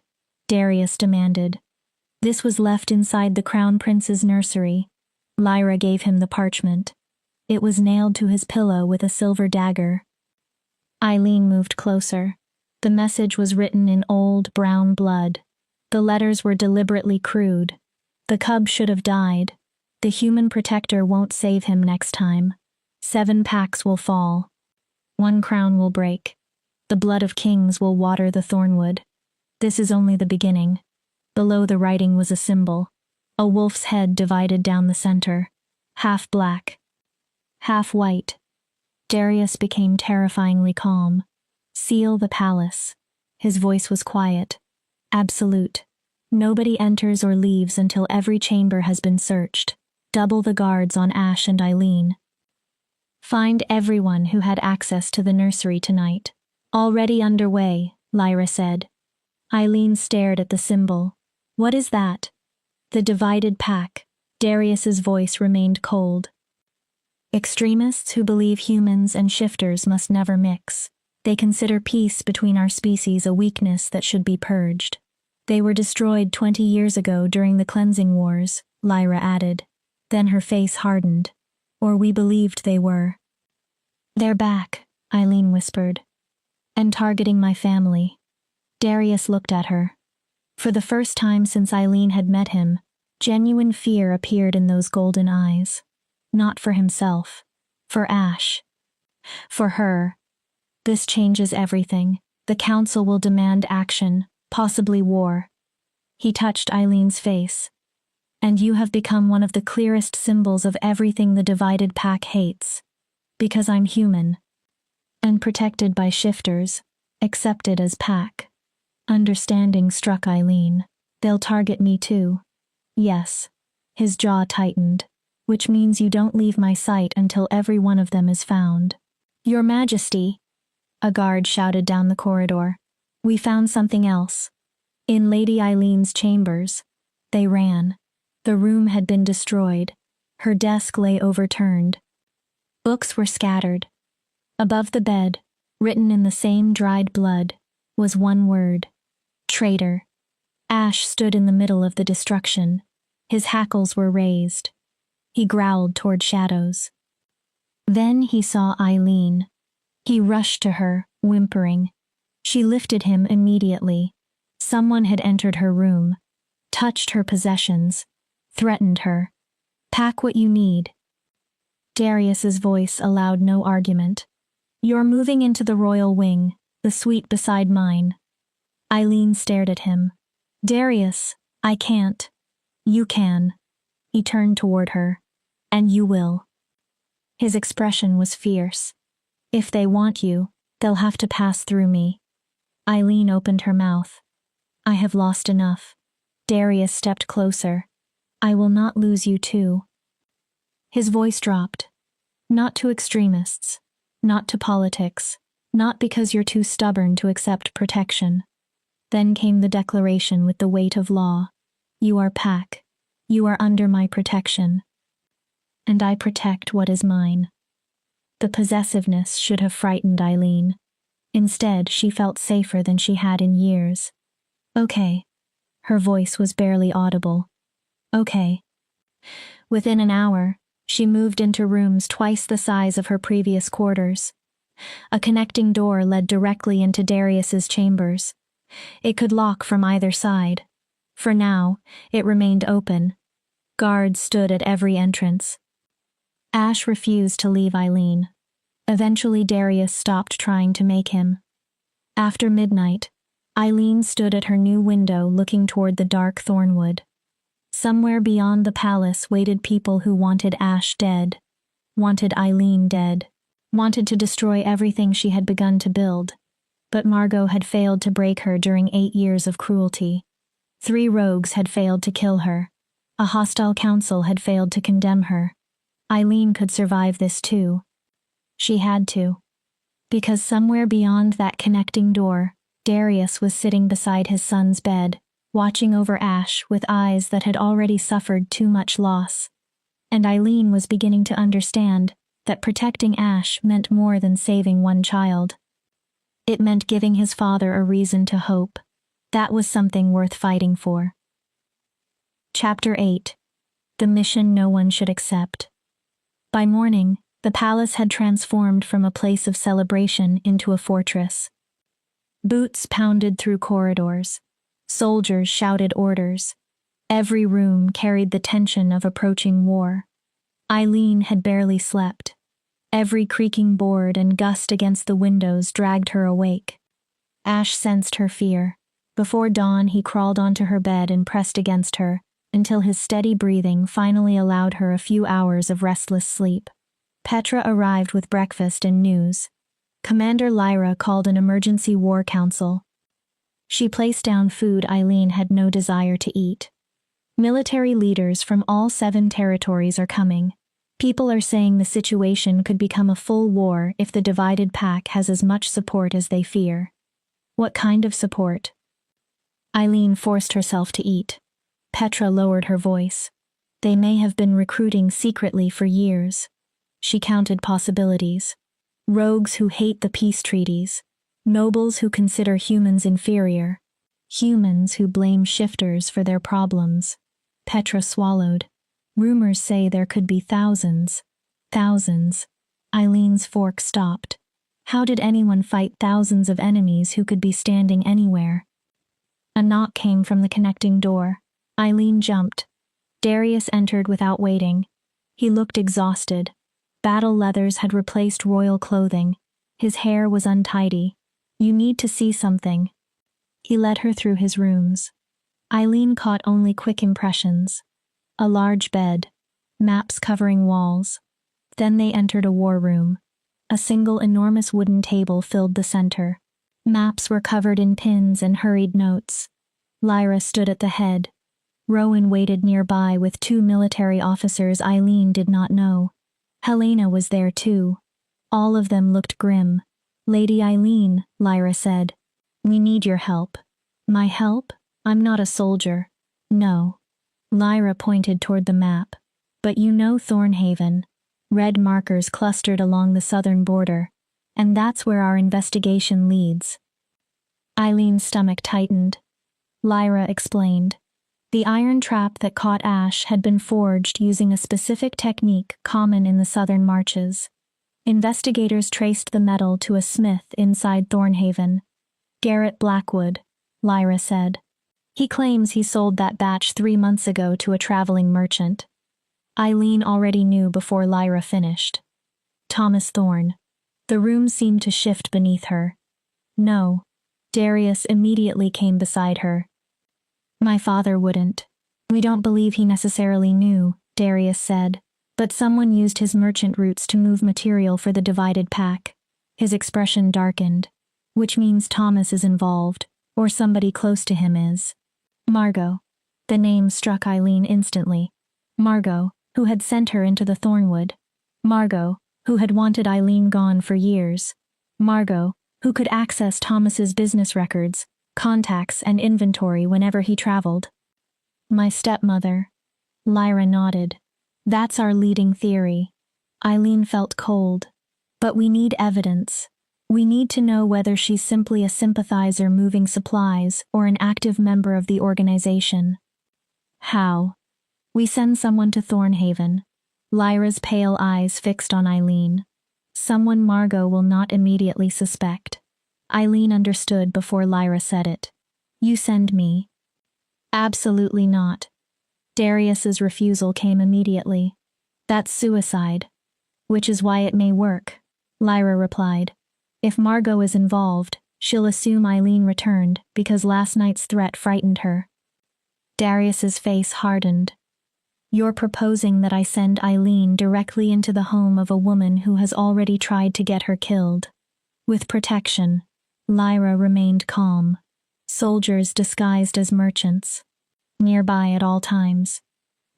Darius demanded. This was left inside the Crown Prince's nursery. Lyra gave him the parchment. It was nailed to his pillow with a silver dagger. Eileen moved closer. The message was written in old, brown blood. The letters were deliberately crude. The cub should have died. The human protector won't save him next time. 7 packs will fall. 1 crown will break. The blood of kings will water the thornwood. This is only the beginning. Below the writing was a symbol. A wolf's head divided down the center. Half black. Half white. Darius became terrifyingly calm. Seal the palace. His voice was quiet. Absolute. Nobody enters or leaves until every chamber has been searched. Double the guards on Ash and Eileen. Find everyone who had access to the nursery tonight. Already underway, Lyra said. Eileen stared at the symbol. What is that? The divided pack. Darius's voice remained cold. Extremists who believe humans and shifters must never mix. They consider peace between our species a weakness that should be purged. They were destroyed 20 years ago during the cleansing wars, Lyra added. Then her face hardened. Or we believed they were. They're back, Eileen whispered. And targeting my family. Darius looked at her. For the first time since Eileen had met him, genuine fear appeared in those golden eyes. Not for himself. For Ash. For her. This changes everything. The council will demand action, possibly war. He touched Eileen's face. And you have become one of the clearest symbols of everything the divided pack hates. Because I'm human. And protected by shifters, accepted as pack. Understanding struck Eileen. They'll target me too. Yes. His jaw tightened. Which means you don't leave my sight until every one of them is found. Your Majesty, a guard shouted down the corridor. We found something else. In Lady Eileen's chambers. They ran. The room had been destroyed. Her desk lay overturned. Books were scattered. Above the bed, written in the same dried blood, was one word. Traitor. Ash stood in the middle of the destruction. His hackles were raised. He growled toward shadows. Then he saw Eileen. He rushed to her, whimpering. She lifted him immediately. Someone had entered her room, touched her possessions, threatened her. Pack what you need. Darius's voice allowed no argument. You're moving into the royal wing, the suite beside mine. Eileen stared at him. Darius, I can't. You can. He turned toward her. And you will. His expression was fierce. If they want you, they'll have to pass through me. Eileen opened her mouth. I have lost enough. Darius stepped closer. I will not lose you too. His voice dropped. Not to extremists. Not to politics. Not because you're too stubborn to accept protection. Then came the declaration with the weight of law. You are pack. You are under my protection. And I protect what is mine. The possessiveness should have frightened Eileen. Instead, she felt safer than she had in years. Okay. Her voice was barely audible. Okay. Within an hour, she moved into rooms twice the size of her previous quarters. A connecting door led directly into Darius's chambers. It could lock from either side. For now, it remained open. Guards stood at every entrance. Ash refused to leave Eileen. Eventually Darius stopped trying to make him. After midnight, Eileen stood at her new window looking toward the dark thornwood. Somewhere beyond the palace waited people who wanted Ash dead, wanted Eileen dead, wanted to destroy everything she had begun to build. But Margot had failed to break her during 8 years of cruelty. 3 rogues had failed to kill her. A hostile council had failed to condemn her. Eileen could survive this too. She had to. Because somewhere beyond that connecting door, Darius was sitting beside his son's bed, watching over Ash with eyes that had already suffered too much loss. And Eileen was beginning to understand that protecting Ash meant more than saving one child. It meant giving his father a reason to hope. That was something worth fighting for. Chapter 8. The mission no one should accept. By morning, the palace had transformed from a place of celebration into a fortress. Boots pounded through corridors. Soldiers shouted orders. Every room carried the tension of approaching war. Eileen had barely slept. Every creaking board and gust against the windows dragged her awake. Ash sensed her fear. Before dawn, he crawled onto her bed and pressed against her, until his steady breathing finally allowed her a few hours of restless sleep. Petra arrived with breakfast and news. Commander Lyra called an emergency war council. She placed down food Eileen had no desire to eat. Military leaders from all 7 territories are coming. People are saying the situation could become a full war if the divided pack has as much support as they fear. What kind of support? Eileen forced herself to eat. Petra lowered her voice. They may have been recruiting secretly for years. She counted possibilities. Rogues who hate the peace treaties. Nobles who consider humans inferior. Humans who blame shifters for their problems. Petra swallowed. Rumors say there could be thousands. Thousands. Eileen's fork stopped. How did anyone fight thousands of enemies who could be standing anywhere? A knock came from the connecting door. Eileen jumped. Darius entered without waiting. He looked exhausted. Battle leathers had replaced royal clothing. His hair was untidy. You need to see something. He led her through his rooms. Eileen caught only quick impressions. A large bed. Maps covering walls. Then they entered a war room. A single enormous wooden table filled the center. Maps were covered in pins and hurried notes. Lyra stood at the head. Rowan waited nearby with two military officers Eileen did not know. Helena was there too. All of them looked grim. Lady Eileen, Lyra said. We need your help. My help? I'm not a soldier. No. Lyra pointed toward the map. But you know Thornhaven. Red markers clustered along the southern border. And that's where our investigation leads. Eileen's stomach tightened. Lyra explained. The iron trap that caught Ash had been forged using a specific technique common in the southern marches. Investigators traced the metal to a smith inside Thornhaven. Garrett Blackwood, Lyra said. He claims he sold that batch 3 months ago to a traveling merchant. Eileen already knew before Lyra finished. Thomas Thorne. The room seemed to shift beneath her. No. Darius immediately came beside her. My father wouldn't. We don't believe he necessarily knew, Darius said, but someone used his merchant routes to move material for the divided pack. His expression darkened. Which means Thomas is involved, or somebody close to him is. Margot. The name struck Eileen instantly. Margot, who had sent her into the Thornwood. Margot, who had wanted Eileen gone for years. Margot, who could access Thomas's business records, contacts, and inventory whenever he traveled. My stepmother. Lyra nodded. That's our leading theory. Eileen felt cold. But we need evidence. We need to know whether she's simply a sympathizer moving supplies or an active member of the organization. How? We send someone to Thornhaven. Lyra's pale eyes fixed on Eileen. Someone Margot will not immediately suspect. Eileen understood before Lyra said it. You send me. Absolutely not. Darius's refusal came immediately. That's suicide. Which is why it may work, Lyra replied. If Margot is involved, she'll assume Eileen returned because last night's threat frightened her. Darius's face hardened. You're proposing that I send Eileen directly into the home of a woman who has already tried to get her killed. With protection, Lyra remained calm. Soldiers disguised as merchants. Nearby at all times.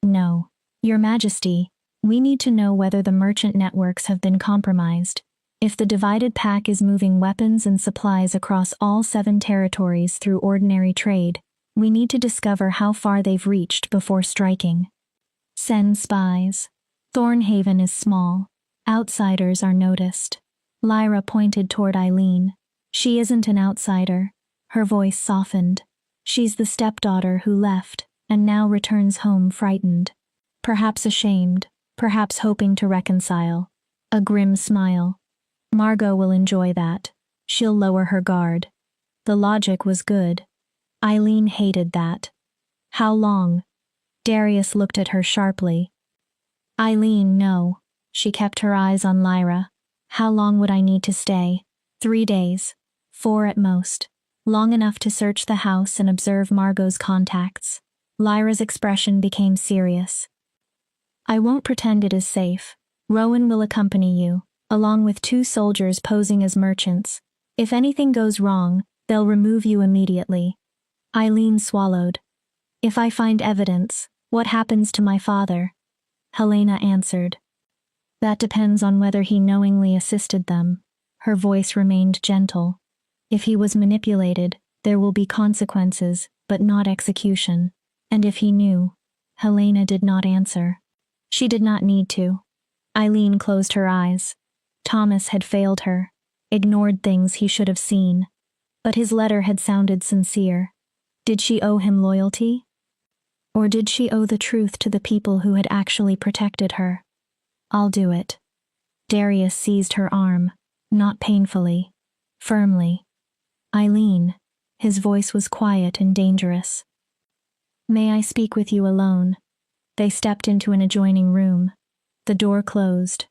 No. Your Majesty, we need to know whether the merchant networks have been compromised. If the divided pack is moving weapons and supplies across all 7 territories through ordinary trade, we need to discover how far they've reached before striking. Send spies. Thornhaven is small. Outsiders are noticed. Lyra pointed toward Eileen. She isn't an outsider. Her voice softened. She's the stepdaughter who left, and now returns home frightened. Perhaps ashamed, perhaps hoping to reconcile. A grim smile. Margot will enjoy that. She'll lower her guard. The logic was good. Eileen hated that. How long? Darius looked at her sharply. Eileen, no. She kept her eyes on Lyra. How long would I need to stay? 3 days. 4 at most. Long enough to search the house and observe Margot's contacts. Lyra's expression became serious. I won't pretend it is safe. Rowan will accompany you, along with 2 soldiers posing as merchants. If anything goes wrong, they'll remove you immediately. Eileen swallowed. If I find evidence, what happens to my father? Helena answered. That depends on whether he knowingly assisted them. Her voice remained gentle. If he was manipulated, there will be consequences, but not execution. And if he knew? Helena did not answer. She did not need to. Eileen closed her eyes. Thomas had failed her, ignored things he should have seen. But his letter had sounded sincere. Did she owe him loyalty? Or did she owe the truth to the people who had actually protected her? I'll do it. Darius seized her arm, not painfully, firmly. Eileen, his voice was quiet and dangerous. May I speak with you alone? They stepped into an adjoining room. The door closed.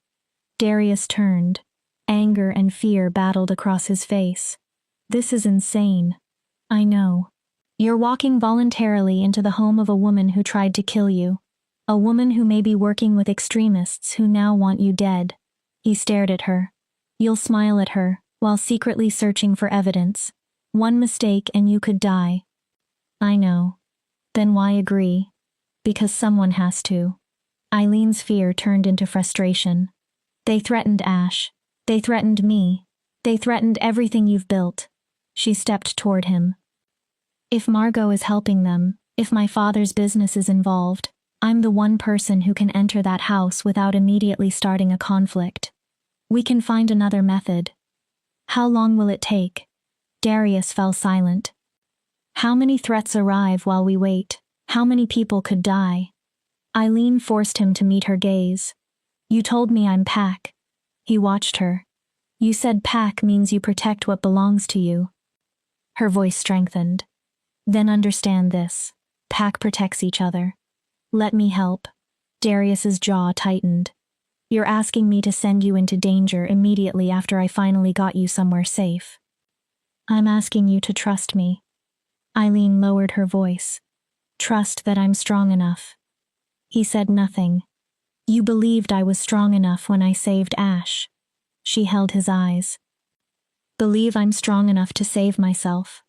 Darius turned. Anger and fear battled across his face. This is insane. I know. You're walking voluntarily into the home of a woman who tried to kill you. A woman who may be working with extremists who now want you dead. He stared at her. You'll smile at her, while secretly searching for evidence. One mistake and you could die. I know. Then why agree? Because someone has to. Eileen's fear turned into frustration. They threatened Ash. They threatened me. They threatened everything you've built. She stepped toward him. If Margot is helping them, if my father's business is involved, I'm the one person who can enter that house without immediately starting a conflict. We can find another method. How long will it take? Darius fell silent. How many threats arrive while we wait? How many people could die? Eileen forced him to meet her gaze. You told me I'm Pack. He watched her. You said Pack means you protect what belongs to you. Her voice strengthened. Then understand this. Pack protects each other. Let me help. Darius's jaw tightened. You're asking me to send you into danger immediately after I finally got you somewhere safe. I'm asking you to trust me. Eileen lowered her voice. Trust that I'm strong enough. He said nothing. You believed I was strong enough when I saved Ash. She held his eyes. Believe I'm strong enough to save myself.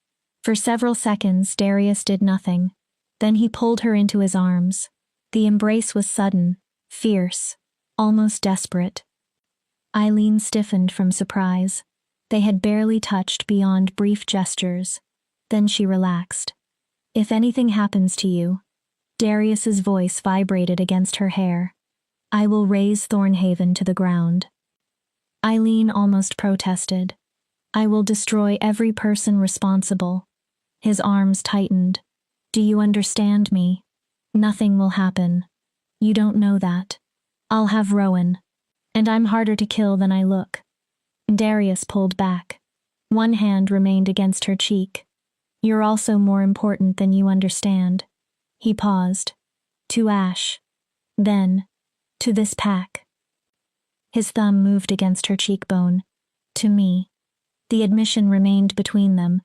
For several seconds, Darius did nothing. Then he pulled her into his arms. The embrace was sudden, fierce, almost desperate. Eileen stiffened from surprise. They had barely touched beyond brief gestures. Then she relaxed. If anything happens to you, Darius's voice vibrated against her hair. I will raze Thornhaven to the ground. Eileen almost protested. I will destroy every person responsible. His arms tightened. Do you understand me? Nothing will happen. You don't know that. I'll have Rowan. And I'm harder to kill than I look. Darius pulled back. One hand remained against her cheek. You're also more important than you understand. He paused. To Ash. Then, to this Pack. His thumb moved against her cheekbone. To me. The admission remained between them.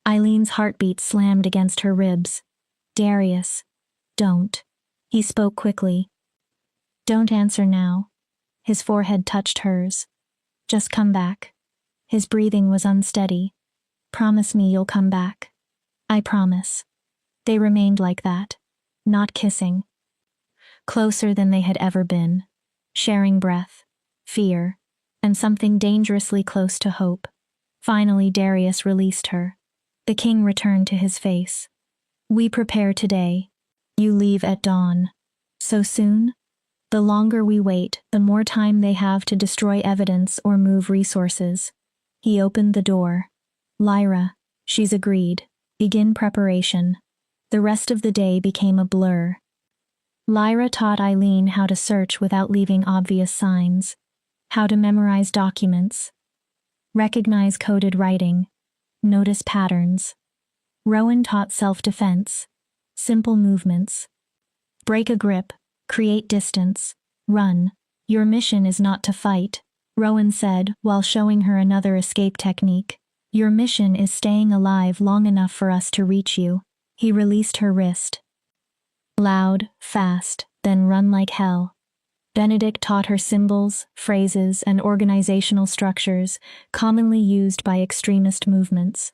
Eileen's heartbeat slammed against her ribs. Darius. Don't. He spoke quickly. Don't answer now. His forehead touched hers. Just come back. His breathing was unsteady. Promise me you'll come back. I promise. They remained like that, not kissing. Closer than they had ever been, sharing breath, fear, and something dangerously close to hope. Finally, Darius released her. The king returned to his face. We prepare today. You leave at dawn. So soon? The longer we wait, the more time they have to destroy evidence or move resources. He opened the door. Lyra, she's agreed. Begin preparation. The rest of the day became a blur. Lyra taught Eileen how to search without leaving obvious signs, how to memorize documents, recognize coded writing, notice patterns. Rowan taught self-defense, simple movements. Break a grip, create distance, run. Your mission is not to fight, Rowan said while showing her another escape technique. Your mission is staying alive long enough for us to reach you. He released her wrist. Loud, fast, then run like hell. Benedict taught her symbols, phrases, and organizational structures commonly used by extremist movements.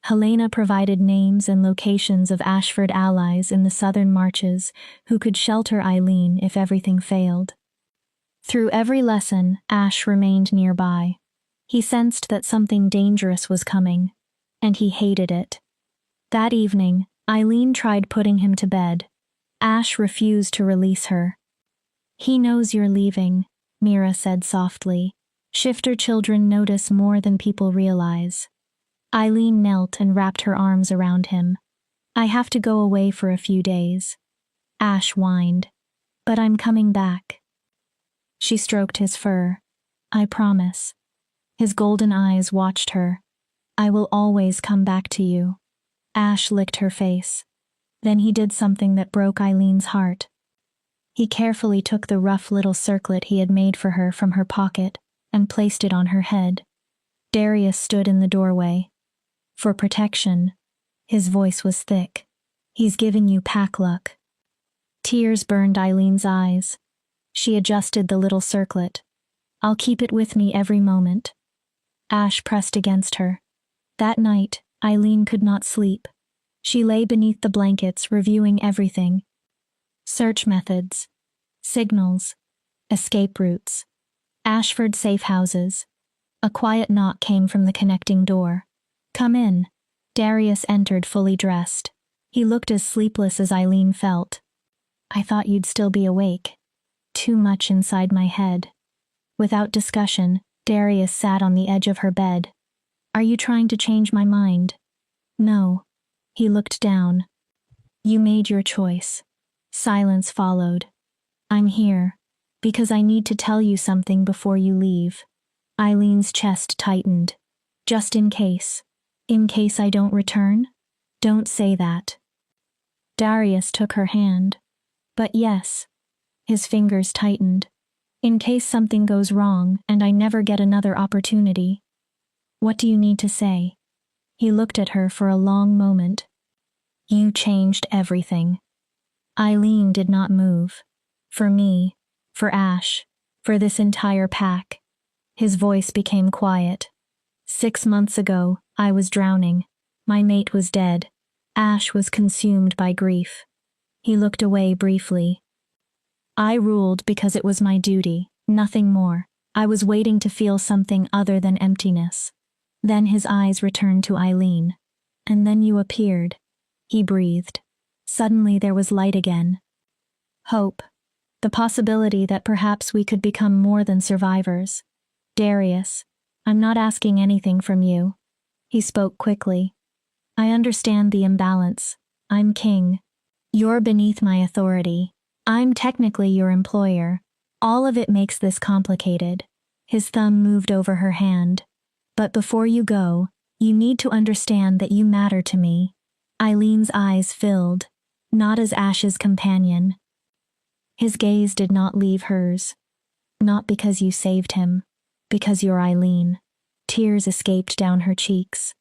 Helena provided names and locations of Ashford allies in the southern marches who could shelter Eileen if everything failed. Through every lesson, Ash remained nearby. He sensed that something dangerous was coming, and he hated it. That evening, Eileen tried putting him to bed. Ash refused to release her. He knows you're leaving, Mira said softly. Shifter children notice more than people realize. Eileen knelt and wrapped her arms around him. I have to go away for a few days. Ash whined. But I'm coming back. She stroked his fur. I promise. His golden eyes watched her. I will always come back to you. Ash licked her face. Then he did something that broke Eileen's heart. He carefully took the rough little circlet he had made for her from her pocket and placed it on her head. Darius stood in the doorway. For protection. His voice was thick. He's giving you Pack luck. Tears burned Eileen's eyes. She adjusted the little circlet. I'll keep it with me every moment. Ash pressed against her. That night, Eileen could not sleep. She lay beneath the blankets, reviewing everything. Search methods, signals, escape routes, Ashford safe houses. A quiet knock came from the connecting door. Come in. Darius entered fully dressed. He looked as sleepless as Eileen felt. I thought you'd still be awake. Too much inside my head. Without discussion, Darius sat on the edge of her bed. Are you trying to change my mind? No. He looked down. You made your choice. Silence followed. I'm here, because I need to tell you something before you leave. Eileen's chest tightened. Just in case. In case I don't return? Don't say that. Darius took her hand. But yes. His fingers tightened. In case something goes wrong and I never get another opportunity. What do you need to say? He looked at her for a long moment. You changed everything. Eileen did not move. For me, for Ash, for this entire pack. His voice became quiet. 6 months ago, I was drowning. My mate was dead. Ash was consumed by grief. He looked away briefly. I ruled because it was my duty, nothing more. I was waiting to feel something other than emptiness. Then his eyes returned to Eileen. And then you appeared. He breathed. Suddenly there was light again. Hope. The possibility that perhaps we could become more than survivors. Darius, I'm not asking anything from you. He spoke quickly. I understand the imbalance. I'm king. You're beneath my authority. I'm technically your employer. All of it makes this complicated. His thumb moved over her hand. But before you go, you need to understand that you matter to me. Eileen's eyes filled, not as Ash's companion. His gaze did not leave hers. Not because you saved him, because you're Eileen. Tears escaped down her cheeks.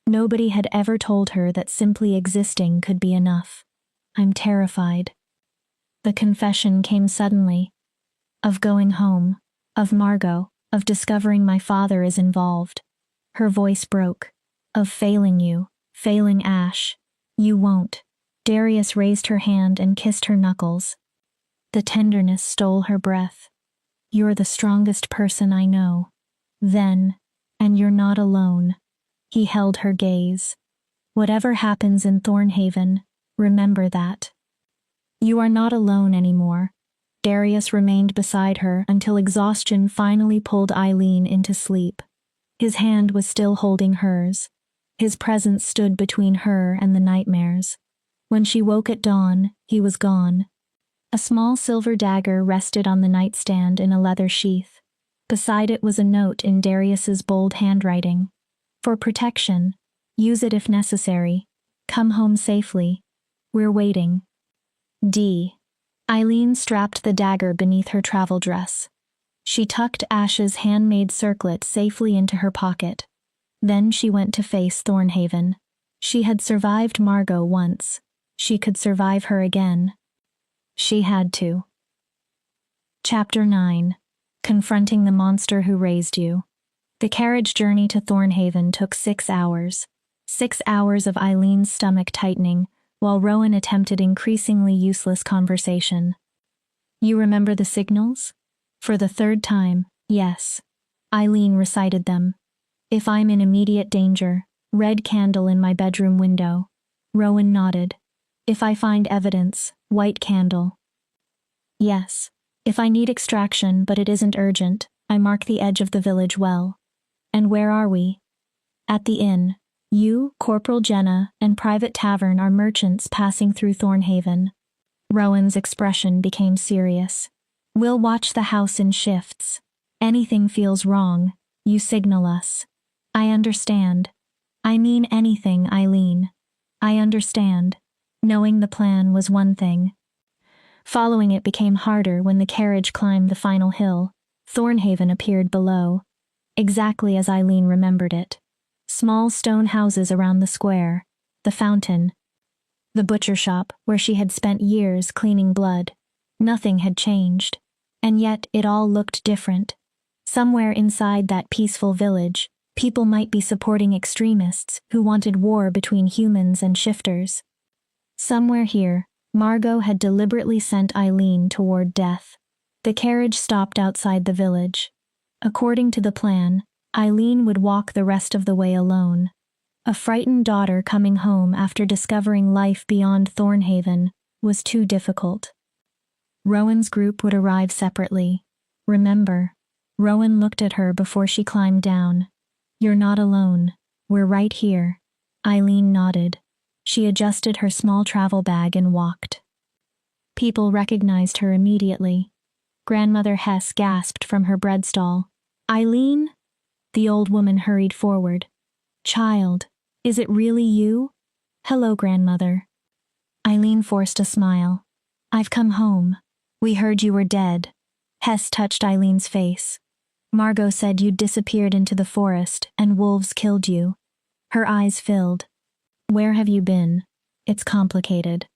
Nobody had ever told her that simply existing could be enough. I'm terrified. The confession came suddenly. Of going home, of Margot, of discovering my father is involved. Her voice broke. Of failing you, failing Ash. You won't. Darius raised her hand and kissed her knuckles. The tenderness stole her breath. You're the strongest person I know. Then, and you're not alone. He held her gaze. Whatever happens in Thornhaven, remember that. You are not alone anymore. Darius remained beside her until exhaustion finally pulled Eileen into sleep. His hand was still holding hers. His presence stood between her and the nightmares. When she woke at dawn, he was gone. A small silver dagger rested on the nightstand in a leather sheath. Beside it was a note in Darius's bold handwriting. For protection, use it if necessary. Come home safely. We're waiting. D. Eileen strapped the dagger beneath her travel dress. She tucked Ash's handmade circlet safely into her pocket. Then she went to face Thornhaven. She had survived Margot once. She could survive her again. She had to. Chapter 9. Confronting the monster who raised you. The carriage journey to Thornhaven took 6 hours. 6 hours of Eileen's stomach tightening, while Rowan attempted increasingly useless conversation. You remember the signals? For the 3rd time, yes. Eileen recited them. If I'm in immediate danger, red candle in my bedroom window. Rowan nodded. If I find evidence, white candle. Yes. If I need extraction but it isn't urgent, I mark the edge of the village well. And where are we? At the inn. You, Corporal Jenna, and Private Tavern are merchants passing through Thornhaven. Rowan's expression became serious. We'll watch the house in shifts. Anything feels wrong, you signal us. I understand. I mean anything, Eileen. I understand. Knowing the plan was one thing. Following it became harder when the carriage climbed the final hill. Thornhaven appeared below. Exactly as Eileen remembered it. Small stone houses around the square. The fountain. The butcher shop, where she had spent years cleaning blood. Nothing had changed. And yet it all looked different. Somewhere inside that peaceful village, people might be supporting extremists who wanted war between humans and shifters. Somewhere here, Margot had deliberately sent Eileen toward death. The carriage stopped outside the village. According to the plan, Eileen would walk the rest of the way alone. A frightened daughter coming home after discovering life beyond Thornhaven was too difficult. Rowan's group would arrive separately. Remember, Rowan looked at her before she climbed down. You're not alone. We're right here. Eileen nodded. She adjusted her small travel bag and walked. People recognized her immediately. Grandmother Hess gasped from her bread stall. Eileen? The old woman hurried forward. Child, is it really you? Hello, grandmother. Eileen forced a smile. I've come home. We heard you were dead. Hess touched Eileen's face. Margot said you'd disappeared into the forest and wolves killed you. Her eyes filled. Where have you been? It's complicated.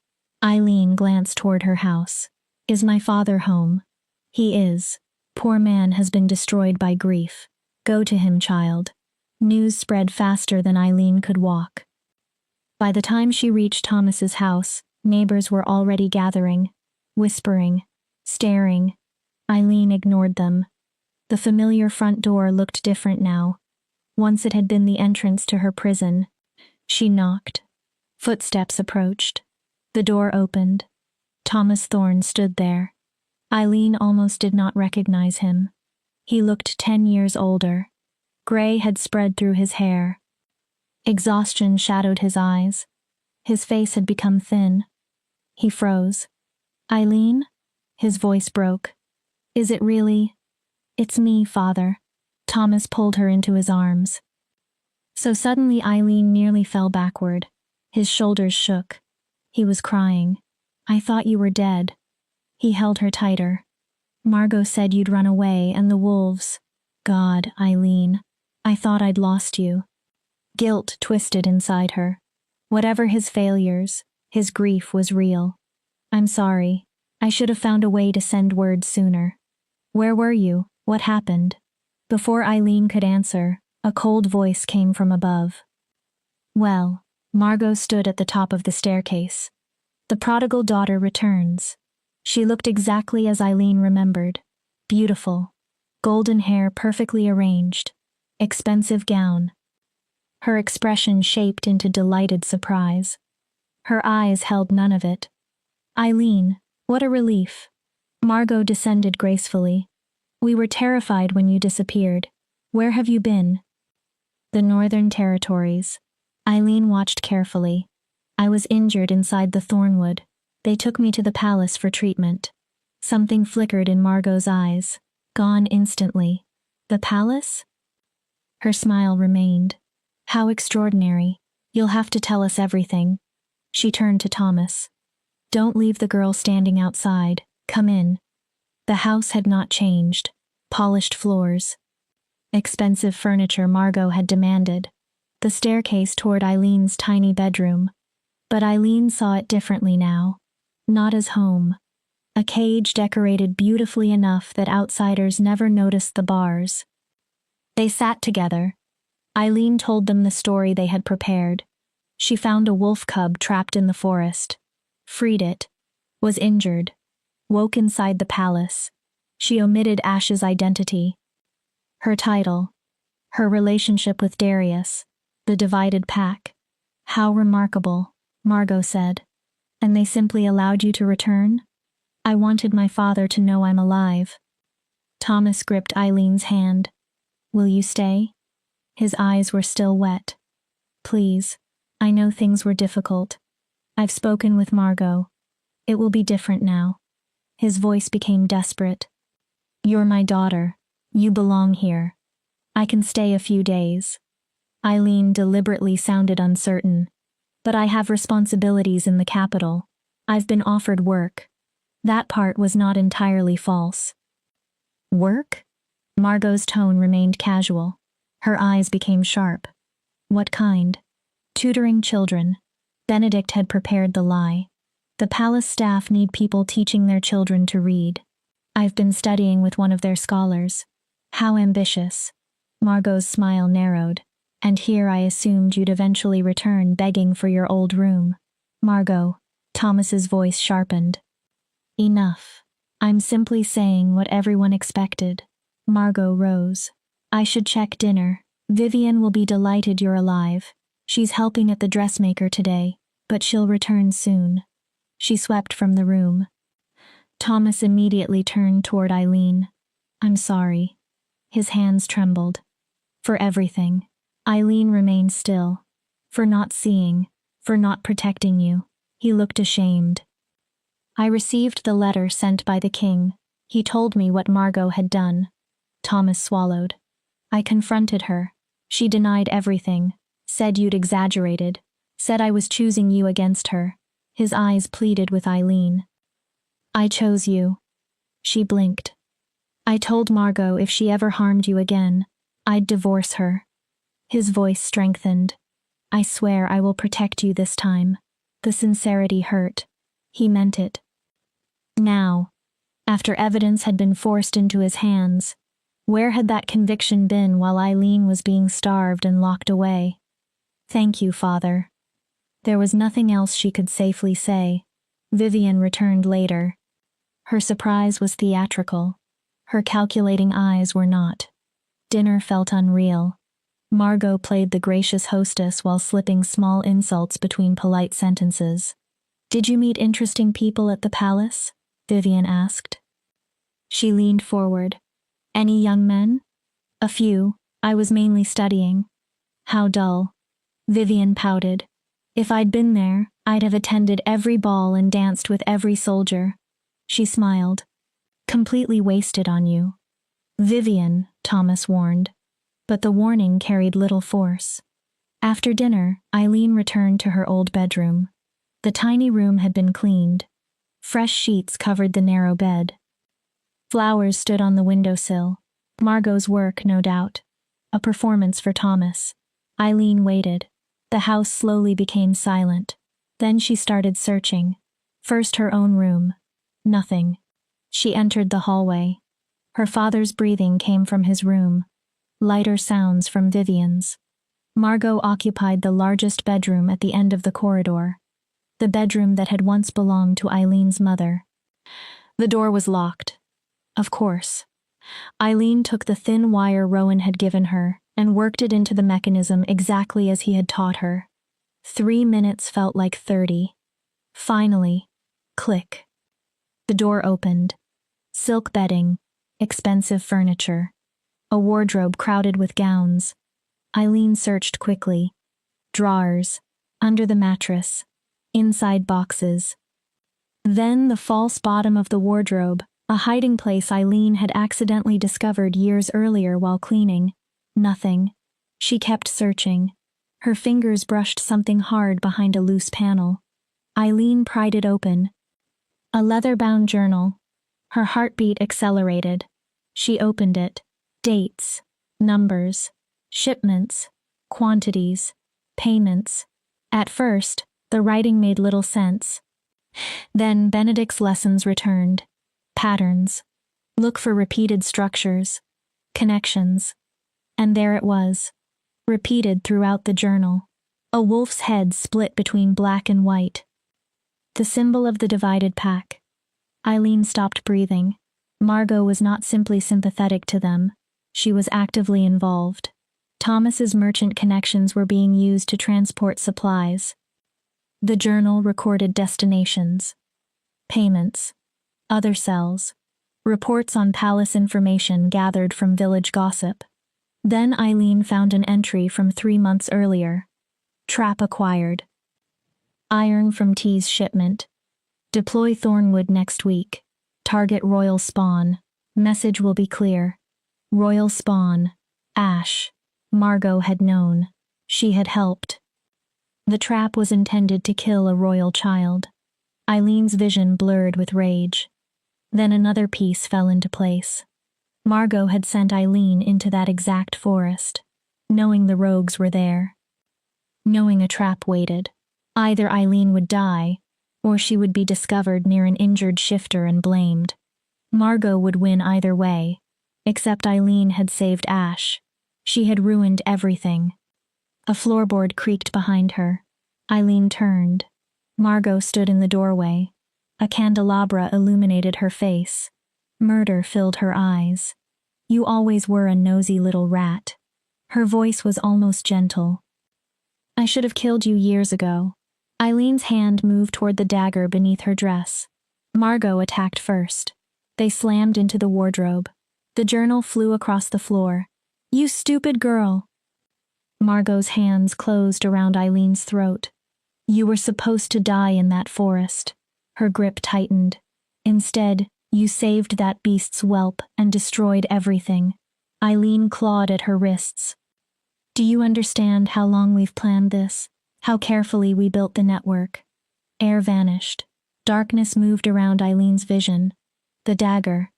Eileen glanced toward her house. Is my father home? He is. Poor man has been destroyed by grief. Go to him, child. News spread faster than Eileen could walk. By the time she reached Thomas's house, neighbors were already gathering, whispering, staring. Eileen ignored them. The familiar front door looked different now. Once it had been the entrance to her prison. She knocked. Footsteps approached. The door opened. Thomas Thorne stood there. Eileen almost did not recognize him. He looked 10 years older. Gray had spread through his hair. Exhaustion shadowed his eyes. His face had become thin. He froze. Eileen? His voice broke. Is it really? It's me, Father. Thomas pulled her into his arms. So suddenly Eileen nearly fell backward. His shoulders shook. He was crying. I thought you were dead. He held her tighter. Margot said you'd run away and the wolves. God, Eileen. I thought I'd lost you. Guilt twisted inside her. Whatever his failures, his grief was real. I'm sorry. I should have found a way to send word sooner. Where were you? What happened? Before Eileen could answer, a cold voice came from above. Well, Margot stood at the top of the staircase. The prodigal daughter returns. She looked exactly as Eileen remembered. Beautiful. Golden hair perfectly arranged. Expensive gown. Her expression shaped into delighted surprise. Her eyes held none of it. Eileen, what a relief. Margot descended gracefully. We were terrified when you disappeared. Where have you been? The Northern Territories. Eileen watched carefully. I was injured inside the Thornwood. They took me to the palace for treatment. Something flickered in Margot's eyes. Gone instantly. The palace? Her smile remained. How extraordinary. You'll have to tell us everything. She turned to Thomas. Don't leave the girl standing outside. Come in. The house had not changed. Polished floors. Expensive furniture Margot had demanded. The staircase toward Eileen's tiny bedroom. But Eileen saw it differently now. Not as home. A cage decorated beautifully enough that outsiders never noticed the bars. They sat together. Eileen told them the story they had prepared. She found a wolf cub trapped in the forest. Freed it. Was injured. Woke inside the palace. She omitted Ash's identity. Her title. Her relationship with Darius. The divided pack. How remarkable, Margot said. And they simply allowed you to return? I wanted my father to know I'm alive. Thomas gripped Eileen's hand. Will you stay? His eyes were still wet. Please. I know things were difficult. I've spoken with Margot. It will be different now. His voice became desperate. You're my daughter. You belong here. I can stay a few days. Eileen deliberately sounded uncertain. But I have responsibilities in the capital. I've been offered work. That part was not entirely false. Work? Margot's tone remained casual. Her eyes became sharp. What kind? Tutoring children. Benedict had prepared the lie. The palace staff need people teaching their children to read. I've been studying with one of their scholars. How ambitious. Margot's smile narrowed. And here I assumed you'd eventually return begging for your old room. Margot, Thomas's voice sharpened. Enough. I'm simply saying what everyone expected. Margot rose. I should check dinner. Vivian will be delighted you're alive. She's helping at the dressmaker today, but she'll return soon. She swept from the room. Thomas immediately turned toward Eileen. I'm sorry. His hands trembled. For everything. Eileen remained still. For not seeing. For not protecting you. He looked ashamed. I received the letter sent by the king. He told me what Margot had done. Thomas swallowed. I confronted her. She denied everything. Said you'd exaggerated. Said I was choosing you against her. His eyes pleaded with Eileen. I chose you. She blinked. I told Margot if she ever harmed you again, I'd divorce her. His voice strengthened. I swear I will protect you this time. The sincerity hurt. He meant it. Now, after evidence had been forced into his hands, where had that conviction been while Eileen was being starved and locked away? Thank you, Father. There was nothing else she could safely say. Vivian returned later. Her surprise was theatrical. Her calculating eyes were not. Dinner felt unreal. Margot played the gracious hostess while slipping small insults between polite sentences. Did you meet interesting people at the palace? Vivian asked. She leaned forward. Any young men? A few. I was mainly studying. How dull. Vivian pouted. If I'd been there, I'd have attended every ball and danced with every soldier. She smiled. Completely wasted on you. Vivian, Thomas warned. But the warning carried little force. After dinner, Eileen returned to her old bedroom. The tiny room had been cleaned. Fresh sheets covered the narrow bed. Flowers stood on the windowsill. Margot's work, no doubt. A performance for Thomas. Eileen waited. The house slowly became silent. Then she started searching. First her own room. Nothing. She entered the hallway. Her father's breathing came from his room. Lighter sounds from Vivian's. Margot occupied the largest bedroom at the end of the corridor. The bedroom that had once belonged to Eileen's mother. The door was locked. Of course. Eileen took the thin wire Rowan had given her and worked it into the mechanism exactly as he had taught her. 3 minutes felt like 30. Finally, click. The door opened. Silk bedding, expensive furniture, a wardrobe crowded with gowns. Eileen searched quickly. Drawers, under the mattress, inside boxes. Then the false bottom of the wardrobe, a hiding place Eileen had accidentally discovered years earlier while cleaning. Nothing. She kept searching. Her fingers brushed something hard behind a loose panel. Eileen pried it open. A leather-bound journal. Her heartbeat accelerated. She opened it. Dates, numbers, shipments, quantities, payments. At first, the writing made little sense. Then Benedict's lessons returned. Patterns. Look for repeated structures. Connections. And there it was. Repeated throughout the journal. A wolf's head split between black and white. The symbol of the divided pack. Eileen stopped breathing. Margot was not simply sympathetic to them. She was actively involved. Thomas's merchant connections were being used to transport supplies. The journal recorded destinations, payments, other cells, reports on palace information gathered from village gossip. Then Eileen found an entry from 3 months earlier. Trap acquired. Iron from T's shipment. Deploy Thornwood next week. Target Royal Spawn. Message will be clear. Royal Spawn. Ash. Margot had known. She had helped. The trap was intended to kill a royal child. Eileen's vision blurred with rage. Then another piece fell into place. Margot had sent Eileen into that exact forest, knowing the rogues were there. Knowing a trap waited. Either Eileen would die, or she would be discovered near an injured shifter and blamed. Margot would win either way, except Eileen had saved Ash. She had ruined everything. A floorboard creaked behind her. Eileen turned. Margot stood in the doorway. A candelabra illuminated her face. Murder filled her eyes. You always were a nosy little rat. Her voice was almost gentle. I should have killed you years ago. Eileen's hand moved toward the dagger beneath her dress. Margot attacked first. They slammed into the wardrobe. The journal flew across the floor. You stupid girl! Margot's hands closed around Eileen's throat. You were supposed to die in that forest. Her grip tightened. Instead, you saved that beast's whelp and destroyed everything. Eileen clawed at her wrists. Do you understand how long we've planned this? How carefully we built the network? Air vanished. Darkness moved around Eileen's vision. The dagger.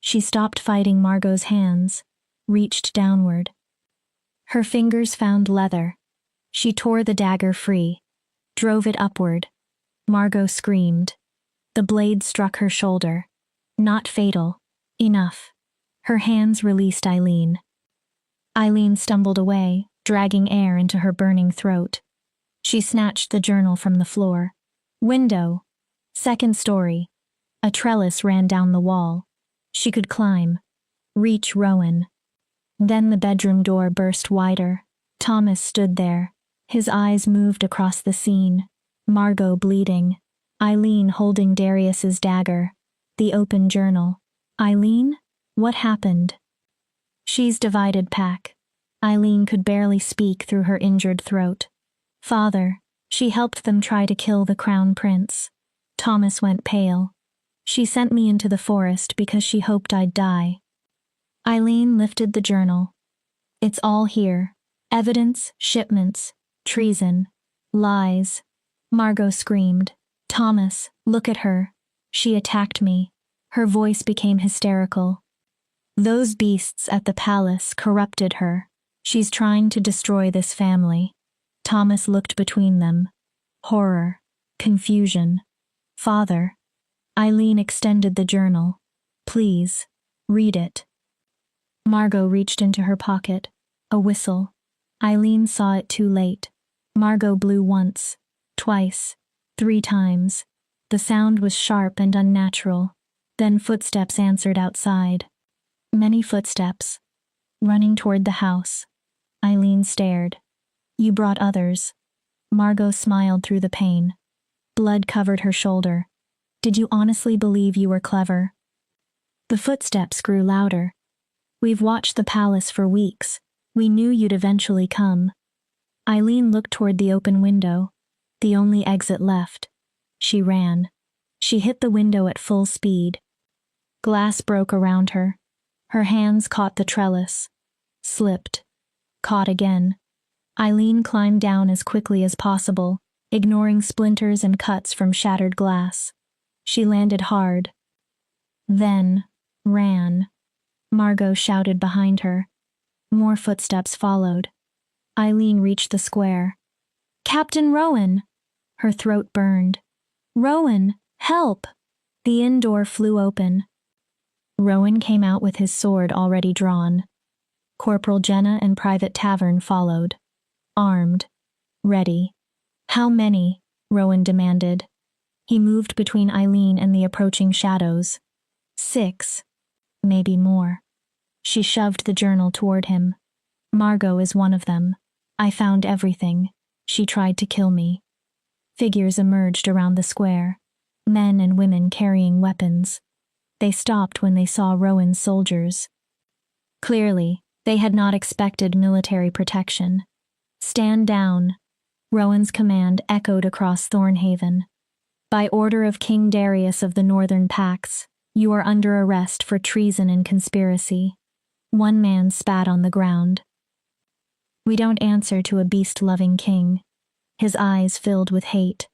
She stopped fighting Margot's hands, reached downward. Her fingers found leather. She tore the dagger free, drove it upward. Margot screamed. The blade struck her shoulder. Not fatal. Enough. Her hands released Eileen. Eileen stumbled away, dragging air into her burning throat. She snatched the journal from the floor. Window. Second story. A trellis ran down the wall. She could climb. Reach Rowan. Then the bedroom door burst wider. Thomas stood there. His eyes moved across the scene. Margot bleeding. Eileen holding Darius's dagger. The open journal. Eileen? What happened? She's divided pack. Eileen could barely speak through her injured throat. Father. She helped them try to kill the crown prince. Thomas went pale. She sent me into the forest because she hoped I'd die. Eileen lifted the journal. It's all here. Evidence, shipments, treason, lies. Margot screamed. Thomas, look at her. She attacked me. Her voice became hysterical. Those beasts at the palace corrupted her. She's trying to destroy this family. Thomas looked between them. Horror. Confusion. Father. Eileen extended the journal. Please, read it. Margot reached into her pocket. A whistle. Eileen saw it too late. Margot blew once, twice, 3 times. The sound was sharp and unnatural. Then footsteps answered outside. Many footsteps. Running toward the house. Eileen stared. You brought others. Margot smiled through the pain. Blood covered her shoulder. Did you honestly believe you were clever? The footsteps grew louder. We've watched the palace for weeks. We knew you'd eventually come. Eileen looked toward the open window, the only exit left. She ran. She hit the window at full speed. Glass broke around her. Her hands caught the trellis. Slipped. Caught again. Eileen climbed down as quickly as possible, ignoring splinters and cuts from shattered glass. She landed hard. Then, ran. Margot shouted behind her. More footsteps followed. Eileen reached the square. Captain Rowan! Her throat burned. Rowan, help! The inn door flew open. Rowan came out with his sword already drawn. Corporal Jenna and Private Tavern followed. Armed. Ready. How many? Rowan demanded. He moved between Eileen and the approaching shadows. 6. Maybe more. She shoved the journal toward him. Margot is one of them. I found everything. She tried to kill me. Figures emerged around the square. Men and women carrying weapons. They stopped when they saw Rowan's soldiers. Clearly, they had not expected military protection. Stand down. Rowan's command echoed across Thornhaven. By order of King Darius of the Northern Pax, you are under arrest for treason and conspiracy. One man spat on the ground. We don't answer to a beast-loving king. His eyes filled with hate.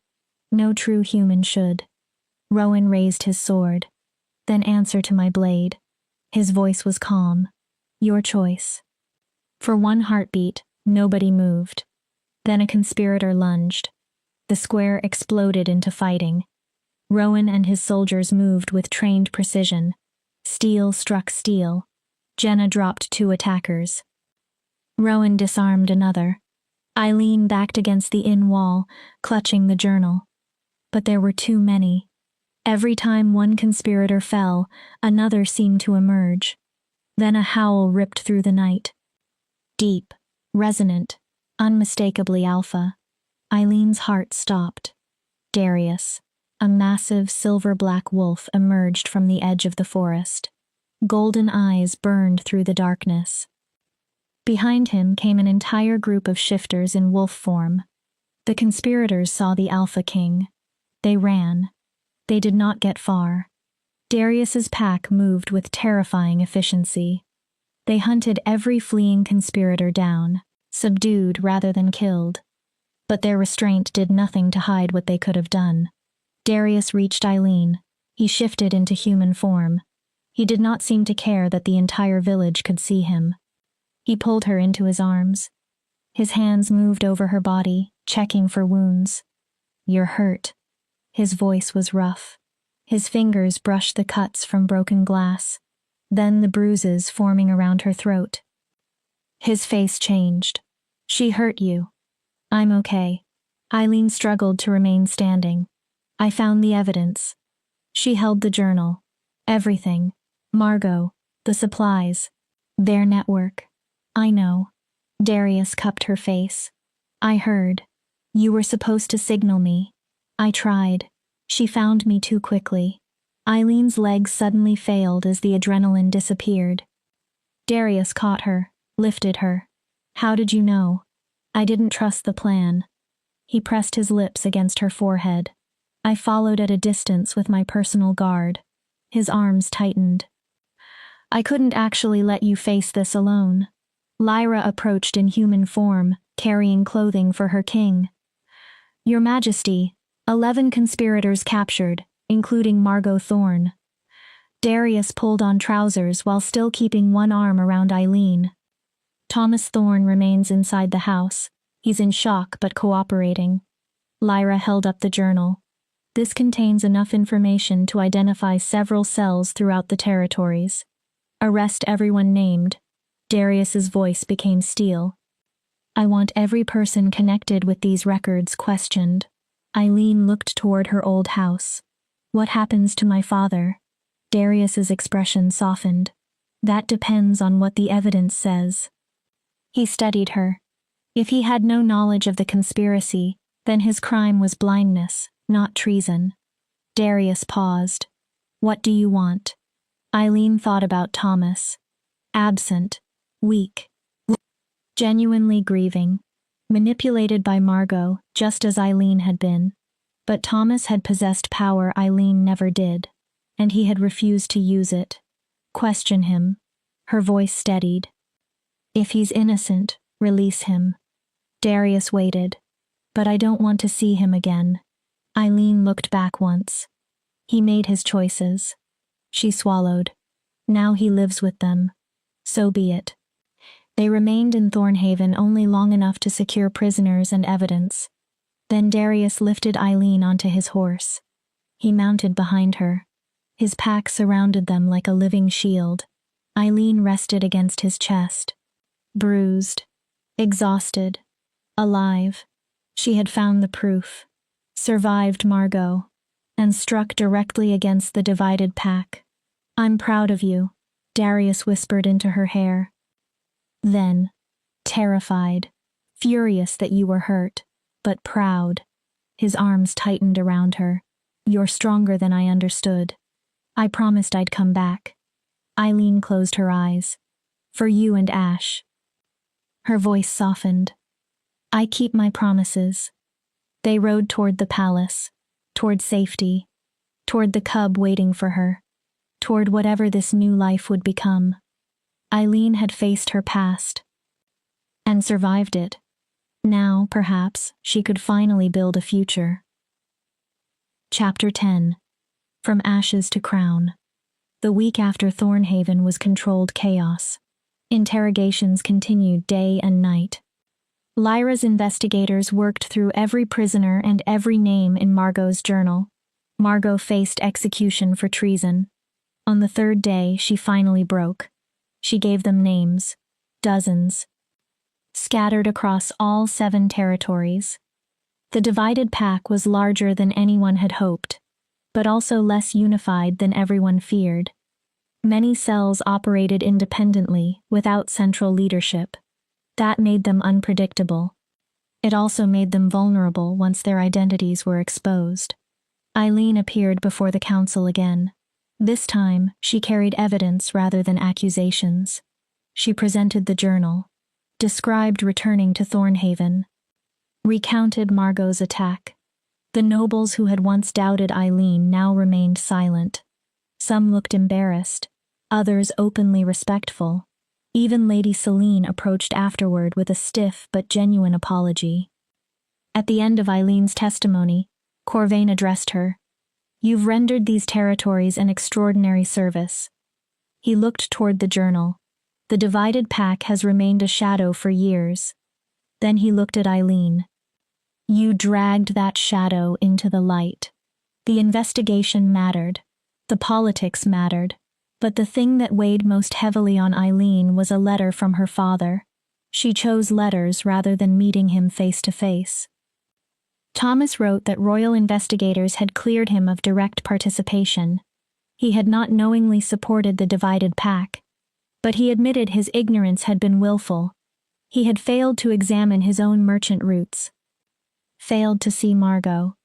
No true human should. Rowan raised his sword. Then answer to my blade. His voice was calm. Your choice. For one heartbeat, nobody moved. Then a conspirator lunged. The The square exploded into fighting. Rowan and his soldiers moved with trained precision. Steel struck steel. Jenna dropped 2 attackers. Rowan disarmed another. Eileen backed against the inn wall, clutching the journal. But there were too many. Every time one conspirator fell, another seemed to emerge. Then a howl ripped through the night. Deep, resonant, unmistakably alpha. Eileen's heart stopped. Darius, a massive silver-black wolf, emerged from the edge of the forest. Golden eyes burned through the darkness. Behind him came an entire group of shifters in wolf form. The conspirators saw the Alpha King. They ran. They did not get far. Darius's pack moved with terrifying efficiency. They hunted every fleeing conspirator down, subdued rather than killed. But their restraint did nothing to hide what they could have done. Darius reached Eileen. He shifted into human form. He did not seem to care that the entire village could see him. He pulled her into his arms. His hands moved over her body, checking for wounds. "You're hurt." His voice was rough. His fingers brushed the cuts from broken glass, then the bruises forming around her throat. His face changed. "She hurt you." "I'm okay." Eileen struggled to remain standing. "I found the evidence." She held the journal. Everything. Margot. The supplies. Their network. "I know." Darius cupped her face. "I heard. You were supposed to signal me. I tried. She found me too quickly." Eileen's legs suddenly failed as the adrenaline disappeared. Darius caught her, lifted her. "How did you know?" "I didn't trust the plan." He pressed his lips against her forehead. "I followed at a distance with my personal guard." His arms tightened. "I couldn't actually let you face this alone." Lyra approached in human form, carrying clothing for her king. "Your Majesty, 11 conspirators captured, including Margot Thorne." Darius pulled on trousers while still keeping one arm around Eileen. "Thomas Thorne remains inside the house. He's in shock but cooperating." Lyra held up the journal. "This contains enough information to identify several cells throughout the territories. Arrest everyone named." Darius's voice became steel. "I want every person connected with these records questioned." Eileen looked toward her old house. "What happens to my father?" Darius's expression softened. "That depends on what the evidence says." He studied her. If he had no knowledge of the conspiracy, then his crime was blindness, not treason. Darius paused. "What do you want?" Eileen thought about Thomas. Absent. Weak. Genuinely grieving. Manipulated by Margot, just as Eileen had been. But Thomas had possessed power Eileen never did, and he had refused to use it. "Question him." Her voice steadied. "If he's innocent, release him." Darius waited. "But I don't want to see him again." Eileen looked back once. He made his choices. She swallowed. Now he lives with them. So be it. They remained in Thornhaven only long enough to secure prisoners and evidence. Then Darius lifted Eileen onto his horse. He mounted behind her. His pack surrounded them like a living shield. Eileen rested against his chest. Bruised. Exhausted. Alive. She had found the proof. Survived Margot. And struck directly against the divided pack. "I'm proud of you," Darius whispered into her hair. Then, terrified, furious that you were hurt, but proud, his arms tightened around her. "You're stronger than I understood. I promised I'd come back." Eileen closed her eyes. "For you and Ash." Her voice softened. "I keep my promises." They rode toward the palace, toward safety, toward the cub waiting for her, toward whatever this new life would become. Eileen had faced her past and survived it. Now, perhaps, she could finally build a future. Chapter 10. From Ashes to Crown. The week after Thornhaven was controlled chaos. Interrogations continued day and night. Lyra's investigators worked through every prisoner and every name in Margot's journal. Margot faced execution for treason. On the third day, she finally broke. She gave them names. Dozens. Scattered across all 7 territories. The divided pack was larger than anyone had hoped, but also less unified than everyone feared. Many cells operated independently, without central leadership. That made them unpredictable. It also made them vulnerable once their identities were exposed. Eileen appeared before the council again. This time, she carried evidence rather than accusations. She presented the journal, described returning to Thornhaven, recounted Margot's attack. The nobles who had once doubted Eileen now remained silent. Some looked embarrassed, others openly respectful. Even Lady Selene approached afterward with a stiff but genuine apology. At the end of Eileen's testimony, Corvain addressed her. "You've rendered these territories an extraordinary service." He looked toward the journal. "The divided pack has remained a shadow for years." Then he looked at Eileen. "You dragged that shadow into the light. The investigation mattered. The politics mattered. But the thing that weighed most heavily on Eileen was a letter from her father. She chose letters rather than meeting him face to face. Thomas wrote that royal investigators had cleared him of direct participation. He had not knowingly supported the divided pack, but he admitted his ignorance had been willful. He had failed to examine his own merchant routes. Failed to see Margot.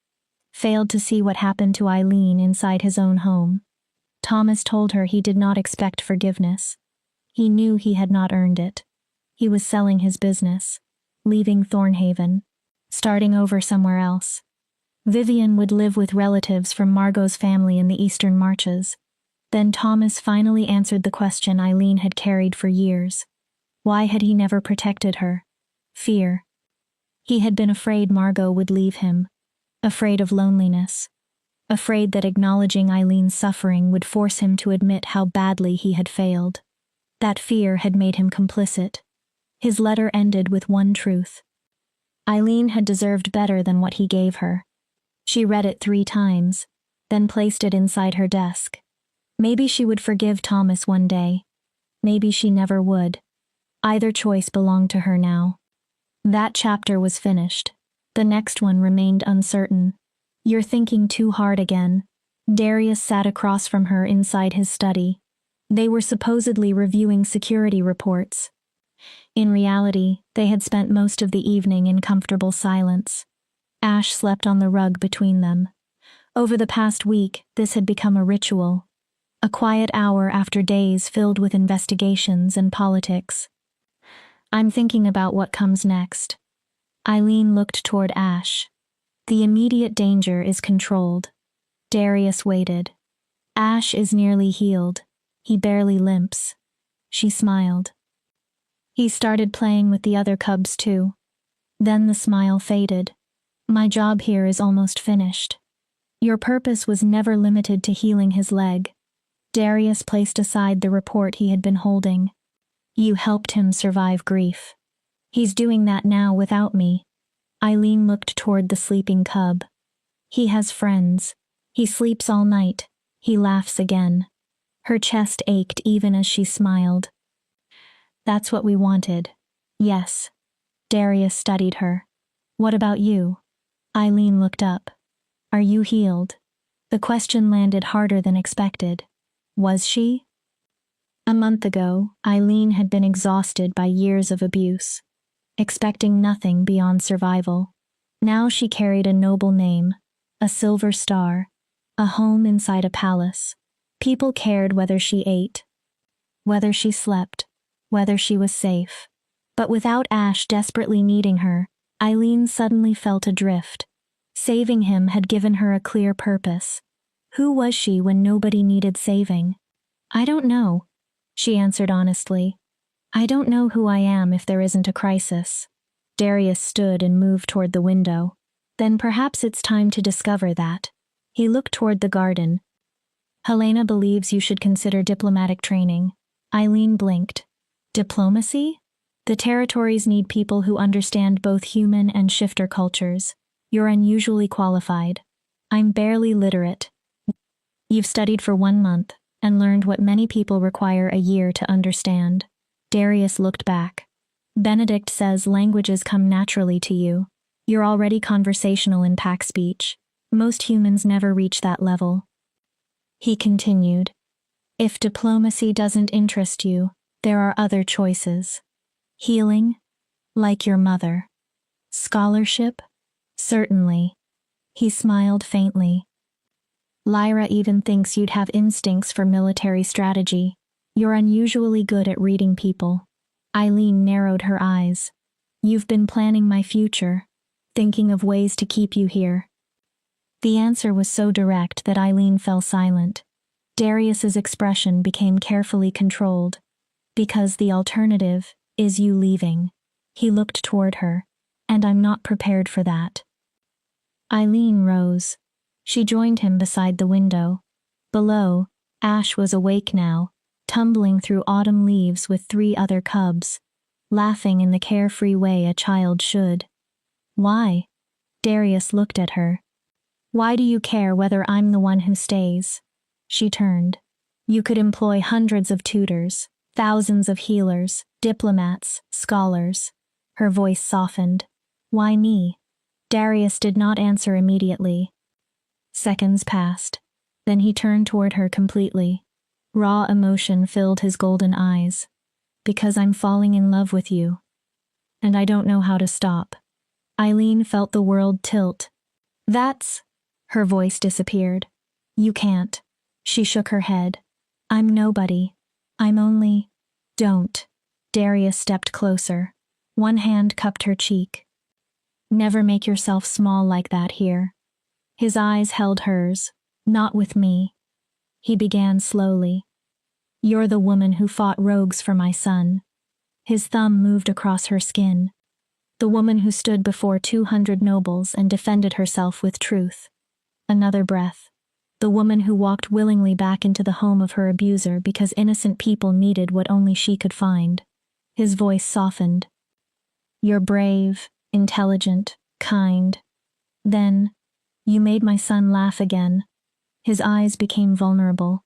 Failed to see what happened to Eileen inside his own home. Thomas told her he did not expect forgiveness. He knew he had not earned it. He was selling his business, leaving Thornhaven, starting over somewhere else. Vivian would live with relatives from Margot's family in the Eastern Marches. Then Thomas finally answered the question Eileen had carried for years. Why had he never protected her? Fear. He had been afraid Margot would leave him, afraid of loneliness. Afraid that acknowledging Eileen's suffering would force him to admit how badly he had failed. That fear had made him complicit. His letter ended with one truth. Eileen had deserved better than what he gave her. She read it 3 times, then placed it inside her desk. Maybe she would forgive Thomas one day. Maybe she never would. Either choice belonged to her now. That chapter was finished. The next one remained uncertain. "You're thinking too hard again." Darius sat across from her inside his study. They were supposedly reviewing security reports. In reality, they had spent most of the evening in comfortable silence. Ash slept on the rug between them. Over the past week, this had become a ritual. A quiet hour after days filled with investigations and politics. "I'm thinking about what comes next." Eileen looked toward Ash. "The immediate danger is controlled." Darius waited. "Ash is nearly healed. He barely limps." She smiled. "He started playing with the other cubs too." Then the smile faded. "My job here is almost finished." "Your purpose was never limited to healing his leg." Darius placed aside the report he had been holding. "You helped him survive grief. He's doing that now without me." Eileen looked toward the sleeping cub. "He has friends. He sleeps all night. He laughs again." Her chest ached even as she smiled. "That's what we wanted." "Yes." Darius studied her. "What about you?" Eileen looked up. "Are you healed?" The question landed harder than expected. Was she? A month ago, Eileen had been exhausted by years of abuse, expecting nothing beyond survival. Now she carried a noble name, a silver star, a home inside a palace. People cared whether she ate, whether she slept, whether she was safe. But without Ash desperately needing her, Eileen suddenly felt adrift. Saving him had given her a clear purpose. Who was she when nobody needed saving? "I don't know," she answered honestly. "I don't know who I am if there isn't a crisis." Darius stood and moved toward the window. "Then perhaps it's time to discover that." He looked toward the garden. "Helena believes you should consider diplomatic training." Eileen blinked. "Diplomacy?" The territories need people who understand both human and shifter cultures. You're unusually qualified. I'm barely literate. You've studied for 1 month and learned what many people require a year to understand. Darius looked back. Benedict says languages come naturally to you. You're already conversational in pack speech. Most humans never reach that level. He continued. If diplomacy doesn't interest you, there are other choices. Healing? Like your mother. Scholarship? Certainly. He smiled faintly. Lyra even thinks you'd have instincts for military strategy. You're unusually good at reading people. Eileen narrowed her eyes. You've been planning my future, thinking of ways to keep you here. The answer was so direct that Eileen fell silent. Darius's expression became carefully controlled. Because the alternative is you leaving. He looked toward her, and I'm not prepared for that. Eileen rose. She joined him beside the window. Below, Ash was awake now, tumbling through autumn leaves with 3 other cubs, laughing in the carefree way a child should. Why? Darius looked at her. Why do you care whether I'm the one who stays? She turned. You could employ hundreds of tutors, thousands of healers, diplomats, scholars. Her voice softened. Why me? Darius did not answer immediately. Seconds passed. Then he turned toward her completely. Raw emotion filled his golden eyes. Because I'm falling in love with you. And I don't know how to stop. Eileen felt the world tilt. That's... Her voice disappeared. You can't. She shook her head. I'm nobody. I'm only... Don't. Darius stepped closer. One hand cupped her cheek. Never make yourself small like that here. His eyes held hers. Not with me. He began slowly. You're the woman who fought rogues for my son. His thumb moved across her skin. The woman who stood before 200 nobles and defended herself with truth. Another breath. The woman who walked willingly back into the home of her abuser because innocent people needed what only she could find. His voice softened. You're brave, intelligent, kind. Then, you made my son laugh again. His eyes became vulnerable.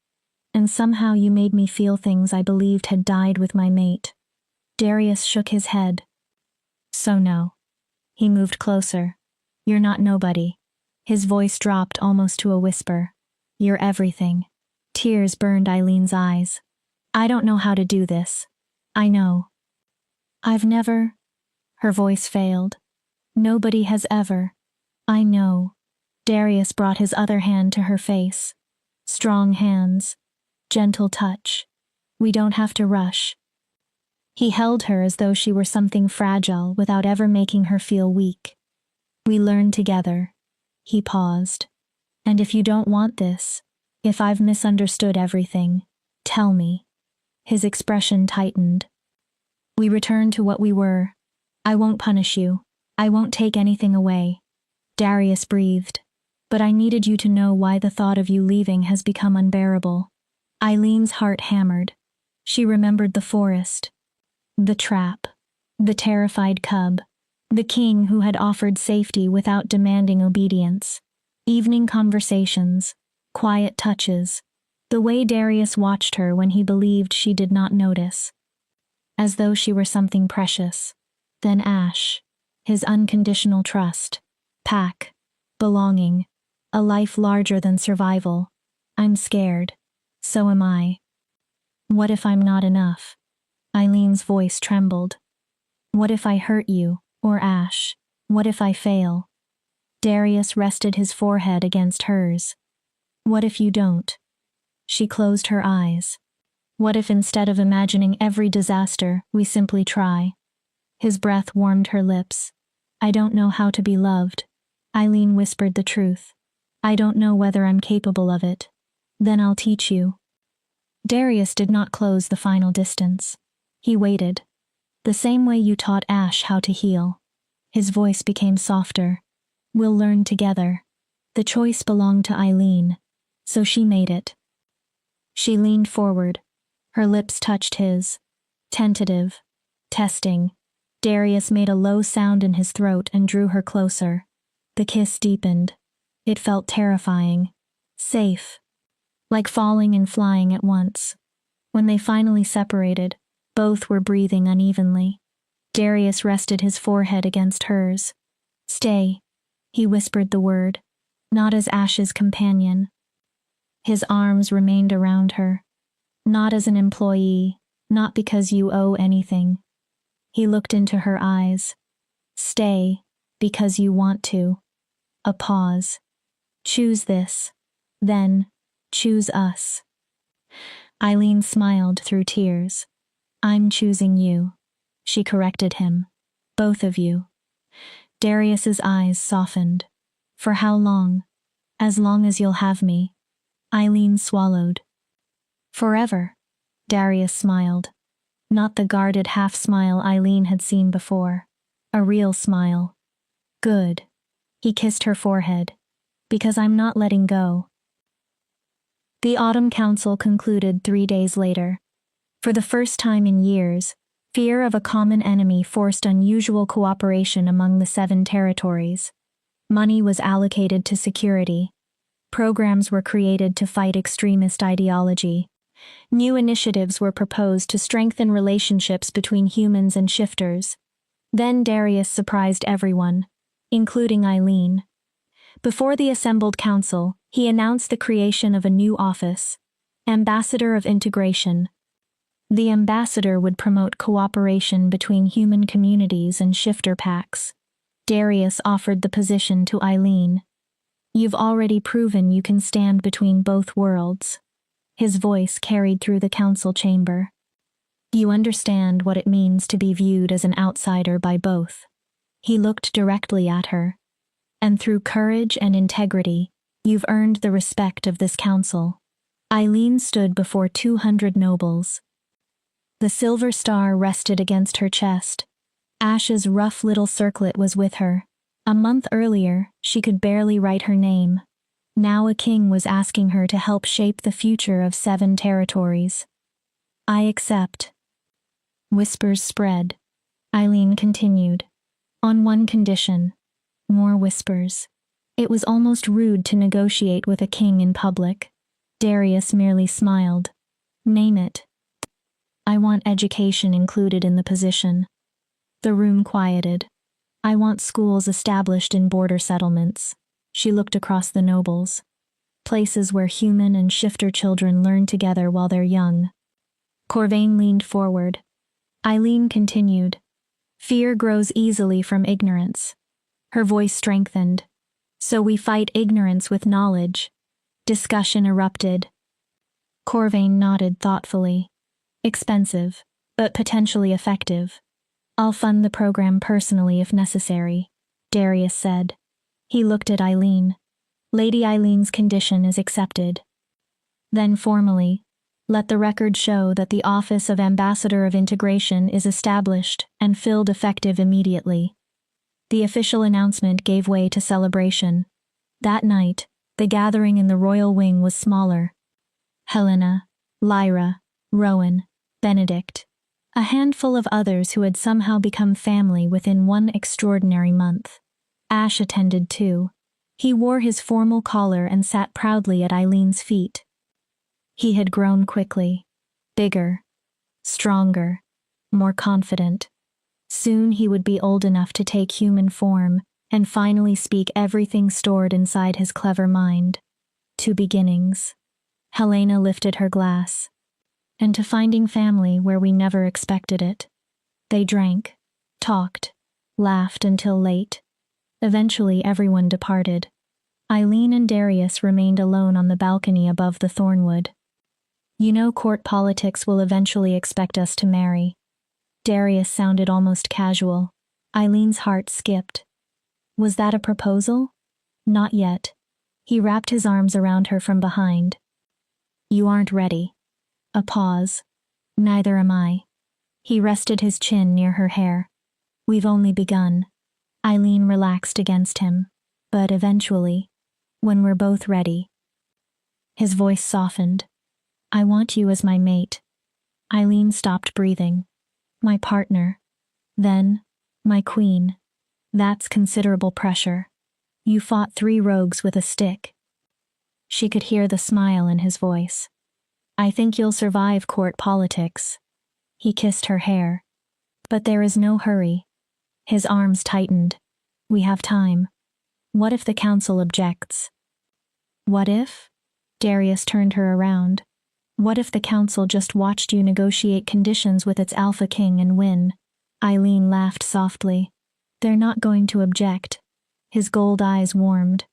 And somehow you made me feel things I believed had died with my mate. Darius shook his head. So no. He moved closer. You're not nobody. His voice dropped almost to a whisper. You're everything. Tears burned Eileen's eyes. I don't know how to do this. I know. I've never... Her voice failed. Nobody has ever. I know. Darius brought his other hand to her face. Strong hands. Gentle touch. We don't have to rush. He held her as though she were something fragile without ever making her feel weak. We learn together. He paused. And if you don't want this, if I've misunderstood everything, tell me. His expression tightened. We return to what we were. I won't punish you. I won't take anything away. Darius breathed. But I needed you to know why the thought of you leaving has become unbearable. Eileen's heart hammered. She remembered the forest. The trap. The terrified cub. The king who had offered safety without demanding obedience. Evening conversations. Quiet touches. The way Darius watched her when he believed she did not notice. As though she were something precious. Then Ash. His unconditional trust. Pack. Belonging. A life larger than survival. I'm scared. So am I. What if I'm not enough? Eileen's voice trembled. What if I hurt you, or Ash? What if I fail? Darius rested his forehead against hers. What if you don't? She closed her eyes. What if instead of imagining every disaster, we simply try? His breath warmed her lips. I don't know how to be loved. Eileen whispered the truth. I don't know whether I'm capable of it. Then I'll teach you. Darius did not close the final distance. He waited. The same way you taught Ash how to heal. His voice became softer. We'll learn together. The choice belonged to Eileen, so she made it. She leaned forward. Her lips touched his. Tentative. Testing. Darius made a low sound in his throat and drew her closer. The kiss deepened. It felt terrifying. Safe. Like falling and flying at once. When they finally separated, both were breathing unevenly. Darius rested his forehead against hers. Stay. He whispered the word, not as Ash's companion. His arms remained around her. Not as an employee, not because you owe anything. He looked into her eyes. Stay, because you want to. A pause. Choose this. Then, choose us. Eileen smiled through tears. I'm choosing you. She corrected him. Both of you. Darius's eyes softened. For how long? As long as you'll have me. Eileen swallowed. Forever. Darius smiled. Not the guarded half-smile Eileen had seen before. A real smile. Good. He kissed her forehead. Because I'm not letting go. The Autumn Council concluded 3 days later. For the first time in years, fear of a common enemy forced unusual cooperation among the 7 territories. Money was allocated to security. Programs were created to fight extremist ideology. New initiatives were proposed to strengthen relationships between humans and shifters. Then Darius surprised everyone, including Eileen. Before the assembled council, he announced the creation of a new office, Ambassador of Integration. The ambassador would promote cooperation between human communities and shifter packs. Darius offered the position to Eileen. You've already proven you can stand between both worlds. His voice carried through the council chamber. You understand what it means to be viewed as an outsider by both. He looked directly at her. And through courage and integrity, you've earned the respect of this council. Eileen stood before 200 nobles. The silver star rested against her chest. Ash's rough little circlet was with her. A month earlier, she could barely write her name. Now a king was asking her to help shape the future of 7 territories. I accept. Whispers spread. Eileen continued. On one condition. More whispers. It was almost rude to negotiate with a king in public. Darius merely smiled. Name it. I want education included in the position. The room quieted. I want schools established in border settlements. She looked across the nobles. Places where human and shifter children learn together while they're young. Corvain leaned forward. Eileen continued. Fear grows easily from ignorance. Her voice strengthened. So we fight ignorance with knowledge. Discussion erupted. Corvain nodded thoughtfully. Expensive, but potentially effective. I'll fund the program personally if necessary, Darius said. He looked at Eileen. Lady Eileen's condition is accepted. Then formally, let the record show that the office of Ambassador of Integration is established and filled effective immediately. The official announcement gave way to celebration. That night, the gathering in the royal wing was smaller. Helena, Lyra, Rowan, Benedict, a handful of others who had somehow become family within one extraordinary month. Ash attended too. He wore his formal collar and sat proudly at Eileen's feet. He had grown quickly. Bigger. Stronger. More confident. Soon he would be old enough to take human form and finally speak everything stored inside his clever mind. To beginnings. Helena lifted her glass. And to finding family where we never expected it. They drank, talked, laughed until late. Eventually everyone departed. Eileen and Darius remained alone on the balcony above the thornwood. You know court politics will eventually expect us to marry. Darius sounded almost casual. Eileen's heart skipped. Was that a proposal? Not yet. He wrapped his arms around her from behind. You aren't ready. A pause. Neither am I. He rested his chin near her hair. We've only begun. Eileen relaxed against him. But eventually, when we're both ready. His voice softened. I want you as my mate. Eileen stopped breathing. My partner. Then, my queen, that's considerable pressure. You fought 3 rogues with a stick. She could hear the smile in his voice. I think you'll survive court politics. He kissed her hair. But there is no hurry. His arms tightened. We have time. What if the council objects? What if? Darius turned her around. What if the council just watched you negotiate conditions with its alpha king and win? Eileen laughed softly. They're not going to object. His gold eyes warmed.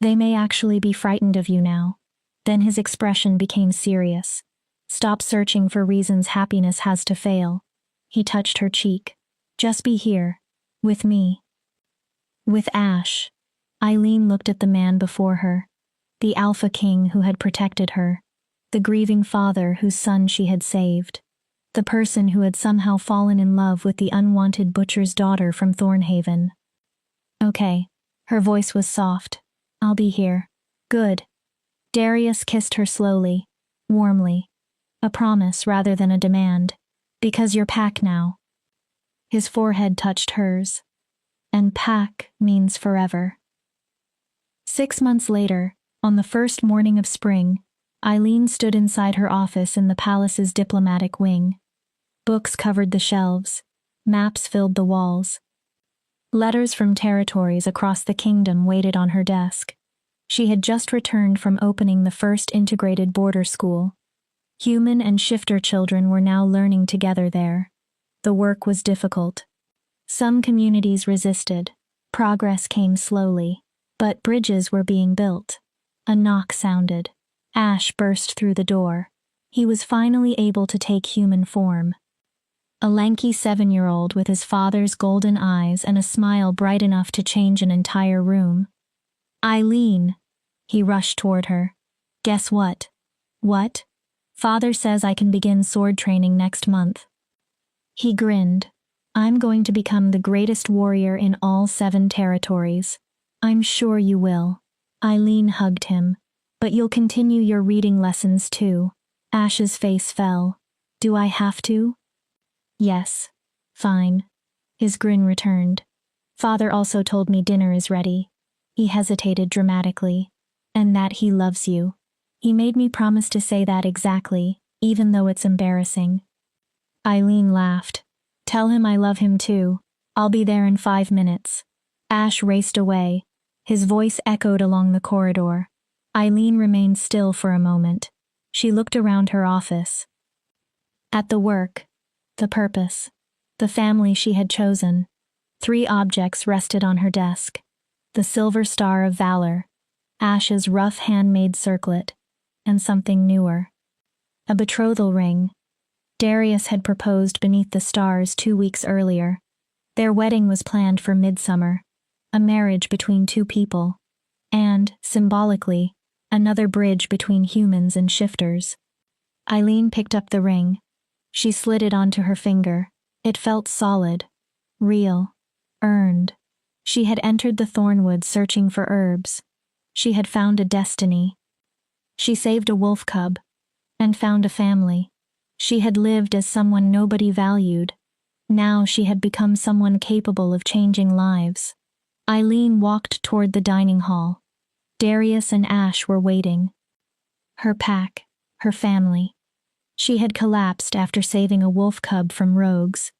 They may actually be frightened of you now. Then his expression became serious. Stop searching for reasons happiness has to fail. He touched her cheek. Just be here. With me. With Ash. Eileen looked at the man before her. The alpha king who had protected her. The grieving father whose son she had saved. The person who had somehow fallen in love with the unwanted butcher's daughter from Thornhaven. Okay. Her voice was soft. I'll be here. Good. Darius kissed her slowly, warmly. A promise rather than a demand. Because you're Pack now. His forehead touched hers. And Pack means forever. 6 months later, on the first morning of spring, Eileen stood inside her office in the palace's diplomatic wing. Books covered the shelves. Maps filled the walls. Letters from territories across the kingdom waited on her desk. She had just returned from opening the first integrated border school. Human and shifter children were now learning together there. The work was difficult. Some communities resisted. Progress came slowly. But bridges were being built. A knock sounded. Ash burst through the door. He was finally able to take human form. A lanky 7-year-old with his father's golden eyes and a smile bright enough to change an entire room. Eileen. He rushed toward her. Guess what? What? Father says I can begin sword training next month. He grinned. I'm going to become the greatest warrior in all 7 territories. I'm sure you will. Eileen hugged him. But you'll continue your reading lessons too. Ash's face fell. Do I have to? Yes. Fine. His grin returned. Father also told me dinner is ready. He hesitated dramatically. And that he loves you. He made me promise to say that exactly, even though it's embarrassing. Eileen laughed. Tell him I love him too. I'll be there in 5 minutes. Ash raced away. His voice echoed along the corridor. Eileen remained still for a moment. She looked around her office. At the work, the purpose, the family she had chosen. 3 objects rested on her desk. The silver star of valor, Ash's rough handmade circlet, and something newer. A betrothal ring. Darius had proposed beneath the stars 2 weeks earlier. Their wedding was planned for midsummer, a marriage between 2 people, and, symbolically, another bridge between humans and shifters. Eileen picked up the ring. She slid it onto her finger. It felt solid, real, earned. She had entered the Thornwood searching for herbs. She had found a destiny. She saved a wolf cub, and found a family. She had lived as someone nobody valued. Now she had become someone capable of changing lives. Eileen walked toward the dining hall. Darius and Ash were waiting. Her pack, her family. She had collapsed after saving a wolf cub from rogues.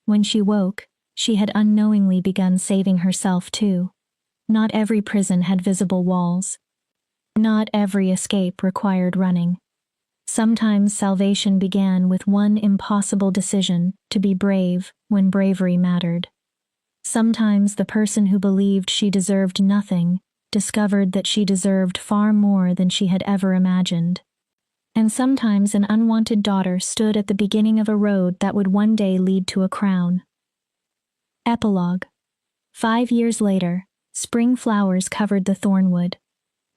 When she woke, she had unknowingly begun saving herself too. Not every prison had visible walls. Not every escape required running. Sometimes salvation began with one impossible decision to be brave when bravery mattered. Sometimes the person who believed she deserved nothing discovered that she deserved far more than she had ever imagined. And sometimes an unwanted daughter stood at the beginning of a road that would one day lead to a crown. Epilogue. 5 years later, spring flowers covered the Thornwood.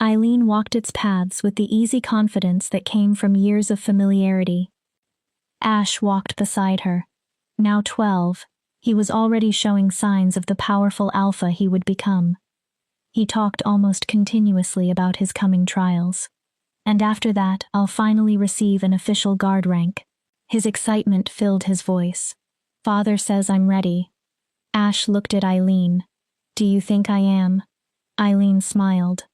Eileen walked its paths with the easy confidence that came from years of familiarity. Ash walked beside her. Now 12, he was already showing signs of the powerful alpha he would become. He talked almost continuously about his coming trials. And after that, I'll finally receive an official guard rank. His excitement filled his voice. Father says I'm ready. Ash looked at Eileen. Do you think I am? Eileen smiled.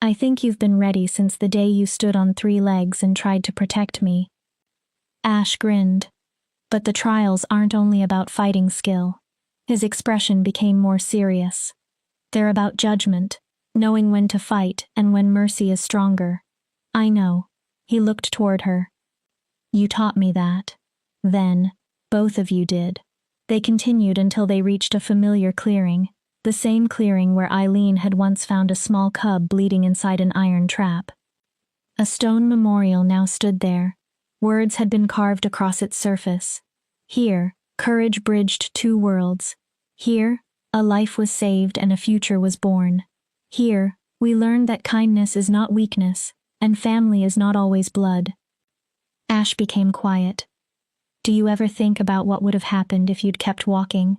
I think you've been ready since the day you stood on 3 legs and tried to protect me. Ash grinned. But the trials aren't only about fighting skill. His expression became more serious. They're about judgment, knowing when to fight and when mercy is stronger. I know. He looked toward her. You taught me that. Then, both of you did. They continued until they reached a familiar clearing, the same clearing where Eileen had once found a small cub bleeding inside an iron trap. A stone memorial now stood there. Words had been carved across its surface. Here, courage bridged 2 worlds. Here, a life was saved and a future was born. Here, we learned that kindness is not weakness, and family is not always blood. Ash became quiet. Do you ever think about what would have happened if you'd kept walking?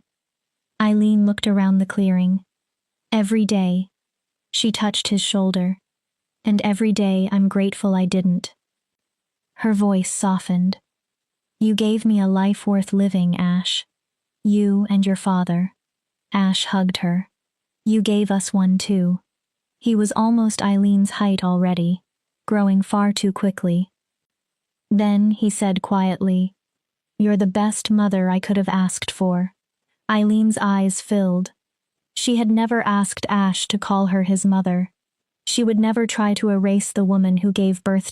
Eileen looked around the clearing. Every day. She touched his shoulder. And every day I'm grateful I didn't. Her voice softened. You gave me a life worth living, Ash. You and your father. Ash hugged her. You gave us one too. He was almost Eileen's height already, growing far too quickly. Then he said quietly, You're the best mother I could have asked for. Eileen's eyes filled. She had never asked Ash to call her his mother. She would never try to erase the woman who gave birth